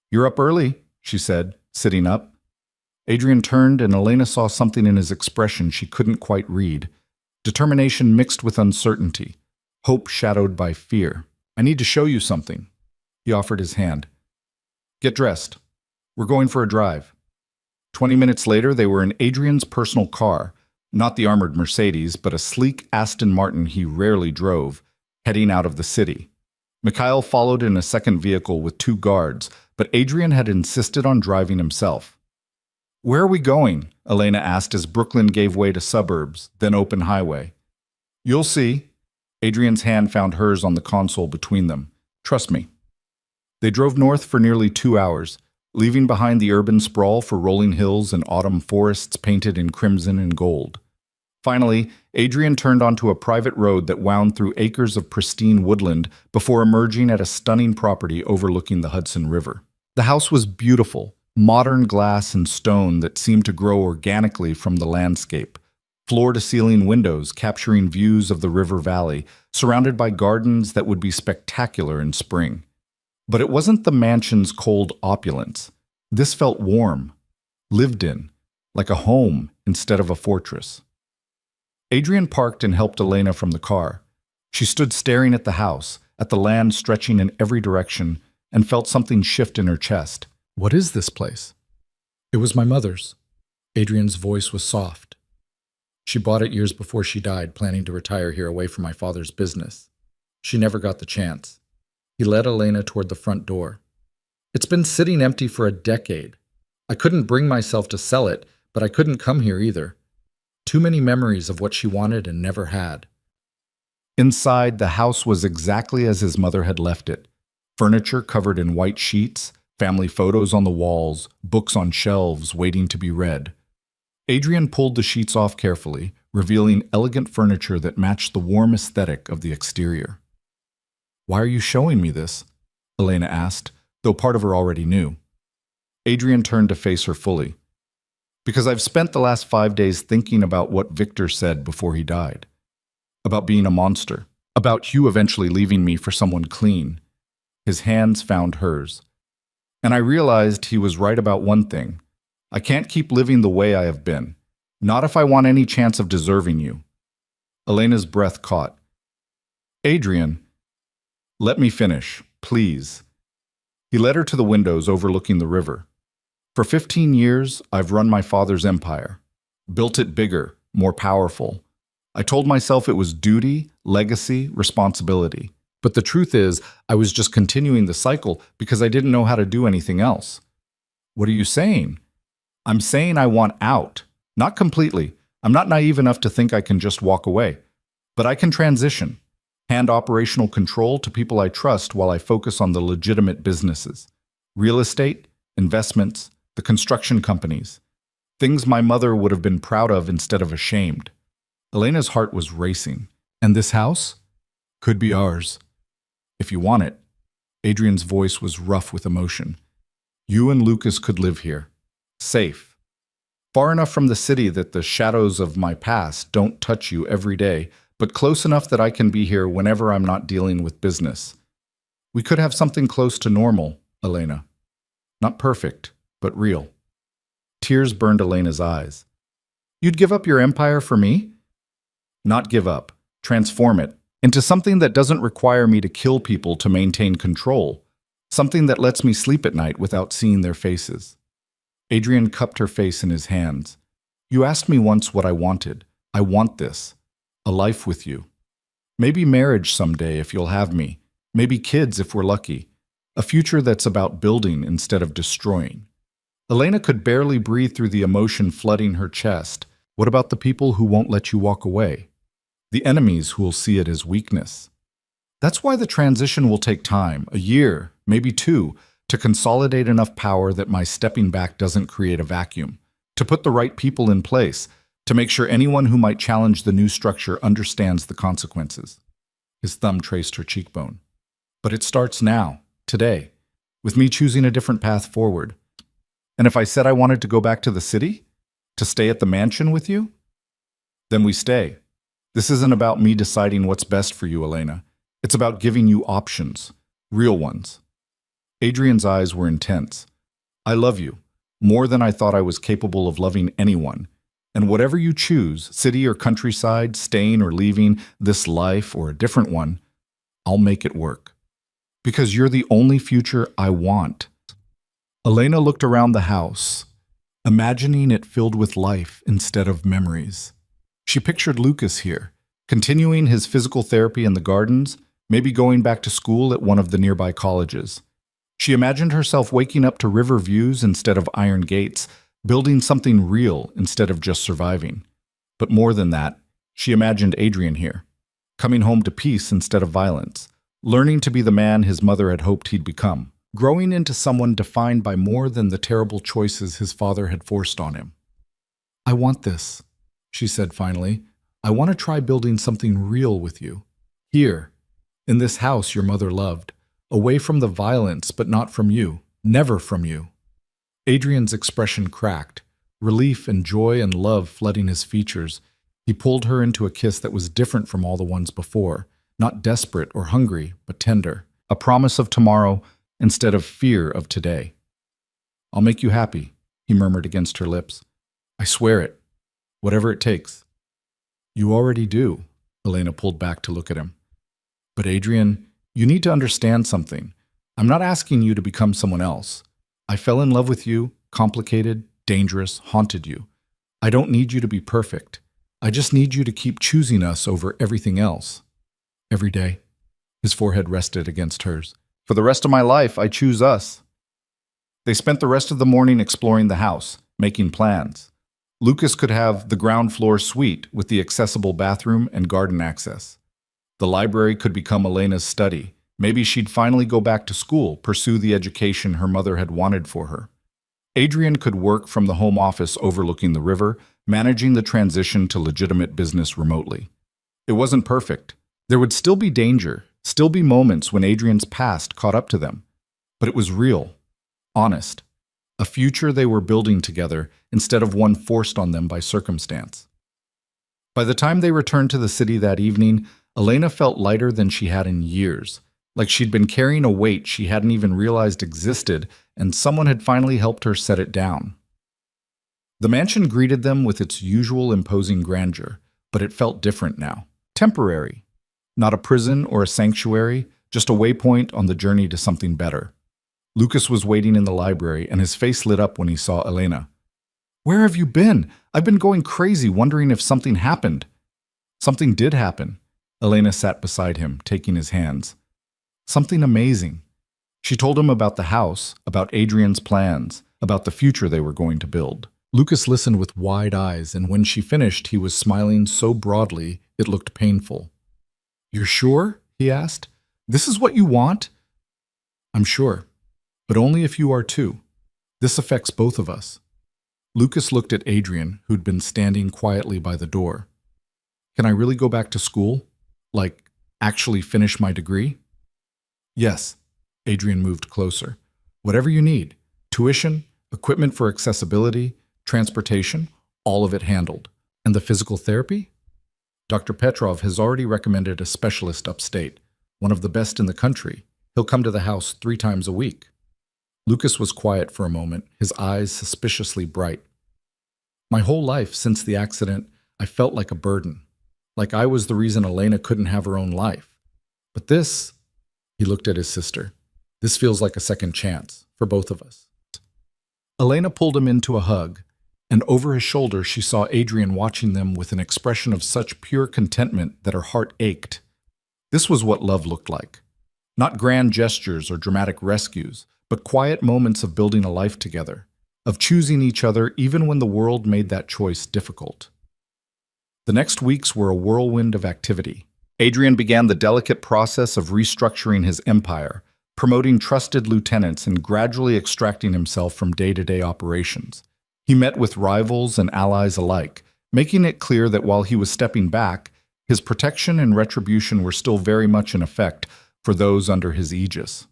S1: "You're up early," she said, sitting up. Adrian turned, and Elena saw something in his expression she couldn't quite read. Determination mixed with uncertainty, hope shadowed by fear. "I need to show you something." He offered his hand. "Get dressed. We're going for a drive." 20 minutes later, they were in Adrian's personal car, not the armored Mercedes, but a sleek Aston Martin he rarely drove, heading out of the city. Mikhail followed in a second vehicle with 2 guards, but Adrian had insisted on driving himself. "Where are we going?" Elena asked as Brooklyn gave way to suburbs, then open highway. "You'll see." Adrian's hand found hers on the console between them. "Trust me." They drove north for nearly 2 hours, leaving behind the urban sprawl for rolling hills and autumn forests painted in crimson and gold. Finally, Adrian turned onto a private road that wound through acres of pristine woodland before emerging at a stunning property overlooking the Hudson River. The house was beautiful, modern glass and stone that seemed to grow organically from the landscape. Floor-to-ceiling windows capturing views of the river valley, surrounded by gardens that would be spectacular in spring. But it wasn't the mansion's cold opulence. This felt warm, lived in, like a home instead of a fortress. Adrian parked and helped Elena from the car. She stood staring at the house, at the land stretching in every direction, and felt something shift in her chest. "What is this place?" "It was my mother's." Adrian's voice was soft. "She bought it years before she died, planning to retire here away from my father's business. She never got the chance." He led Elena toward the front door. "It's been sitting empty for a decade. I couldn't bring myself to sell it, but I couldn't come here either. Too many memories of what she wanted and never had." Inside, the house was exactly as his mother had left it. Furniture covered in white sheets, family photos on the walls, books on shelves waiting to be read. Adrian pulled the sheets off carefully, revealing elegant furniture that matched the warm aesthetic of the exterior. "Why are you showing me this?" Elena asked, though part of her already knew. Adrian turned to face her fully. Because I've spent the last 5 days thinking about what Victor said before he died. About being a monster. About you eventually leaving me for someone clean. His hands found hers. And I realized he was right about one thing. I can't keep living the way I have been. Not if I want any chance of deserving you. Elena's breath caught. Adrian, let me finish, please. He led her to the windows overlooking the river. For 15 years, I've run my father's empire. Built it bigger, more powerful. I told myself it was duty, legacy, responsibility. But the truth is, I was just continuing the cycle because I didn't know how to do anything else. What are you saying? I'm saying I want out. Not completely. I'm not naive enough to think I can just walk away. But I can transition. Hand operational control to people I trust while I focus on the legitimate businesses. Real estate, investments, the construction companies. Things my mother would have been proud of instead of ashamed. Elena's heart was racing. And this house? Could be ours. If you want it. Adrian's voice was rough with emotion. You and Lucas could live here. Safe. Far enough from the city that the shadows of my past don't touch you every day, but close enough that I can be here whenever I'm not dealing with business. We could have something close to normal, Elena. Not perfect, but real. Tears burned Elena's eyes. You'd give up your empire for me? Not give up. Transform it into something that doesn't require me to kill people to maintain control. Something that lets me sleep at night without seeing their faces. Adrian cupped her face in his hands. You asked me once what I wanted. I want this. A life with you. Maybe marriage someday if you'll have me. Maybe kids if we're lucky. A future that's about building instead of destroying. Elena could barely breathe through the emotion flooding her chest. What about the people who won't let you walk away? The enemies who will see it as weakness. That's why the transition will take time, a year, maybe 2, to consolidate enough power that my stepping back doesn't create a vacuum, to put the right people in place, to make sure anyone who might challenge the new structure understands the consequences. His thumb traced her cheekbone. But it starts now, today, with me choosing a different path forward. And if I said I wanted to go back to the city? To stay at the mansion with you? Then we stay. This isn't about me deciding what's best for you, Elena. It's about giving you options, real ones. Adrian's eyes were intense. I love you, more than I thought I was capable of loving anyone. And whatever you choose, city or countryside, staying or leaving, this life or a different one, I'll make it work. Because you're the only future I want. Elena looked around the house, imagining it filled with life instead of memories. She pictured Lucas here, continuing his physical therapy in the gardens, maybe going back to school at one of the nearby colleges. She imagined herself waking up to river views instead of iron gates, building something real instead of just surviving. But more than that, she imagined Adrian here, coming home to peace instead of violence, learning to be the man his mother had hoped he'd become, growing into someone defined by more than the terrible choices his father had forced on him. I want this, she said finally. I want to try building something real with you. Here, in this house your mother loved, away from the violence but not from you, never from you. Adrian's expression cracked, relief and joy and love flooding his features. He pulled her into a kiss that was different from all the ones before, not desperate or hungry, but tender, a promise of tomorrow instead of fear of today. I'll make you happy, he murmured against her lips. I swear it, whatever it takes. You already do, Elena pulled back to look at him. But Adrian, you need to understand something. I'm not asking you to become someone else. I fell in love with you, complicated, dangerous, haunted you. I don't need you to be perfect. I just need you to keep choosing us over everything else. Every day. His forehead rested against hers. For the rest of my life, I choose us. They spent the rest of the morning exploring the house, making plans. Lucas could have the ground floor suite with the accessible bathroom and garden access. The library could become Elena's study. Maybe she'd finally go back to school, pursue the education her mother had wanted for her. Adrian could work from the home office overlooking the river, managing the transition to legitimate business remotely. It wasn't perfect. There would still be danger, still be moments when Adrian's past caught up to them. But it was real, honest, a future they were building together instead of one forced on them by circumstance. By the time they returned to the city that evening, Elena felt lighter than she had in years, like she'd been carrying a weight she hadn't even realized existed, and someone had finally helped her set it down. The mansion greeted them with its usual imposing grandeur, but it felt different now. Temporary. Not a prison or a sanctuary, just a waypoint on the journey to something better. Lucas was waiting in the library, and his face lit up when he saw Elena. "Where have you been? I've been going crazy, wondering if something happened." Something did happen. Elena sat beside him, taking his hands. Something amazing. She told him about the house, about Adrian's plans, about the future they were going to build. Lucas listened with wide eyes, and when she finished, he was smiling so broadly it looked painful. "You're sure?" he asked. "This is what you want?" "I'm sure, but only if you are too. This affects both of us." Lucas looked at Adrian, who'd been standing quietly by the door. "Can I really go back to school? Like, actually finish my degree?" "Yes." Adrian moved closer. "Whatever you need. Tuition, equipment for accessibility, transportation, all of it handled. And the physical therapy? Dr. Petrov has already recommended a specialist upstate, one of the best in the country. He'll come to the house 3 times a week." Lucas was quiet for a moment, his eyes suspiciously bright. "My whole life since the accident, I felt like a burden. Like I was the reason Elena couldn't have her own life. But this," he looked at his sister, "this feels like a second chance for both of us." Elena pulled him into a hug, and over his shoulder she saw Adrian watching them with an expression of such pure contentment that her heart ached. This was what love looked like. Not grand gestures or dramatic rescues, but quiet moments of building a life together, of choosing each other even when the world made that choice difficult. The next weeks were a whirlwind of activity. Adrian began the delicate process of restructuring his empire, promoting trusted lieutenants and gradually extracting himself from day-to-day operations. He met with rivals and allies alike, making it clear that while he was stepping back, his protection and retribution were still very much in effect for those under his aegis.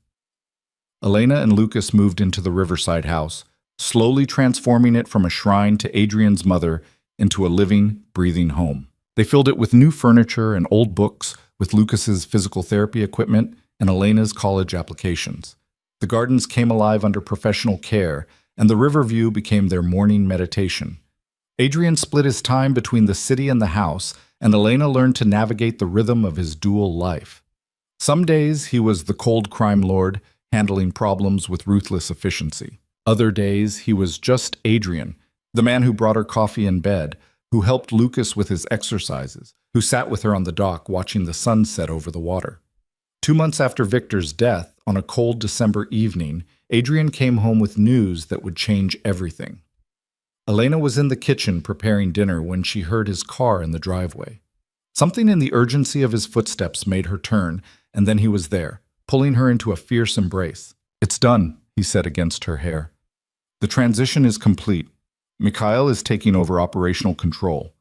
S1: Elena and Lucas moved into the riverside house, slowly transforming it from a shrine to Adrian's mother into a living, breathing home. They filled it with new furniture and old books, with Lucas's physical therapy equipment and Elena's college applications. The gardens came alive under professional care, and the river view became their morning meditation. Adrian split his time between the city and the house, and Elena learned to navigate the rhythm of his dual life. Some days he was the cold crime lord, handling problems with ruthless efficiency. Other days he was just Adrian, the man who brought her coffee in bed, who helped Lucas with his exercises, who sat with her on the dock watching the sun set over the water. 2 months after Victor's death, on a cold December evening, Adrian came home with news that would change everything. Elena was in the kitchen preparing dinner when she heard his car in the driveway. Something in the urgency of his footsteps made her turn, and then he was there, pulling her into a fierce embrace. "It's done," he said against her hair. "The transition is complete. Mikhail is taking over operational control.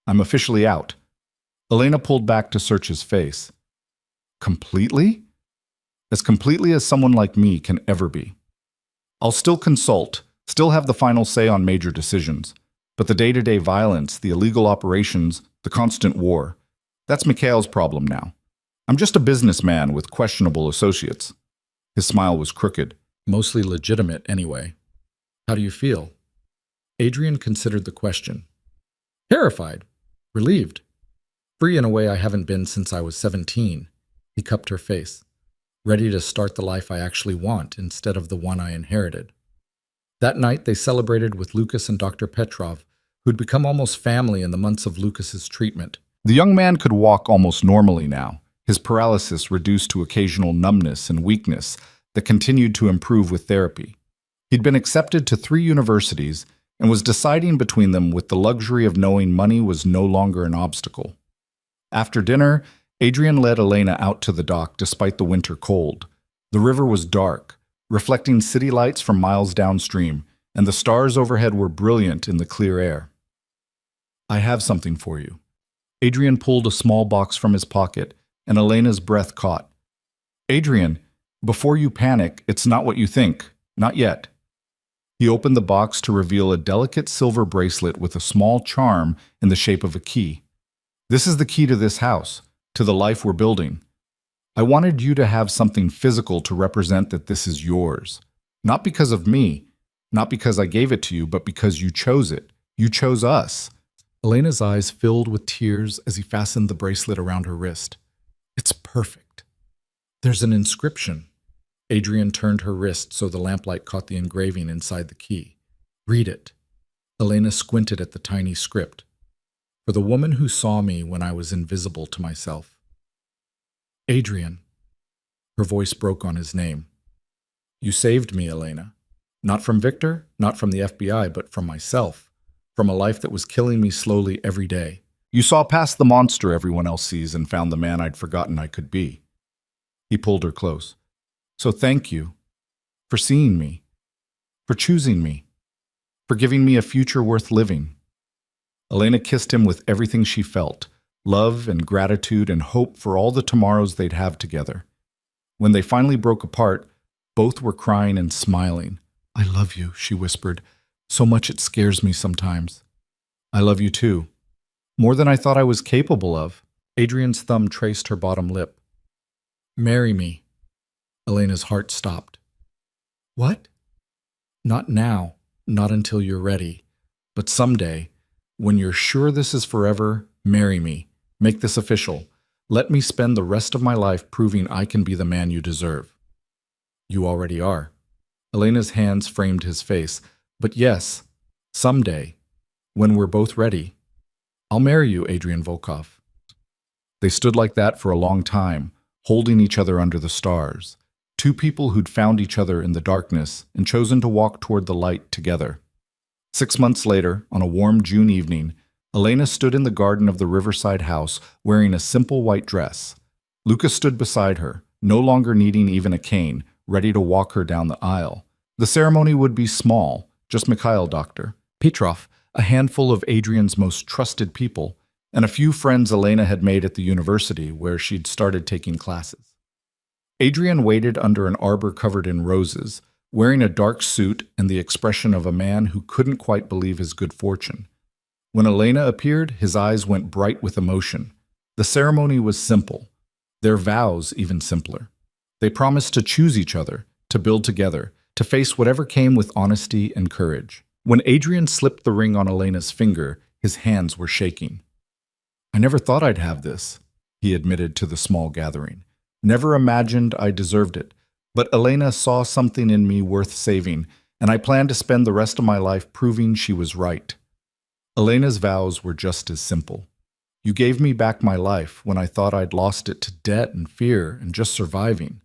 S1: I'm officially out." Elena pulled back to search his face. "Completely?" "As completely as someone like me can ever be. I'll still consult, still have the final say on major decisions, but the day-to-day violence, the illegal operations, the constant war, that's Mikhail's problem now. I'm just a businessman with questionable associates." His smile was crooked, mostly legitimate anyway. "How do you feel?" Adrian considered the question. "Terrified. Relieved. Free in a way I haven't been since I was 17. He cupped her face. "Ready to start the life I actually want instead of the one I inherited." That night they celebrated with Lucas and Dr. Petrov, who'd become almost family in the months of Lucas's treatment. The young man could walk almost normally now, his paralysis reduced to occasional numbness and weakness that continued to improve with therapy. He'd been accepted to 3 universities and was deciding between them with the luxury of knowing money was no longer an obstacle. After dinner, Adrian led Elena out to the dock despite the winter cold. The river was dark, reflecting city lights from miles downstream, and the stars overhead were brilliant in the clear air. "I have something for you." Adrian pulled a small box from his pocket, and Elena's breath caught. Adrian, before you panic, it's not what you think. Not yet. He opened the box to reveal a delicate silver bracelet with a small charm in the shape of a key. This is the key to this house, to the life we're building. I wanted you to have something physical to represent that this is yours. Not because of me, not because I gave it to you, but because you chose it. You chose us. Elena's eyes filled with tears as he fastened the bracelet around her wrist. It's perfect. There's an inscription. Adrian turned her wrist so the lamplight caught the engraving inside the key. Read it. Elena squinted at the tiny script. For the woman who saw me when I was invisible to myself. Adrian. Her voice broke on his name. You saved me, Elena. Not from Victor, not from the FBI, but from myself. From a life that was killing me slowly every day. You saw past the monster everyone else sees and found the man I'd forgotten I could be. He pulled her close. So thank you for seeing me, for choosing me, for giving me a future worth living. Elena kissed him with everything she felt, love and gratitude and hope for all the tomorrows they'd have together. When they finally broke apart, both were crying and smiling. I love you, she whispered, so much it scares me sometimes. I love you too. More than I thought I was capable of. Adrian's thumb traced her bottom lip. Marry me. Elena's heart stopped. What? Not now, not until you're ready. But someday, when you're sure this is forever, marry me. Make this official. Let me spend the rest of my life proving I can be the man you deserve. You already are. Elena's hands framed his face. But yes, someday, when we're both ready, I'll marry you, Adrian Volkov. They stood like that for a long time, holding each other under the stars. Two people who'd found each other in the darkness and chosen to walk toward the light together. 6 months later, on a warm June evening, Elena stood in the garden of the riverside house wearing a simple white dress. Lucas stood beside her, no longer needing even a cane, ready to walk her down the aisle. The ceremony would be small, just Mikhail Doctor, Petrov, a handful of Adrian's most trusted people, and a few friends Elena had made at the university where she'd started taking classes. Adrian waited under an arbor covered in roses, wearing a dark suit and the expression of a man who couldn't quite believe his good fortune. When Elena appeared, his eyes went bright with emotion. The ceremony was simple, their vows even simpler. They promised to choose each other, to build together, to face whatever came with honesty and courage. When Adrian slipped the ring on Elena's finger, his hands were shaking. I never thought I'd have this, he admitted to the small gathering. Never imagined I deserved it, but Elena saw something in me worth saving, and I planned to spend the rest of my life proving she was right. Elena's vows were just as simple. You gave me back my life when I thought I'd lost it to debt and fear and just surviving.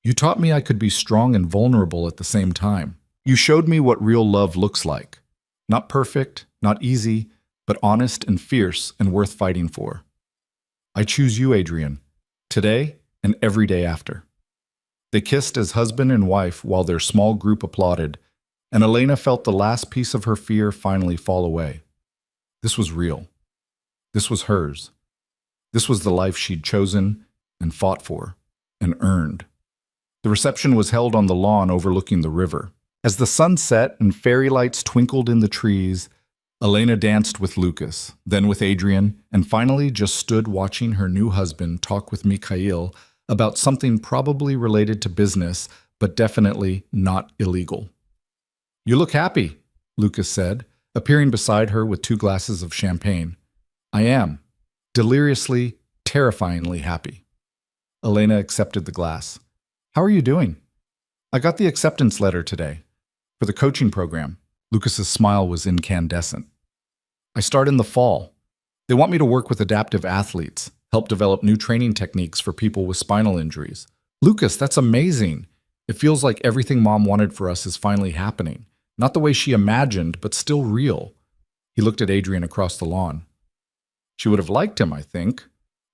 S1: You taught me I could be strong and vulnerable at the same time. You showed me what real love looks like. Not perfect, not easy, but honest and fierce and worth fighting for. I choose you, Adrian, today and every day after. They kissed as husband and wife while their small group applauded, and Elena felt the last piece of her fear finally fall away. This was real. This was hers. This was the life she'd chosen and fought for and earned. The reception was held on the lawn overlooking the river. As the sun set and fairy lights twinkled in the trees, Elena danced with Lucas, then with Adrian, and finally just stood watching her new husband talk with Mikhail about something probably related to business, but definitely not illegal. You look happy, Lucas said, appearing beside her with 2 glasses of champagne. I am. Deliriously, terrifyingly happy. Elena accepted the glass. How are you doing? I got the acceptance letter today. For the coaching program. Lucas's smile was incandescent. I start in the fall. They want me to work with adaptive athletes, help develop new training techniques for people with spinal injuries. Lucas, that's amazing. It feels like everything Mom wanted for us is finally happening. Not the way she imagined, but still real. He looked at Adrian across the lawn. She would have liked him, I think.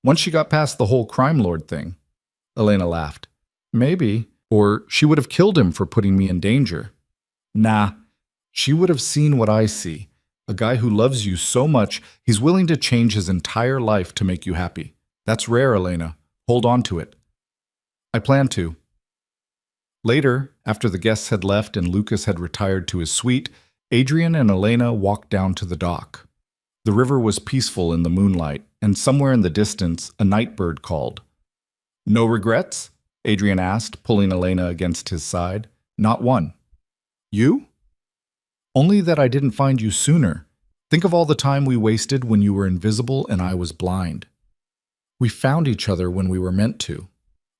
S1: Once she got past the whole crime lord thing. Elena laughed. Maybe. Or she would have killed him for putting me in danger. Nah. She would have seen what I see. A guy who loves you so much, he's willing to change his entire life to make you happy. That's rare, Elena. Hold on to it. I plan to. Later, after the guests had left and Lucas had retired to his suite, Adrian and Elena walked down to the dock. The river was peaceful in the moonlight, and somewhere in the distance, a night bird called. No regrets? Adrian asked, pulling Elena against his side. Not one. You? Only that I didn't find you sooner. Think of all the time we wasted when you were invisible and I was blind. We found each other when we were meant to.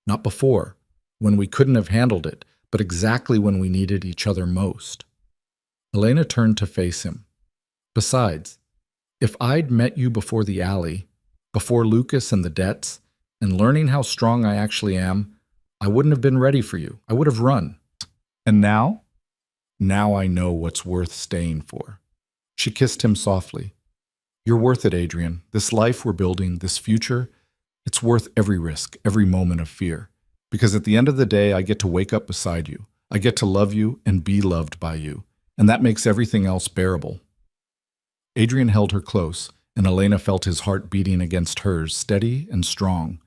S1: Not before, when we couldn't have handled it, but exactly when we needed each other most. Elena turned to face him. Besides, if I'd met you before the alley, before Lucas and the debts, and learning how strong I actually am, I wouldn't have been ready for you. I would have run. And now? Now I know what's worth staying for. She kissed him softly. You're worth it, Adrian. This life we're building, this future, it's worth every risk, every moment of fear. Because at the end of the day, I get to wake up beside you. I get to love you and be loved by you. And that makes everything else bearable. Adrian held her close, and Elena felt his heart beating against hers, steady and strong.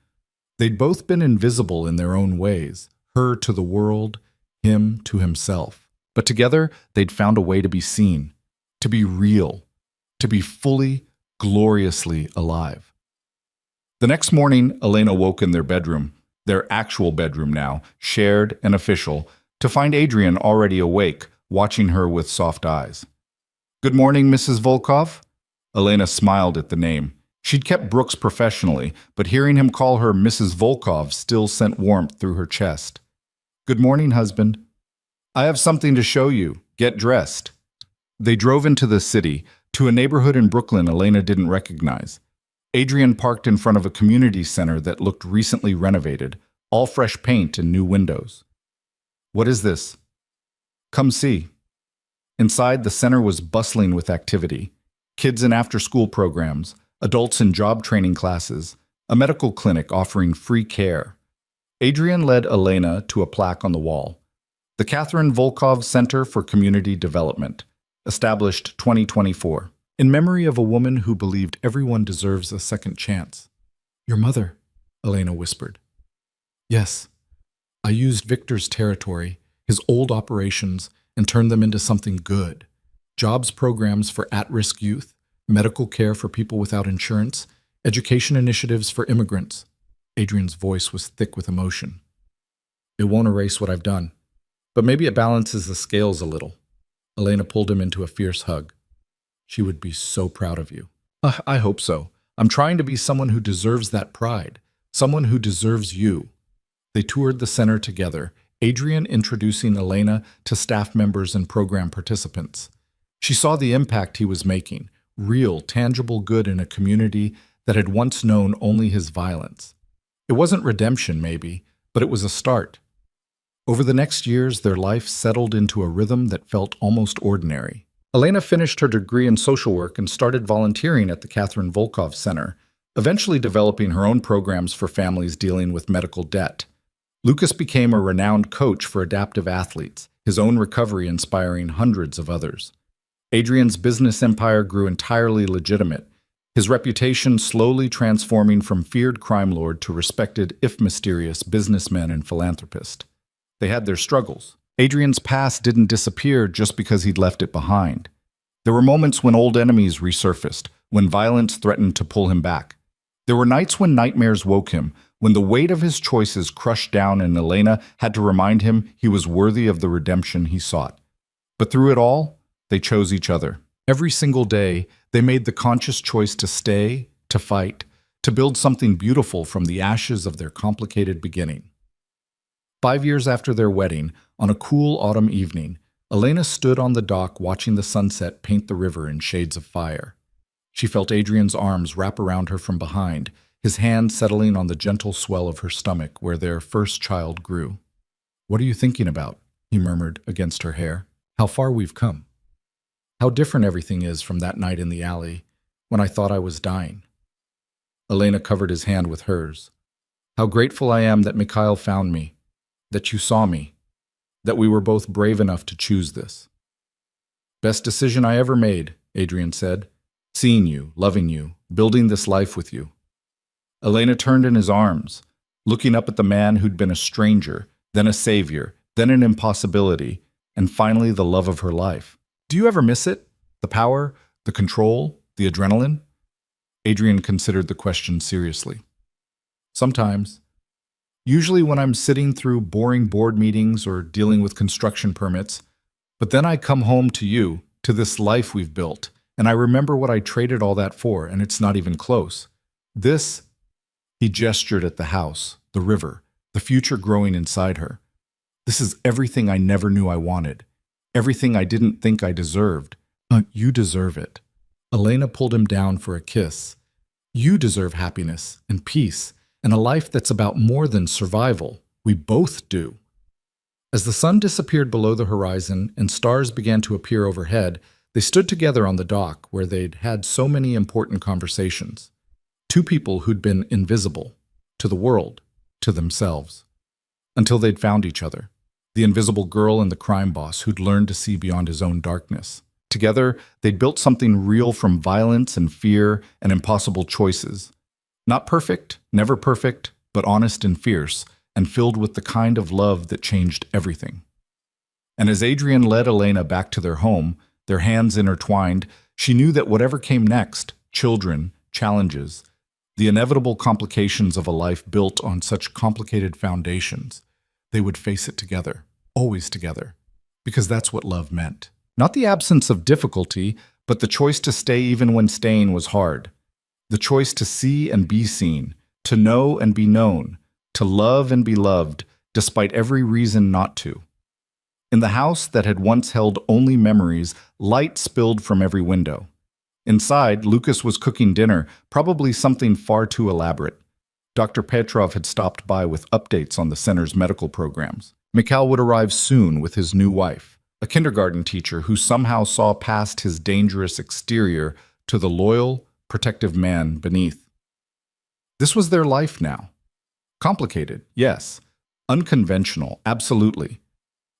S1: They'd both been invisible in their own ways, her to the world, him to himself. But together, they'd found a way to be seen, to be real, to be fully, gloriously alive. The next morning, Elena woke in their bedroom, their actual bedroom now, shared and official, to find Adrian already awake, watching her with soft eyes. Good morning, Mrs. Volkov? Elena smiled at the name. She'd kept Brooks professionally, but hearing him call her Mrs. Volkov still sent warmth through her chest. Good morning, husband. I have something to show you. Get dressed. They drove into the city, to a neighborhood in Brooklyn Elena didn't recognize. Adrian parked in front of a community center that looked recently renovated, all fresh paint and new windows. What is this? Come see. Inside, the center was bustling with activity. Kids in after-school programs, adults in job training classes, a medical clinic offering free care. Adrian led Elena to a plaque on the wall. The Catherine Volkov Center for Community Development, established 2024, in memory of a woman who believed everyone deserves a second chance. Your mother, Elena whispered. Yes. I used Victor's territory, his old operations, and turned them into something good. Jobs programs for at-risk youth, medical care for people without insurance, education initiatives for immigrants. Adrian's voice was thick with emotion. It won't erase what I've done, but maybe it balances the scales a little. Elena pulled him into a fierce hug. She would be so proud of you. I hope so. I'm trying to be someone who deserves that pride, someone who deserves you. They toured the center together, Adrian introducing Elena to staff members and program participants. She saw the impact he was making, real, tangible good in a community that had once known only his violence. It wasn't redemption, maybe, but it was a start. Over the next years, their life settled into a rhythm that felt almost ordinary. Elena finished her degree in social work and started volunteering at the Catherine Volkov Center, eventually developing her own programs for families dealing with medical debt. Lucas became a renowned coach for adaptive athletes, his own recovery inspiring hundreds of others. Adrian's business empire grew entirely legitimate, his reputation slowly transforming from feared crime lord to respected, if mysterious, businessman and philanthropist. They had their struggles. Adrian's past didn't disappear just because he'd left it behind. There were moments when old enemies resurfaced, when violence threatened to pull him back. There were nights when nightmares woke him, when the weight of his choices crushed down and Elena had to remind him he was worthy of the redemption he sought. But through it all, they chose each other. Every single day, they made the conscious choice to stay, to fight, to build something beautiful from the ashes of their complicated beginning. 5 years after their wedding, on a cool autumn evening, Elena stood on the dock watching the sunset paint the river in shades of fire. She felt Adrian's arms wrap around her from behind, his hand settling on the gentle swell of her stomach where their first child grew. What are you thinking about? He murmured against her hair. How far we've come. How different everything is from that night in the alley, when I thought I was dying. Elena covered his hand with hers. How grateful I am that Mikhail found me, that you saw me, that we were both brave enough to choose this. Best decision I ever made, Adrian said. Seeing you, loving you, building this life with you. Elena turned in his arms. looking up at the man who'd been a stranger, then a savior, then an impossibility, and finally the love of her life. Do you ever miss it? The power, the control, the adrenaline? Adrian considered the question seriously. Sometimes. Usually when I'm sitting through boring board meetings or dealing with construction permits. But then I come home to you, to this life we've built, and I remember what I traded all that for, and it's not even close. This, he gestured at the house, the river, the future growing inside her. This is everything I never knew I wanted. Everything I didn't think I deserved. You deserve it. Elena pulled him down for a kiss. You deserve happiness and peace and a life that's about more than survival. We both do. As the sun disappeared below the horizon and stars began to appear overhead, they stood together on the dock where they'd had so many important conversations. Two people who'd been invisible to the world, to themselves, until they'd found each other. The invisible girl and the crime boss who'd learned to see beyond his own darkness. Together, they'd built something real from violence and fear and impossible choices. Not perfect, never perfect, but honest and fierce, and filled with the kind of love that changed everything. And as Adrian led Elena back to their home, their hands intertwined, she knew that whatever came next, children, challenges, the inevitable complications of a life built on such complicated foundations, they would face it together, always together, because that's what love meant. Not the absence of difficulty, but the choice to stay even when staying was hard. The choice to see and be seen, to know and be known, to love and be loved, despite every reason not to. In the house that had once held only memories, light spilled from every window. Inside, Lucas was cooking dinner, probably something far too elaborate. Dr. Petrov had stopped by with updates on the center's medical programs. Mikhail would arrive soon with his new wife, a kindergarten teacher who somehow saw past his dangerous exterior to the loyal, protective man beneath. This was their life now. Complicated, yes. Unconventional, absolutely.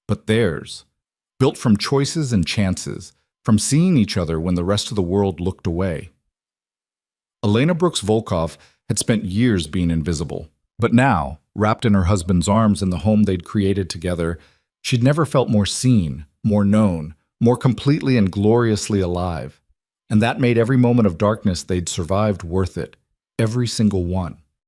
S1: But theirs, built from choices and chances, from seeing each other when the rest of the world looked away. Elena Brooks-Volkov had spent years being invisible, but now, wrapped in her husband's arms in the home they'd created together, she'd never felt more seen, more known, more completely and gloriously alive. And that made every moment of darkness they'd survived worth it, every single one.